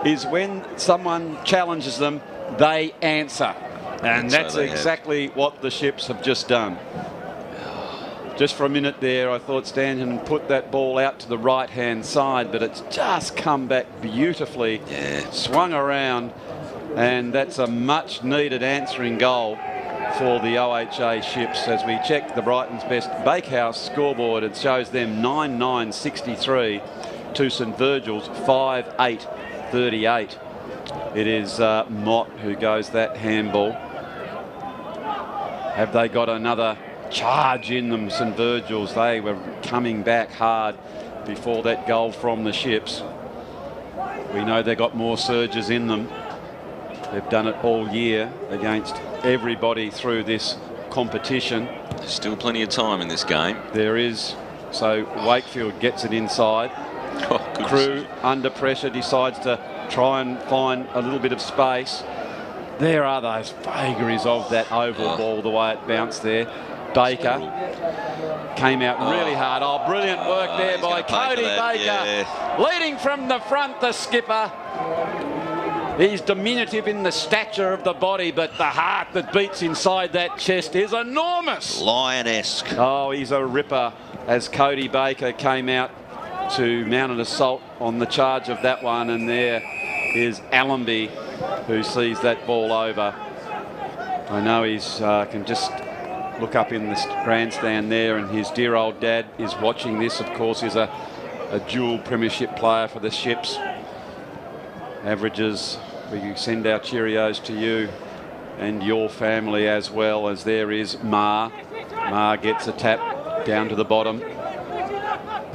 is when someone challenges them, they answer. And that's exactly what the Ships have just done. Just for a minute there, I thought Stanton put that ball out to the right-hand side, but it's just come back beautifully, swung around, and that's a much-needed answering goal for the OHA Ships. As we check the Brighton's Best Bakehouse scoreboard, it shows them 9-9-63 to St Virgil's 5-8-38. It is Mott who goes that handball. Have they got another charge in them, St Virgil's? They were coming back hard before that goal from the Ships. We know they've got more surges in them. They've done it all year against everybody through this competition. There's still plenty of time in this game. There is. So Wakefield gets it inside. Crew under pressure decides to try and find a little bit of space. There are those vagaries of that oval ball, the way it bounced there. Baker came out really hard. Oh, brilliant work there by Cody Baker. Leading from the front, the skipper. He's diminutive in the stature of the body, but the heart that beats inside that chest is enormous. Lion-esque. Oh, he's a ripper as Cody Baker came out to mount an assault on the charge of that one. And there is Allenby, who sees that ball over. I know he's can just look up in the grandstand there, and his dear old dad is watching this. Of course, he's a dual premiership player for the Ships. Averages, we send our Cheerios to you and your family as well. As there is Ma. Ma gets a tap down to the bottom.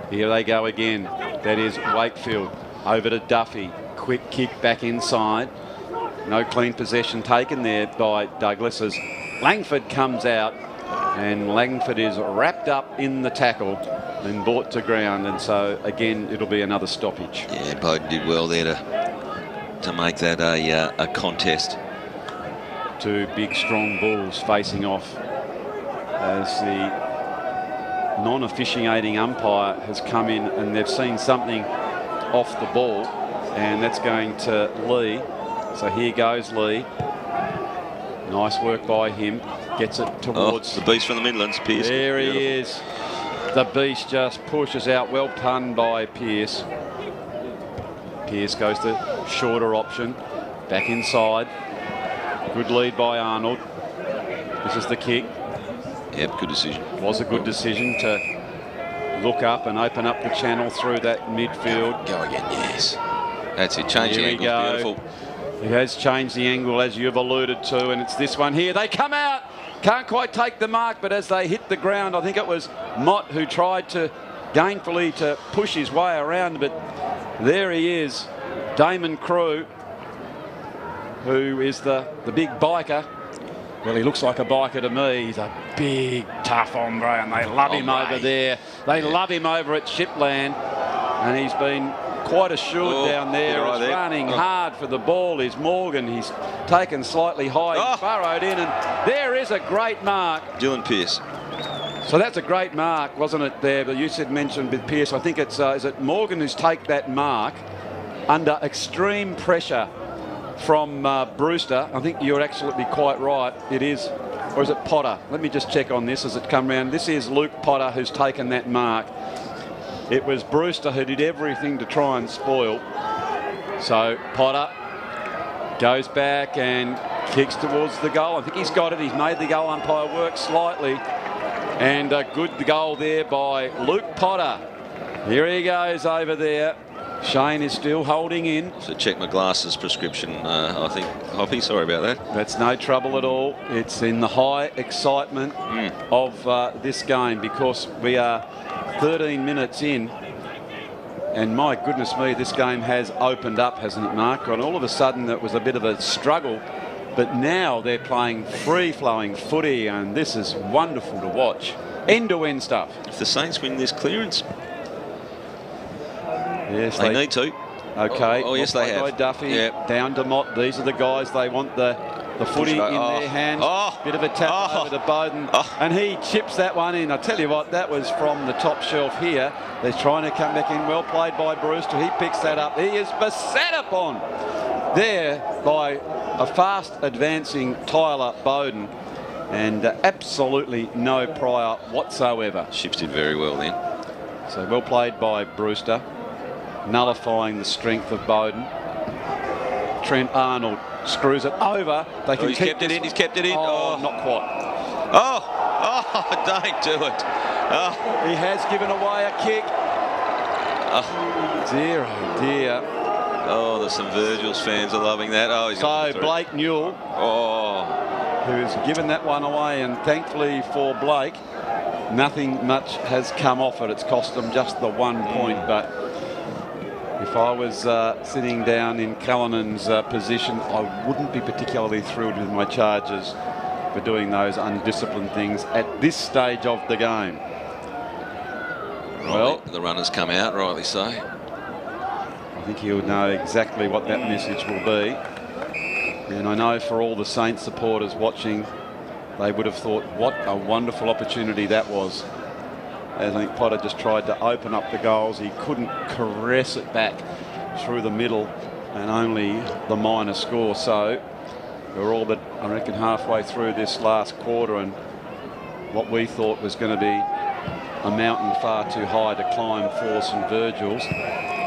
Here they go again. That is Wakefield over to Duffy. Quick kick back inside. No clean possession taken there by Douglas as Langford comes out, and Langford is wrapped up in the tackle and brought to ground, and so again it'll be another stoppage. Yeah, Bowden did well there to make that a contest. Two big strong bulls facing off as the non-officiating umpire has come in, and they've seen something off the ball, and that's going to Lee. So here goes Lee. Nice work by him. Gets it towards the beast from the Midlands, Pearce. There he is. The beast just pushes out. Well done by Pearce. Pearce goes to shorter option. Back inside. Good lead by Arnold. This is the kick. Yep, good decision. Was a good decision to look up and open up the channel through that midfield. Go again, yes. That's it. Change the angle. Beautiful. He has changed the angle, as you've alluded to, and it's this one here. They come out. Can't quite take the mark, but as they hit the ground, I think it was Mott who tried to gainfully to push his way around, but there he is. Damon Crew, who is the big biker. Well, he looks like a biker to me. He's a big, tough hombre, and they love him over there. They love him over at Shipland, and he's been quite assured down there. He's running hard for the ball. Is Morgan. He's taken slightly high. He's burrowed in, and there is a great mark. Dylan Pearce. So that's a great mark, wasn't it there? But you said mentioned with Pearce. I think it's is it Morgan who's take that mark under extreme pressure from Brewster. I think you're absolutely quite right. It is, or is it Potter? Let me just check on this as it come round. This is Luke Potter who's taken that mark. It was Brewster who did everything to try and spoil. So Potter goes back and kicks towards the goal. I think he's got it. He's made the goal umpire work slightly. And a good goal there by Luke Potter. Here he goes over there. Shane is still holding in. So check my glasses prescription, I think. Hoppy, sorry about that. That's no trouble at all. It's in the high excitement of this game, because we are 13 minutes in, and my goodness me, this game has opened up, hasn't it, Mark? And all of a sudden it was a bit of a struggle, but now they're playing free-flowing footy, and this is wonderful to watch. End-to-end stuff. If the Saints win this clearance, yes, they need to. Okay. Oh yes, they have. Duffy, down to Mott. These are the guys they want the the footy in their hands. Bit of a tap over to Bowden, and he chips that one in. I tell you what, that was from the top shelf here. They're trying to come back in. Well played by Brewster. He picks that up. He is beset upon there by a fast advancing Tyler Bowden, and absolutely no prior whatsoever. Ships did very well then. So well played by Brewster, nullifying the strength of Bowden. Trent Arnold screws it over. They can he's kept it in. He's kept it in. Oh, not quite. Don't do it. He has given away a kick. Dear, oh dear. Oh, there's some Virgil's fans are loving that. Oh, he's so Blake Newell, who's given that one away, and thankfully for Blake, nothing much has come off it. It's cost them just the 1 point, but if I was sitting down in Callinan's position, I wouldn't be particularly thrilled with my Chargers for doing those undisciplined things at this stage of the game. Well, the runners come out, rightly so. I think he'll know exactly what that message will be. And I know for all the Saints supporters watching, they would have thought, what a wonderful opportunity that was. As I think Potter just tried to open up the goals. He couldn't caress it back through the middle, and only the minor score. So we're all but, I reckon, halfway through this last quarter, and what we thought was going to be a mountain far too high to climb for St Virgil's,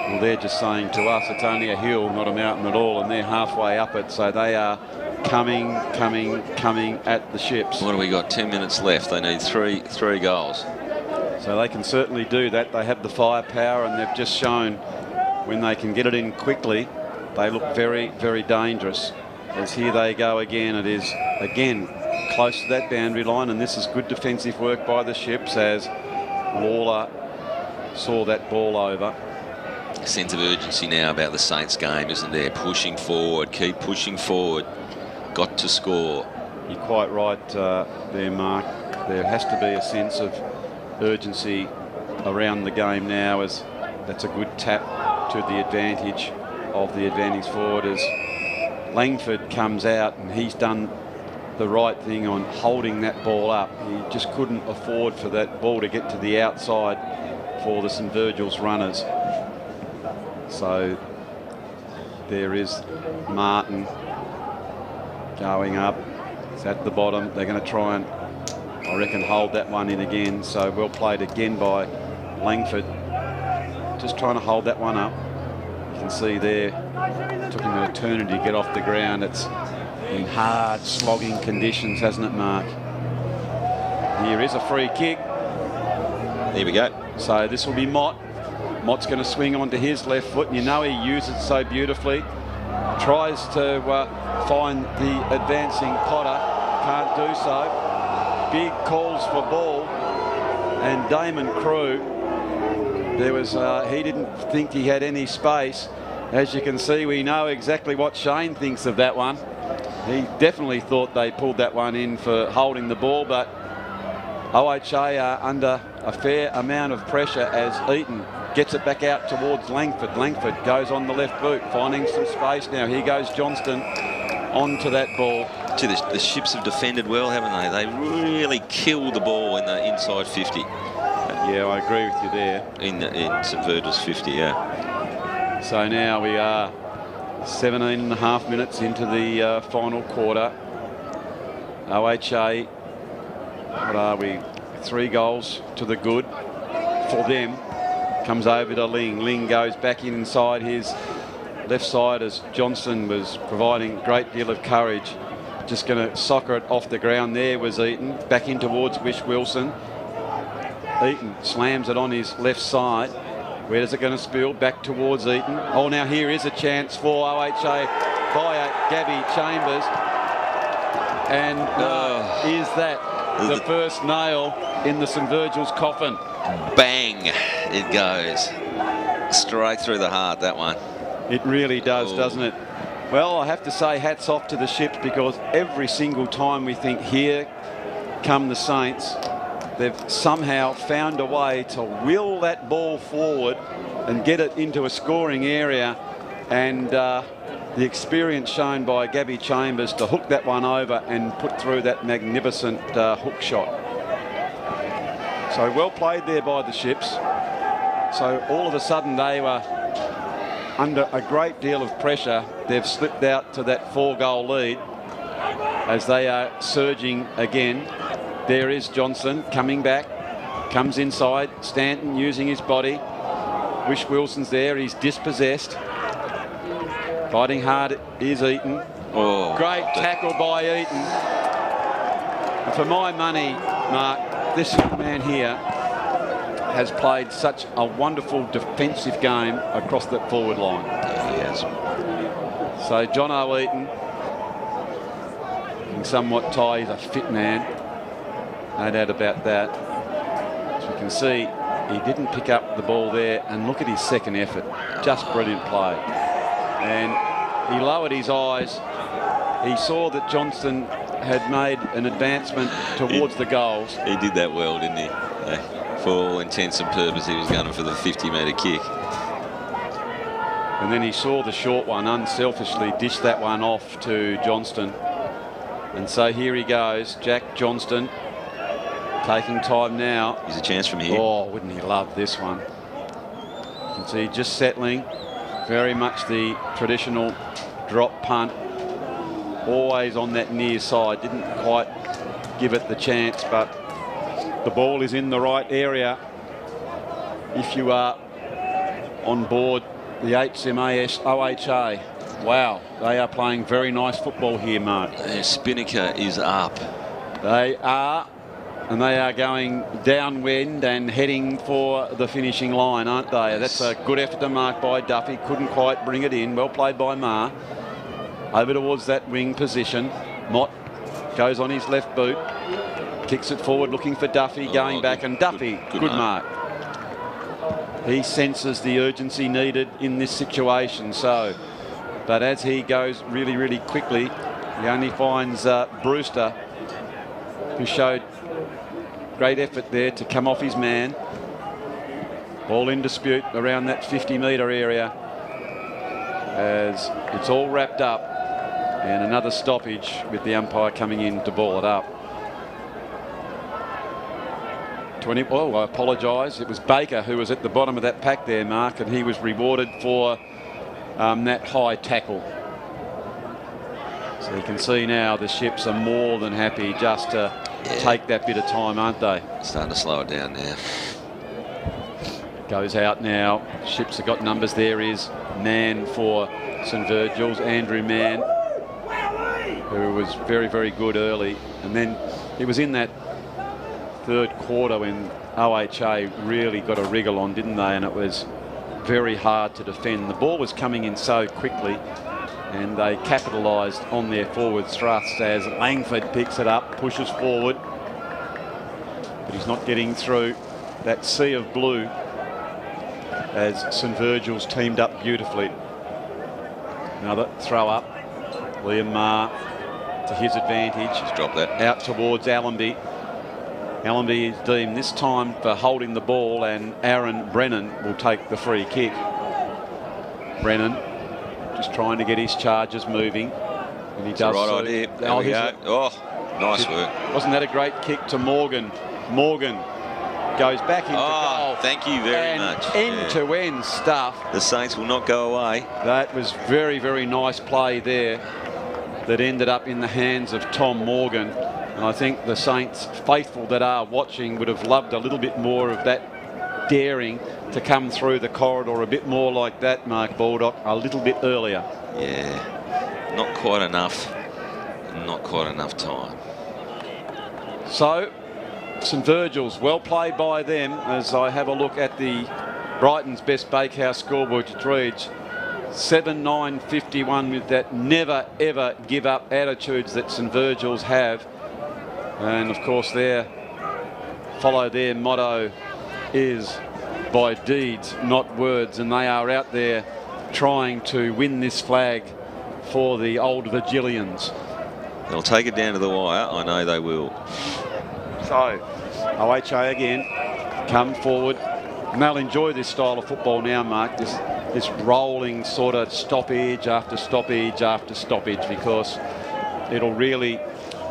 well, they're just saying to us it's only a hill, not a mountain at all, and they're halfway up it. So they are coming at the ships. What do we got? 10 minutes left. They need three goals. So they can certainly do that. They have the firepower, and they've just shown when they can get it in quickly, they look very, very dangerous. As here they go again. It is, again, close to that boundary line, and this is good defensive work by the ships as Waller saw that ball over. A sense of urgency now about the Saints game, isn't there? Pushing forward, keep pushing forward. Got to score. You're quite right there, Mark. There has to be a sense of urgency around the game now, as that's a good tap to the advantage of the advantage forward as Langford comes out, and he's done the right thing on holding that ball up. He just couldn't afford for that ball to get to the outside for the St Virgil's runners. So there is Martin going up. It's at the bottom. They're going to try and, I reckon, hold that one in again. So well played again by Langford. Just trying to hold that one up. You can see there, it took him an eternity to get off the ground. It's in hard, slogging conditions, hasn't it, Mark? Here is a free kick. There we go. So this will be Mott. Mott's going to swing onto his left foot, and you know he uses it so beautifully. Tries to find the advancing Potter. Can't do so. Big calls for ball. And Damon Crew, there was, he didn't think he had any space. As you can see, we know exactly what Shane thinks of that one. He definitely thought they pulled that one in for holding the ball, but OHA are under a fair amount of pressure as Eaton gets it back out towards Langford. Langford goes on the left boot, finding some space now. Here goes Johnston onto that ball. See, the ships have defended well, haven't they? They really killed the ball in the inside 50. Yeah, I agree with you there. In St Virgil's 50, yeah. So now we are 17.5 minutes into the final quarter. OHA, what are we? 3 goals to the good for them. Comes over to Ling. Ling goes back inside his left side as Johnson was providing a great deal of courage. Just going to soccer it off the ground. There was Eaton. Back in towards Wish Wilson. Eaton slams it on his left side. Where is it going to spill? Back towards Eaton. Oh, now here is a chance for OHA via Gabby Chambers. And is that the first nail in the St Virgil's coffin? Bang! It goes. Straight through the heart, that one. It really does, doesn't it? Well, I have to say hats off to the ships, because every single time we think, here come the Saints, they've somehow found a way to will that ball forward and get it into a scoring area. And the experience shown by Gabby Chambers to hook that one over and put through that magnificent hook shot. So well played there by the Ships. So all of a sudden they were under a great deal of pressure. They've slipped out to that 4-goal lead as they are surging again. There is Johnson coming back, comes inside. Stanton using his body. Wish Wilson's there. He's dispossessed. Fighting hard is Eaton. Oh, great tackle by Eaton. And for my money, Mark, this man here has played such a wonderful defensive game across that forward line. Yeah, he has. So John O. Eaton, somewhat tight, he's a fit man, no doubt about that. As we can see, he didn't pick up the ball there, and look at his second effort, just brilliant play. And he lowered his eyes. He saw that Johnston had made an advancement towards the goals. He did that well, didn't he? For all intents and purposes, he was going for the 50-metre kick. And then he saw the short one, unselfishly dished that one off to Johnston. And so here he goes, Jack Johnston, taking time now. Here's a chance from here. Oh, wouldn't he love this one? You can see just settling, very much the traditional drop punt, always on that near side. Didn't quite give it the chance, but the ball is in the right area. If you are on board the HMAS OHA, wow, they are playing very nice football here, Mark. Spinnaker is up. They are, and they are going downwind and heading for the finishing line, aren't they? That's a good effort to mark by Duffy. Couldn't quite bring it in. Well played by Marr. Over towards that wing position. Mott goes on his left boot. Kicks it forward, looking for Duffy, going back, and Duffy, good mark. He senses the urgency needed in this situation, so... But as he goes really, really quickly, he only finds Brewster, who showed great effort there to come off his man. Ball in dispute around that 50-metre area as it's all wrapped up, and another stoppage with the umpire coming in to ball it up. Oh, I apologise. It was Baker who was at the bottom of that pack there, Mark, and he was rewarded for that high tackle. So you can see now the Ships are more than happy just to take that bit of time, aren't they? Starting to slow it down now. Goes out now. Ships have got numbers. There is Mann for St Virgil's, Andrew Mann, who was very, very good early. And then it was in that third quarter when OHA really got a wriggle on, didn't they? And it was very hard to defend. The ball was coming in so quickly, and they capitalised on their forward thrust as Langford picks it up, pushes forward, but he's not getting through that sea of blue as St Virgil's teamed up beautifully. Another throw up. Liam Marr to his advantage. Just dropped that. Out towards Allenby. Allenby is deemed this time for holding the ball, and Aaron Brennan will take the free kick. Brennan just trying to get his charges moving, and he does. Right idea. There we go. Oh, nice work. Wasn't that a great kick to Morgan? Morgan goes back into goal. Thank you very much. End-to-end stuff. The Saints will not go away. That was very, very nice play there that ended up in the hands of Tom Morgan. And I think the Saints faithful that are watching would have loved a little bit more of that daring to come through the corridor a bit more like that, Mark Baldock, a little bit earlier. Yeah, not quite enough. Not quite enough time. So, St Virgil's, well played by them. As I have a look at the Brighton's Best Bakehouse scoreboard, it reads 7-9-51 with that never ever give up attitudes that St Virgil's have. And of course their motto is by deeds, not words, and they are out there trying to win this flag for the old Virgilians. They'll take it down to the wire. I know they will. So OHA again come forward. And they'll enjoy this style of football now, Mark, this rolling sort of stoppage after stoppage after stoppage, because it'll really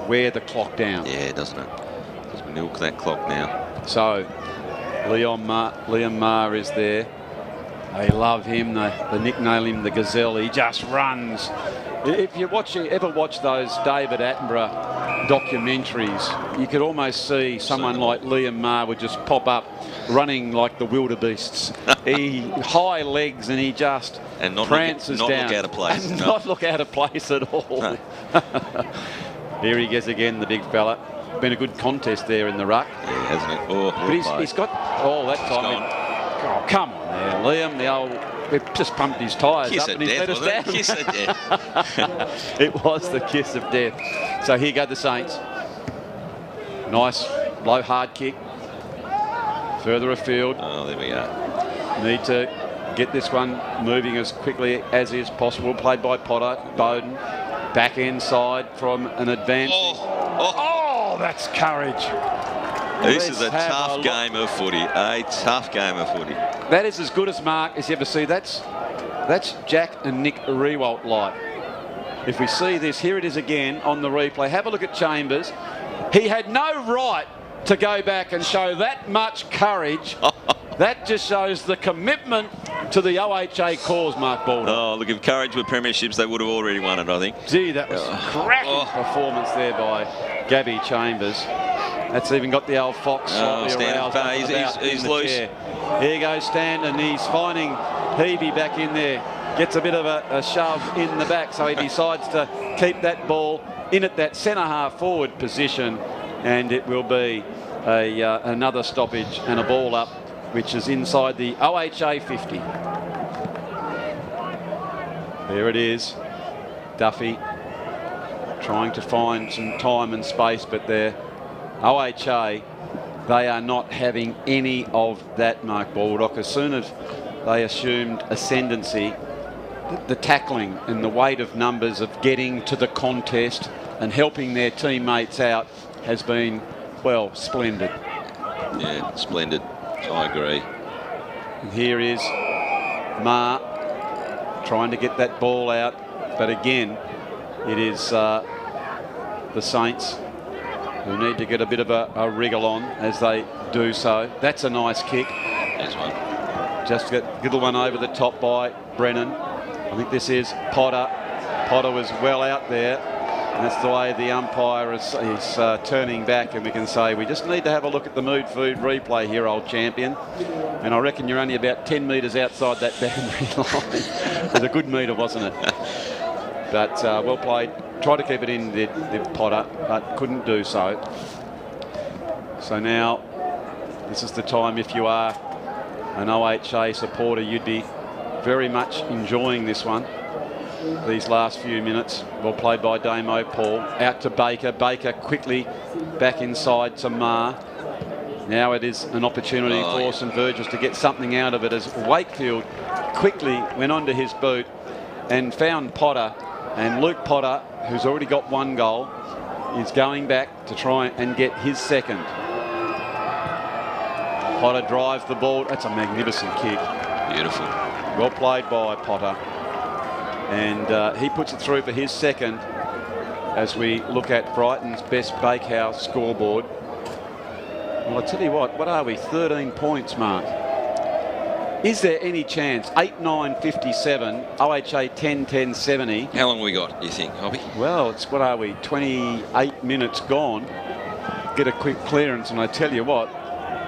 wear the clock down. Yeah, doesn't it? Just milk that clock now. So Liam Maher is there. They love him. They nickname him the Gazelle. He just runs. If you ever watch those David Attenborough documentaries, you could almost see someone like Liam Maher would just pop up running like the wildebeests. He high legs and he just prances down. Not look out of place. And not look out of place at all. No. Here he goes again, the big fella. Been a good contest there in the ruck. Yeah, hasn't it? Oh, but he's got that time. Oh, come on there, Liam. The old, we've just pumped his tyres kiss up of and he's death, let us down. Kiss of death. It was the kiss of death. So here go the Saints. Nice low hard kick. Further afield. Oh, there we go. Need to get this one moving as quickly as is possible. Played by Potter. Bowden. Back end side from an advance. Oh, that's courage. This is a tough game of footy. A tough game of footy. That is as good as Mark as you ever see. That's Jack and Nick Rewalt like. If we see this, here it is again on the replay. Have a look at Chambers. He had no right to go back and show that much courage. That just shows the commitment to the OHA cause, Mark Baldwin. Oh, look, if courage were premierships, they would have already won it, I think. Gee, that was a cracking performance there by Gabby Chambers. That's even got the old Fox slightly aroused. He's loose. Chair. Here goes Stan, and he's finding Heavey back in there. Gets a bit of a shove in the back, so he decides to keep that ball in at that centre half forward position, and it will be another stoppage and a ball up, which is inside the OHA 50. There it is. Duffy trying to find some time and space, but they're OHA, they are not having any of that, Mark Baldock. As soon as they assumed ascendancy, the tackling and the weight of numbers of getting to the contest and helping their teammates out has been, well, splendid. Yeah, splendid. I agree. And here is Ma trying to get that ball out, but again, it is the Saints who need to get a bit of a wriggle on as they do so. That's a nice kick. That's one. Just get a little one over the top by Brennan. I think this is Potter. Potter was well out there. And that's the way the umpire is turning back, and we can say we just need to have a look at the mood food replay here, old champion. And I reckon you're only about 10 metres outside that boundary line. It was a good metre, wasn't it? But well played. Tried to keep it in, did Potter, but couldn't do so. So now, this is the time, if you are an OHA supporter, you'd be very much enjoying this one. These last few minutes. Well played by Damo Paul. Out to Baker. Baker quickly back inside to Ma. Now it is an opportunity for St Virgil's to get something out of it, as Wakefield quickly went onto his boot and found Potter. And Luke Potter, who's already got one goal, is going back to try and get his second. Potter drives the ball. That's a magnificent kick. Beautiful. Well played by Potter. And he puts it through for his second as we look at Brighton's best bakehouse scoreboard. Well, I tell you what are we? 13 points, Mark. Is there any chance? 8-9-57, OHA 10-10-70. How long we got, do you think, Hobby? Well, it's, 28 minutes gone. Get a quick clearance, and I tell you what,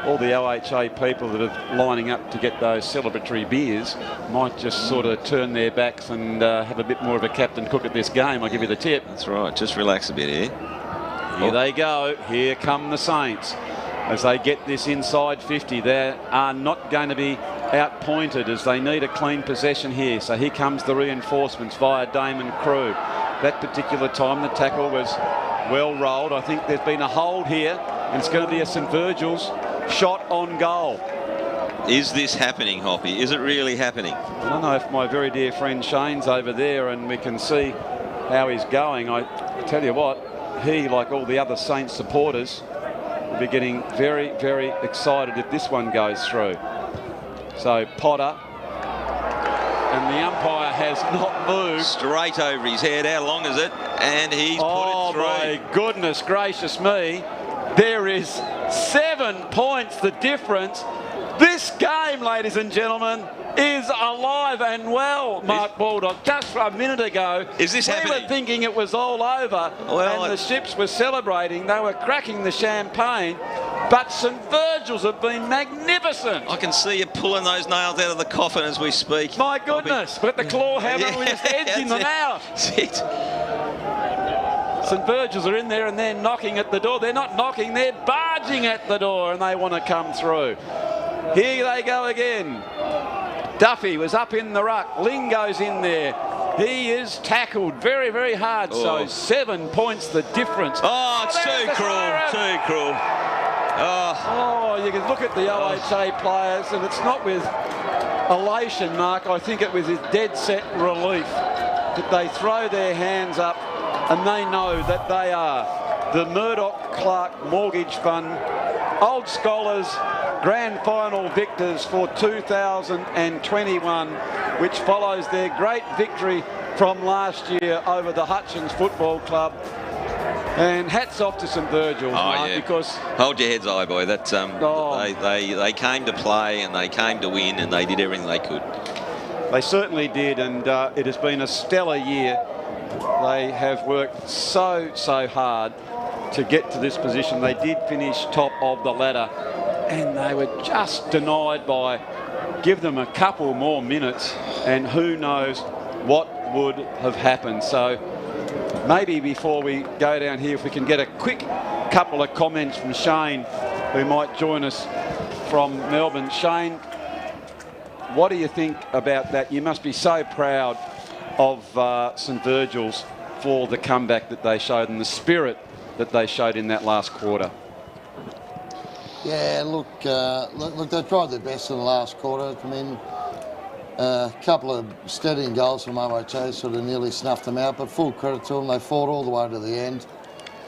all the OHA people that are lining up to get those celebratory beers might just sort of turn their backs and have a bit more of a Captain Cook at this game. I'll give you the tip. That's right. Just relax a bit here. Here they go. Here come the Saints. As they get this inside 50, they are not going to be outpointed, as they need a clean possession here. So here comes the reinforcements via Damon Crew. That particular time the tackle was well rolled. I think there's been a hold here, and it's going to be a St Virgil's shot on goal. Is this happening, Hoppy? Is it really happening? I don't know if my very dear friend Shane's over there and we can see how he's going. I tell you what, he, like all the other Saints supporters, will be getting very, very excited if this one goes through. So Potter, and the umpire has not moved. Straight over his head. How long is it? And he's put it through. Oh, my goodness gracious me. There is 7 points the difference. This game, ladies and gentlemen, is alive and well, Mark Baldock. Just a minute ago, is this we happening? were thinking it was all over, and the ships were celebrating. They were cracking the champagne, but St Virgil's have been magnificent. I can see you pulling those nails out of the coffin as we speak. My goodness, with the claw hammer, we're just edging them out. St Virgil's are in there and they're knocking at the door. They're not knocking, they're barging at the door, and they want to come through. Here they go again. Duffy was up in the ruck. Lingo's in there. He is tackled very, very hard. So 7 points the difference. Oh, it's too cruel, too cruel. Oh, you can look at the OHA players, and it's not with elation, Mark. I think it was with dead set relief that they throw their hands up and they know that they are the Murdoch Clark Mortgage Fund Old Scholars Grand Final victors for 2021, which follows their great victory from last year over the Hutchins Football Club. And hats off to St Virgil, Mark, because hold your heads high, boy. That's they came to play and they came to win and they did everything they could. They certainly did, and it has been a stellar year. They have worked so hard to get to this position. They did finish top of the ladder, and they were just denied by give them a couple more minutes, and who knows what would have happened. So maybe before we go down here, if we can get a quick couple of comments from Shane, who might join us from Melbourne. Shane, what do you think about that? You must be so proud of St Virgil's for the comeback that they showed and the spirit that they showed in that last quarter. Yeah, look, they tried their best in the last quarter. I mean, a couple of steadying goals from OHA sort of nearly snuffed them out, but full credit to them. They fought all the way to the end.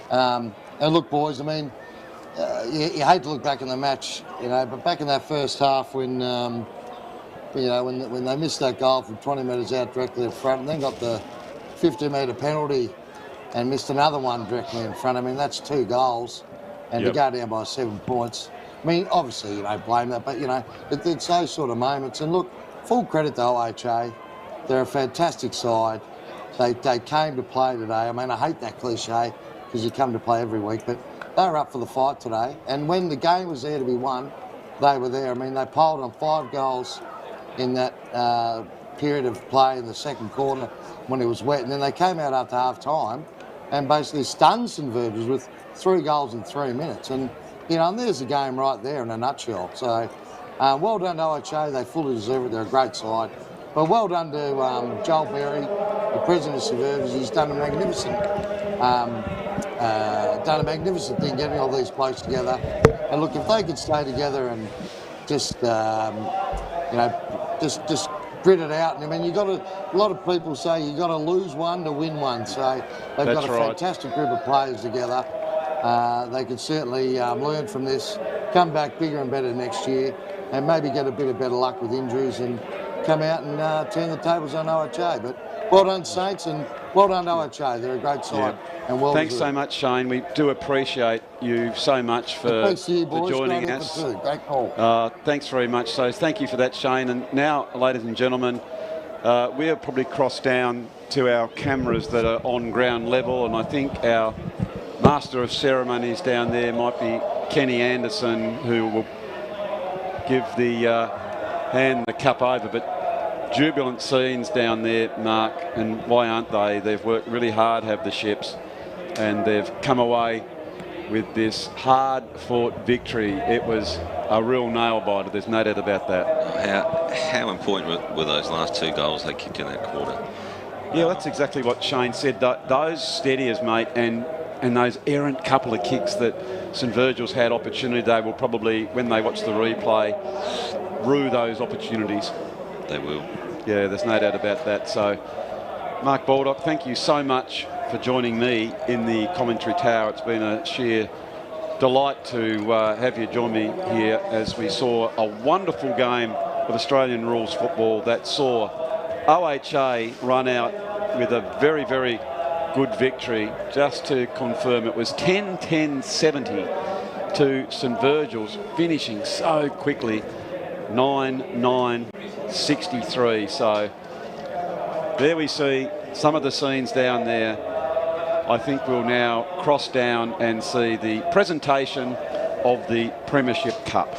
And look, boys, I mean, you hate to look back in the match, you know, but back in that first half when, you know, when they missed that goal from 20 metres out directly in front and then got the 50-metre penalty and missed another one directly in front. I mean, that's 2 goals. And to go down by 7 points, I mean, obviously you don't blame that, but, you know, it's those sort of moments. And look, full credit to OHA. They're a fantastic side. They came to play today. I mean, I hate that cliche because you come to play every week, but they were up for the fight today. And when the game was there to be won, they were there. I mean, they piled on 5 goals in that period of play in the second quarter when it was wet. And then they came out after half-time and basically stunned St Virgil's with 3 goals in 3 minutes. And, you know, and there's the game right there in a nutshell. So, well done to OHA. They fully deserve it. They're a great side. But well done to Joel Berry, the president of St Virgil's. He's done a magnificent thing getting all these players together. And look, if they could stay together and just, you know, just grit it out. And I mean, you got a lot of people say you got to lose one to win one. So they've got a fantastic group of players together. They can certainly learn from this, come back bigger and better next year, and maybe get a bit of better luck with injuries and come out and turn the tables on OHA. But well done, Saints, and well done, OHA. They're a great side. And well Thanks so much, Shane. We do appreciate you so much for joining us. Great call. Thanks very much. So thank you for that, Shane. And now, ladies and gentlemen, we'll probably cross down to our cameras that are on ground level, and I think our Master of Ceremonies down there might be Kenny Anderson, who will give hand the cup over. But jubilant scenes down there, Mark, and why aren't they? They've worked really hard, have the ships, and they've come away with this hard-fought victory. It was a real nail-biter, there's no doubt about that. How important were those last 2 goals they kicked in that quarter? Yeah, that's exactly what Shane said. Those steadiers, mate, and those errant couple of kicks that St Virgil's had opportunity, they will probably, when they watch the replay, rue those opportunities. They will. Yeah, there's no doubt about that. So, Mark Baldock, thank you so much for joining me in the commentary tower. It's been a sheer delight to have you join me here as we saw a wonderful game of Australian rules football that saw OHA run out with a very, very good victory. Just to confirm, it was 10-10-70 to St Virgil's, finishing so quickly, 9-9-63. So there we see some of the scenes down there. I think we'll now cross down and see the presentation of the Premiership Cup.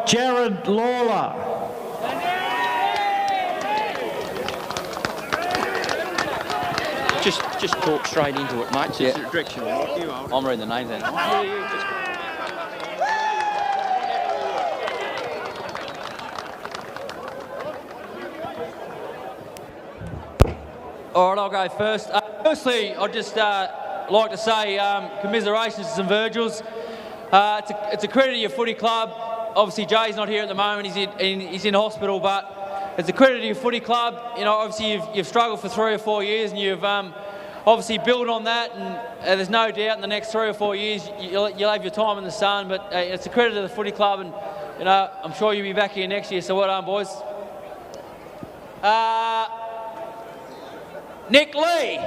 Jared Lawler. Just talk straight into it, mate. Yeah. Direction. I'm reading the names then. All right, I'll go first. Firstly, I'd just like to say commiserations to St Virgil's. It's a credit to your footy club. Obviously, Jay's not here at the moment. He's in hospital, but it's a credit to your footy club. You know, obviously you've struggled for 3 or 4 years, and you've obviously built on that. And there's no doubt in the next 3 or 4 years you'll have your time in the sun. But it's a credit to the footy club, and you know I'm sure you'll be back here next year. So well done, boys. Nick Lee.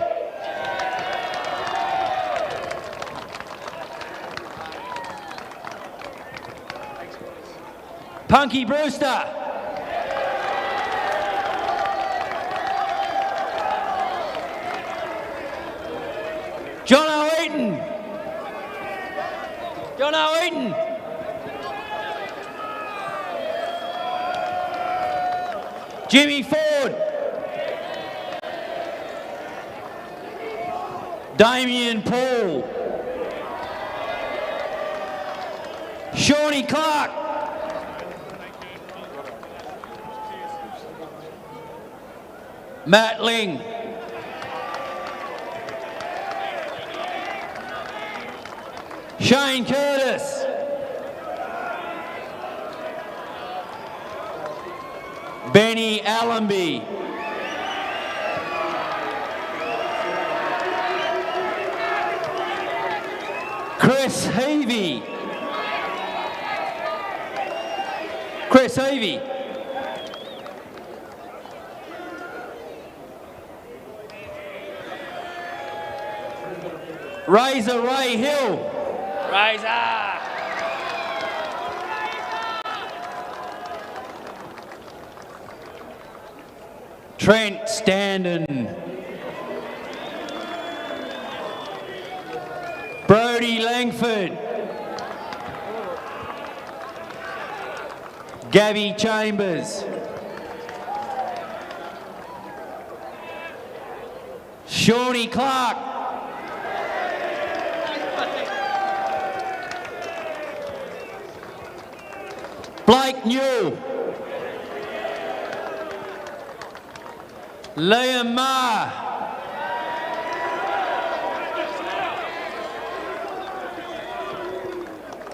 Punky Brewster. John O'Eaton. John O'Eaton. Jimmy Ford. Damien Paul. Shawnee Clark. Matt Ling. Shane Curtis. Benny Allenby. Chris Heavey. Chris Heavey. Razor Ray Hill. Razor. Trent Standen. Brody Langford. Gabby Chambers. Shawnee Clark. Blake New. Liam Ma.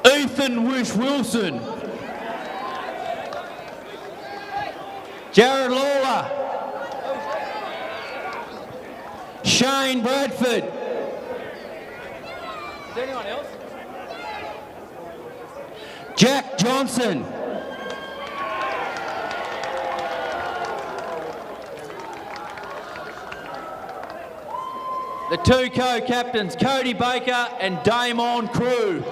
Ethan Wish Wilson. Jared Lawler. Shane Bradford. Is there anyone else? Jack Johnson. The two co-captains, Cody Baker and Damon Crew.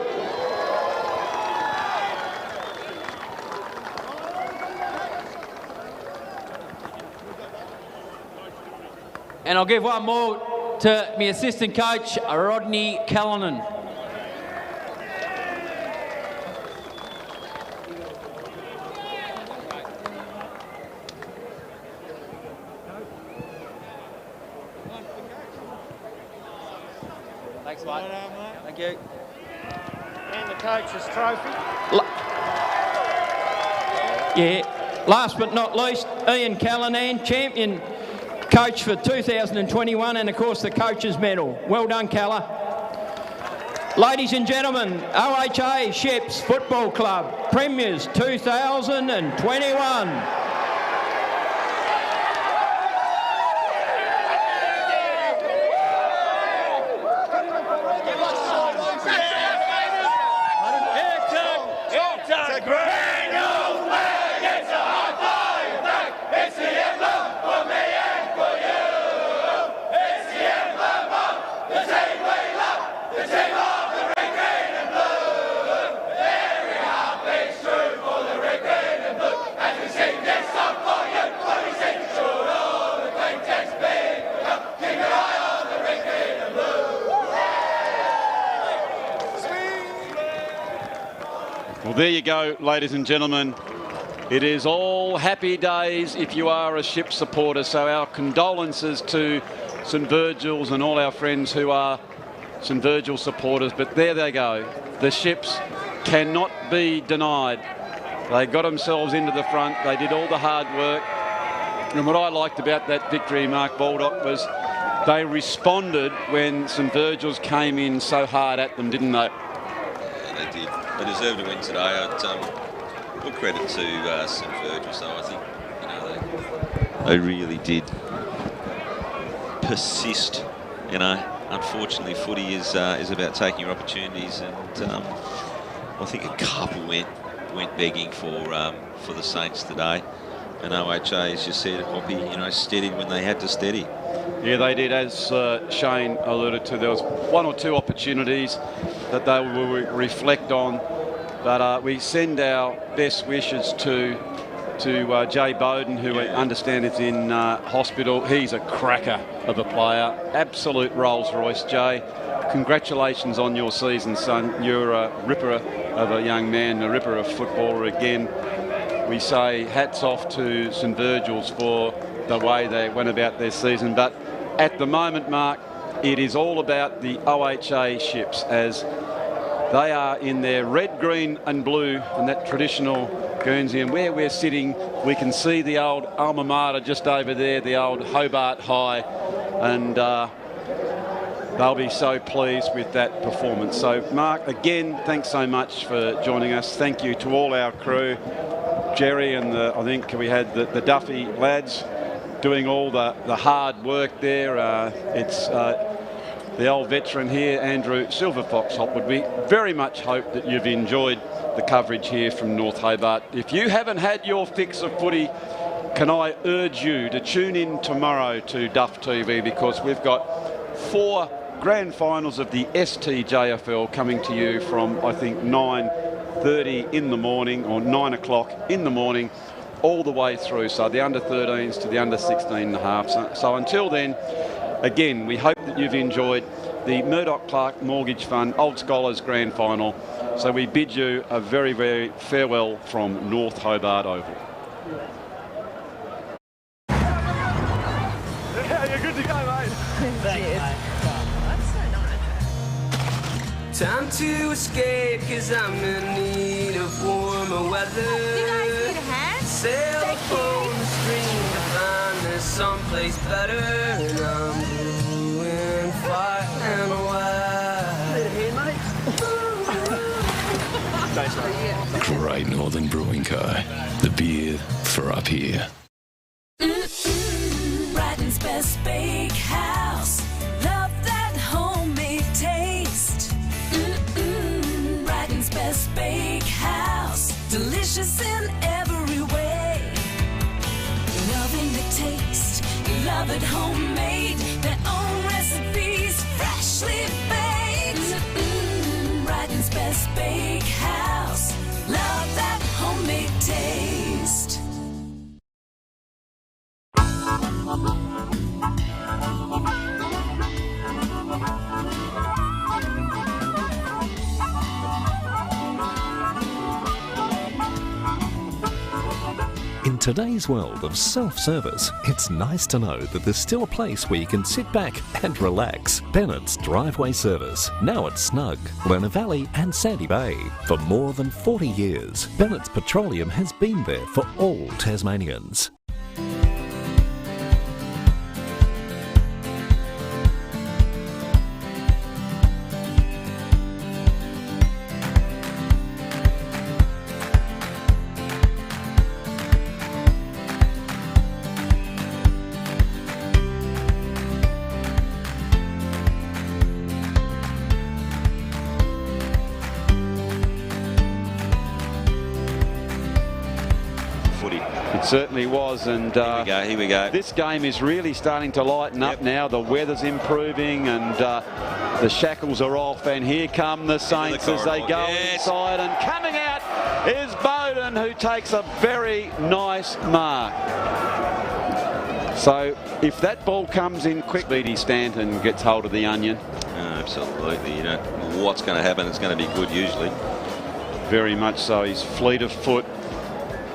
And I'll give one more to my assistant coach, Rodney Callanan. Thanks, mate. Thank you. And the coach's trophy. Yeah, last but not least, Ian Callanan, champion coach for 2021, and of course the coach's medal. Well done, Calla. Ladies and gentlemen, OHA Sheps Football Club, Premiers 2021. Well, there you go, ladies and gentlemen. It is all happy days if you are a Ship supporter. So our condolences to St Virgil's and all our friends who are St Virgil supporters. But there they go. The Ships cannot be denied. They got themselves into the front. They did all the hard work. And what I liked about that victory, Mark Baldock, was they responded when St Virgil's came in so hard at them, didn't they? Yeah, they did. They deserve to win today. I'd put credit to St Virgil, so I think they really did persist. Unfortunately, footy is about taking your opportunities, and I think a couple went begging for the Saints today. And OHA, as you said, Hoppy, steadied when they had to steady. Yeah, they did. As Shane alluded to, there was one or two opportunities that they will reflect on. But we send our best wishes to Jay Bowden, who we understand is in hospital. He's a cracker of a player. Absolute Rolls Royce, Jay. congratulations on your season, son. You're a ripper of a young man, a ripper of footballer again. We say hats off to St Virgil's for the way they went about their season. But at the moment, Mark, it is all about the OHA ships, as they are in their red, green and blue and that traditional Guernsey. And where we're sitting, we can see the old alma mater just over there, the old Hobart High. And they'll be so pleased with that performance. So, Mark, again, thanks so much for joining us. Thank you to all our crew. Jerry and I think we had the Duffy lads doing all the hard work there. It's the old veteran here, Andrew Silverfox Hopwood. We very much hope that you've enjoyed the coverage here from North Hobart. If you haven't had your fix of footy, can I urge you to tune in tomorrow to Duff TV, because we've got 4 grand finals of the STJFL coming to you from, I think, 9:30 in the morning or 9 o'clock in the morning, all the way through. So the under-13s to the under-16.5. So until then, again, we hope that you've enjoyed the Murdoch Clark Mortgage Fund Old Scholars Grand Final. So we bid you a very, very farewell from North Hobart Oval. Yeah, you're good to go, mate. Thanks, mate. Time to escape, cause I'm in need of warmer weather. You guys need a hand? Sail upon the stream to find there's someplace better. And I'm doing far and wide. Need a hand, mate? Great Northern Brewing Co. The beer for up here. Brighton's best bakehouse. Love that homemade taste. Brighton's best bakehouse. Delicious in every way. Loving the taste. Love it homemade. Their own recipes. Freshly baked. Brighton's best bakehouse. Love that homemade taste. In today's world of self-service, it's nice to know that there's still a place where you can sit back and relax. Bennett's Driveway Service, now at Snug, Lerner Valley and Sandy Bay. For more than 40 years, Bennett's Petroleum has been there for all Tasmanians. Certainly was, and here we go. This game is really starting to lighten up now. The weather's improving, and the shackles are off, and here come the Saints as they go inside, and coming out is Bowden, who takes a very nice mark. So if that ball comes in quickly, Stanton gets hold of the onion. Absolutely. You know what's going to happen. It's going to be good usually. Very much so. He's fleet of foot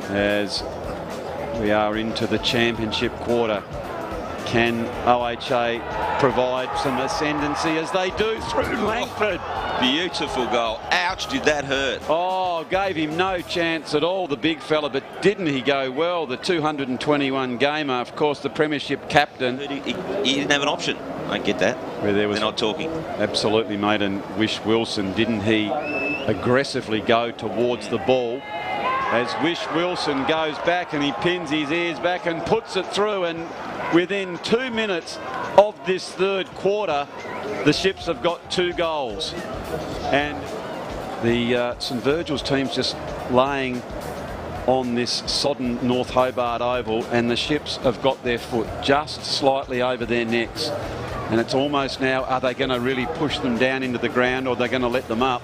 as we are into the championship quarter. Can OHA provide some ascendancy as they do through Langford? Beautiful goal. Ouch, did that hurt? Oh, gave him no chance at all, the big fella, but didn't he go well? The 221 gamer, of course, the premiership captain. He didn't have an option. I get that. Where there was They're not talking. Absolutely, mate. And Wish Wilson, didn't he aggressively go towards the ball? As Wish Wilson goes back and he pins his ears back and puts it through, and within 2 minutes of this third quarter, the Ships have got 2 goals. And the St Virgil's team's just laying on this sodden North Hobart Oval, and the Ships have got their foot just slightly over their necks. And it's almost now, are they going to really push them down into the ground, or are they going to let them up?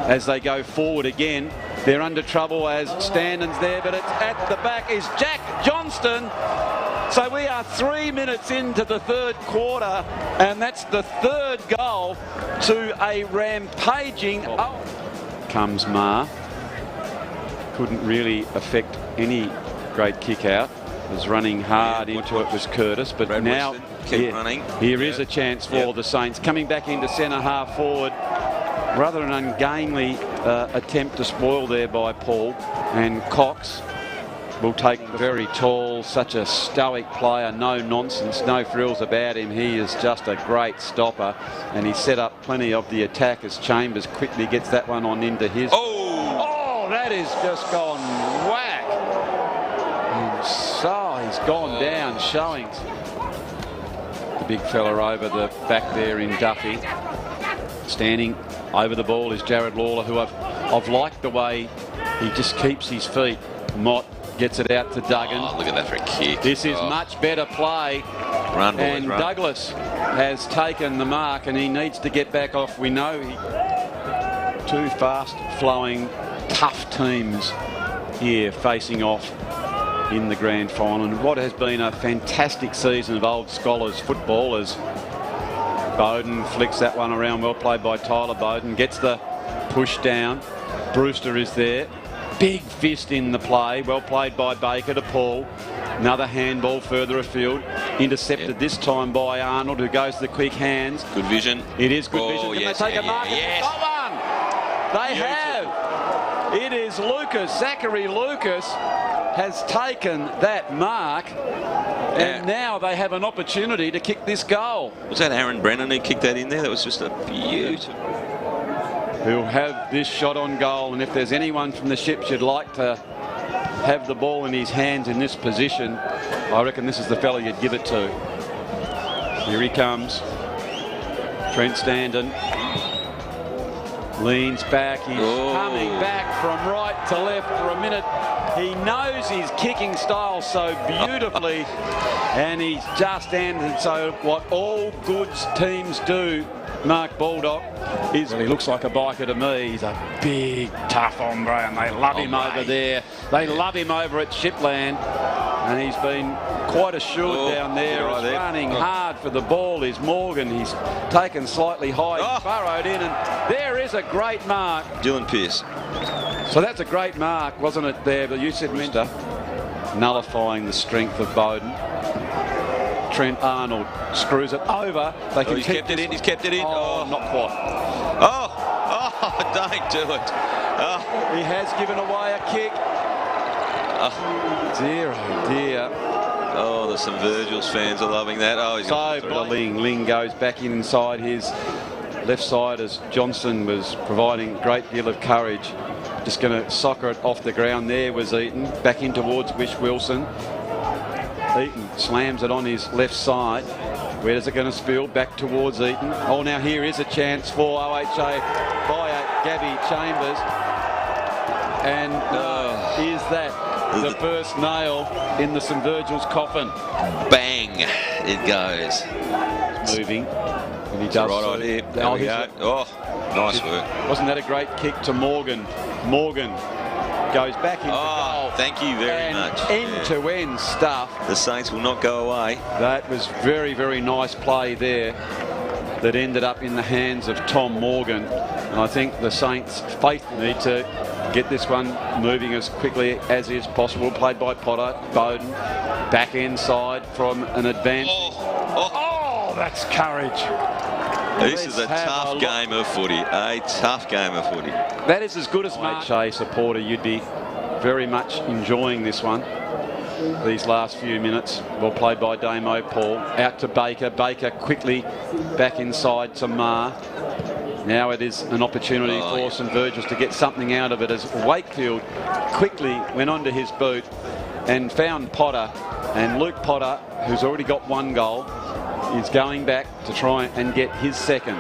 As they go forward again, they're under trouble as Standon's there, but it's at the back is Jack Johnston. So we are 3 minutes into the third quarter, and that's the third goal to a rampaging. Oh. Comes Ma. Couldn't really affect any great kick out. Was running hard into it was Curtis, but Brad now running. Here is a chance for the Saints. Coming back into centre half forward. Rather an ungainly attempt to spoil there by Paul, and Cox will take very tall, such a stoic player, no nonsense, no frills about him. He is just a great stopper, and he set up plenty of the attack as Chambers quickly gets that one on into his. Oh, that is just gone whack. And so he's gone down, showing the big fella over the back there in Duffy. Standing over the ball is Jared Lawler, who I've liked the way he just keeps his feet. Mott gets it out to Duggan. Oh, look at that for a kick. This is much better play. Run, boys, and run. Douglas has taken the mark, and he needs to get back off. We know two fast-flowing, tough teams here facing off in the grand final. And what has been a fantastic season of Old Scholars football as Bowden flicks that one around, well played by Tyler Bowden, gets the push down. Brewster is there. Big fist in the play, well played by Baker to Paul. Another handball further afield, intercepted this time by Arnold, who goes to the quick hands. Good vision. It is good vision. Can Yes, they take a mark? yes. Got one. They have. It is Lucas. Zachary Lucas has taken that mark. And now they have an opportunity to kick this goal. Was that Aaron Brennan who kicked that in there? That was just a beautiful. Who'll have this shot on goal, and if there's anyone from the Ships you'd like to have the ball in his hands in this position, I reckon this is the fella you'd give it to. Here he comes. Trent Standen leans back. He's coming back from right to left for a minute. He knows his kicking style so beautifully, and he's just ended. So what all good teams do, Mark Baldock, is, well, he looks like a biker to me. He's a big, tough hombre, and they love him over there. They love him over at Shipland, and he's been quite assured down there. Right He's there. running hard for the ball is Morgan. He's taken slightly high, burrowed in, and there is a great mark. Dylan Pearce. So that's a great mark, wasn't it there? But you said Minster nullifying the strength of Bowden. Trent Arnold screws it over. They can he's keep kept it in. He's kept it in. Oh, not quite. Don't do it. He has given away a kick. Dear, oh dear. Oh, there's some Virgil's fans are loving that. Oh, he's so Ling goes back inside his left side as Johnson was providing a great deal of courage. Just going to soccer it off the ground. There was Eaton. Back in towards Wish Wilson. Eaton slams it on his left side. Where is it going to spill? Back towards Eaton. Oh, now here is a chance for OHA by Gabby Chambers. And is that the first nail in the St Virgil's coffin? Bang! It goes. It's moving. And he It's does right on here. There we go. Oh, nice work. Wasn't that a great kick to Morgan? Morgan goes back into goal. Thank you very much. End-to-end stuff. The Saints will not go away. That was very, very nice play there that ended up in the hands of Tom Morgan. And I think the Saints need to get this one moving as quickly as is possible. Played by Potter. Bowden back end side from an advance. Oh, that's courage. This is a tough game of footy. A tough game of footy. That is as good as Mark Shea supporter. You'd be very much enjoying this one. These last few minutes. Well played by Damo Paul. Out to Baker. Baker quickly back inside to Ma. Now it is an opportunity for St Virgil's to get something out of it as Wakefield quickly went onto his boot and found Potter. And Luke Potter, who's already got one goal, is going back to try and get his second.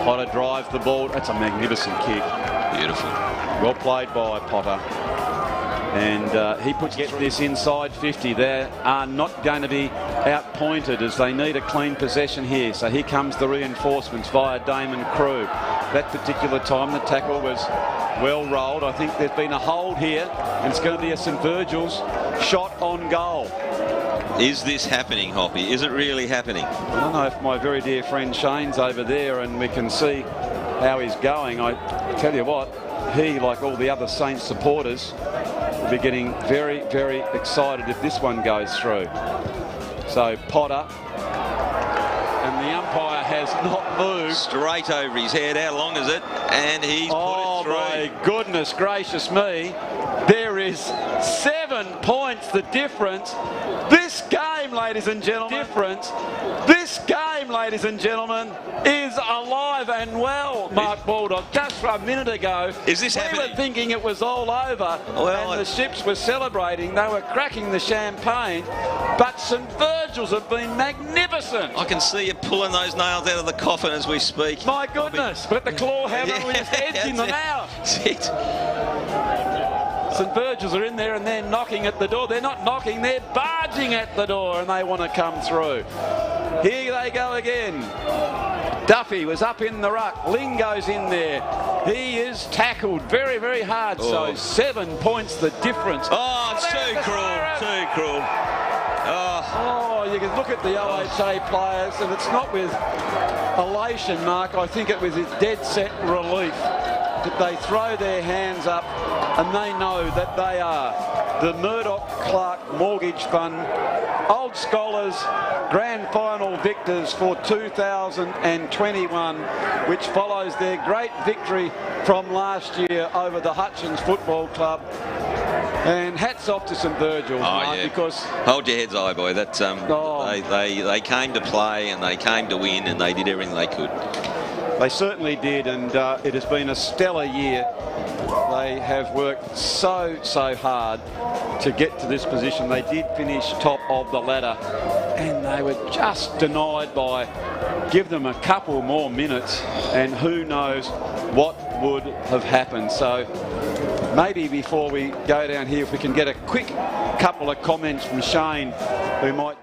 Potter drives the ball. That's a magnificent kick. Beautiful. Well played by Potter. And he puts this inside 50. They are not going to be outpointed as they need a clean possession here. So here comes the reinforcements via Damon Crew. That particular time the tackle was well rolled. I think there's been a hold here, and it's going to be a St Virgil's shot on goal. Is this happening, Hoppy? Is it really happening? I don't know if my very dear friend Shane's over there and we can see how he's going. I tell you what, he, like all the other Saints supporters, will be getting very, very excited if this one goes through. So Potter, and the umpire has not moved. Straight over his head. How long is it? And he's put it through. Oh my goodness gracious me. There is 7 points the difference. This game, ladies and gentlemen, this game, ladies and gentlemen, is alive and well, Mark Baldock. Just a minute ago, is this happening? We were thinking it was all over, and the ships were celebrating. They were cracking the champagne, but St Virgil's have been magnificent. I can see you pulling those nails out of the coffin as we speak. My goodness, but the claw hammer with his heads in the mouth. That's it. St Virgil's are in there and they're knocking at the door. They're not knocking, they're barging at the door, and they want to come through. Here they go again. Duffy was up in the ruck. Lingo's in there. He is tackled very, very hard. Oh. So 7 points the difference. Oh, it's too cruel, too cruel. Oh, you can look at the OHA players, and it's not with elation, Mark. I think it was with dead set relief that they throw their hands up and they know that they are the Murdoch Clark Mortgage Fund Old Scholars Grand Final victors for 2021, which follows their great victory from last year over the Hutchins Football Club. And hats off to St Virgil, Mark, because hold your heads high, boy. That's they came to play and they came to win and they did everything they could. They certainly did, and it has been a stellar year. They have worked so hard to get to this position. They did finish top of the ladder, and they were just denied by give them a couple more minutes, and who knows what would have happened. So maybe before we go down here, if we can get a quick couple of comments from Shane, who might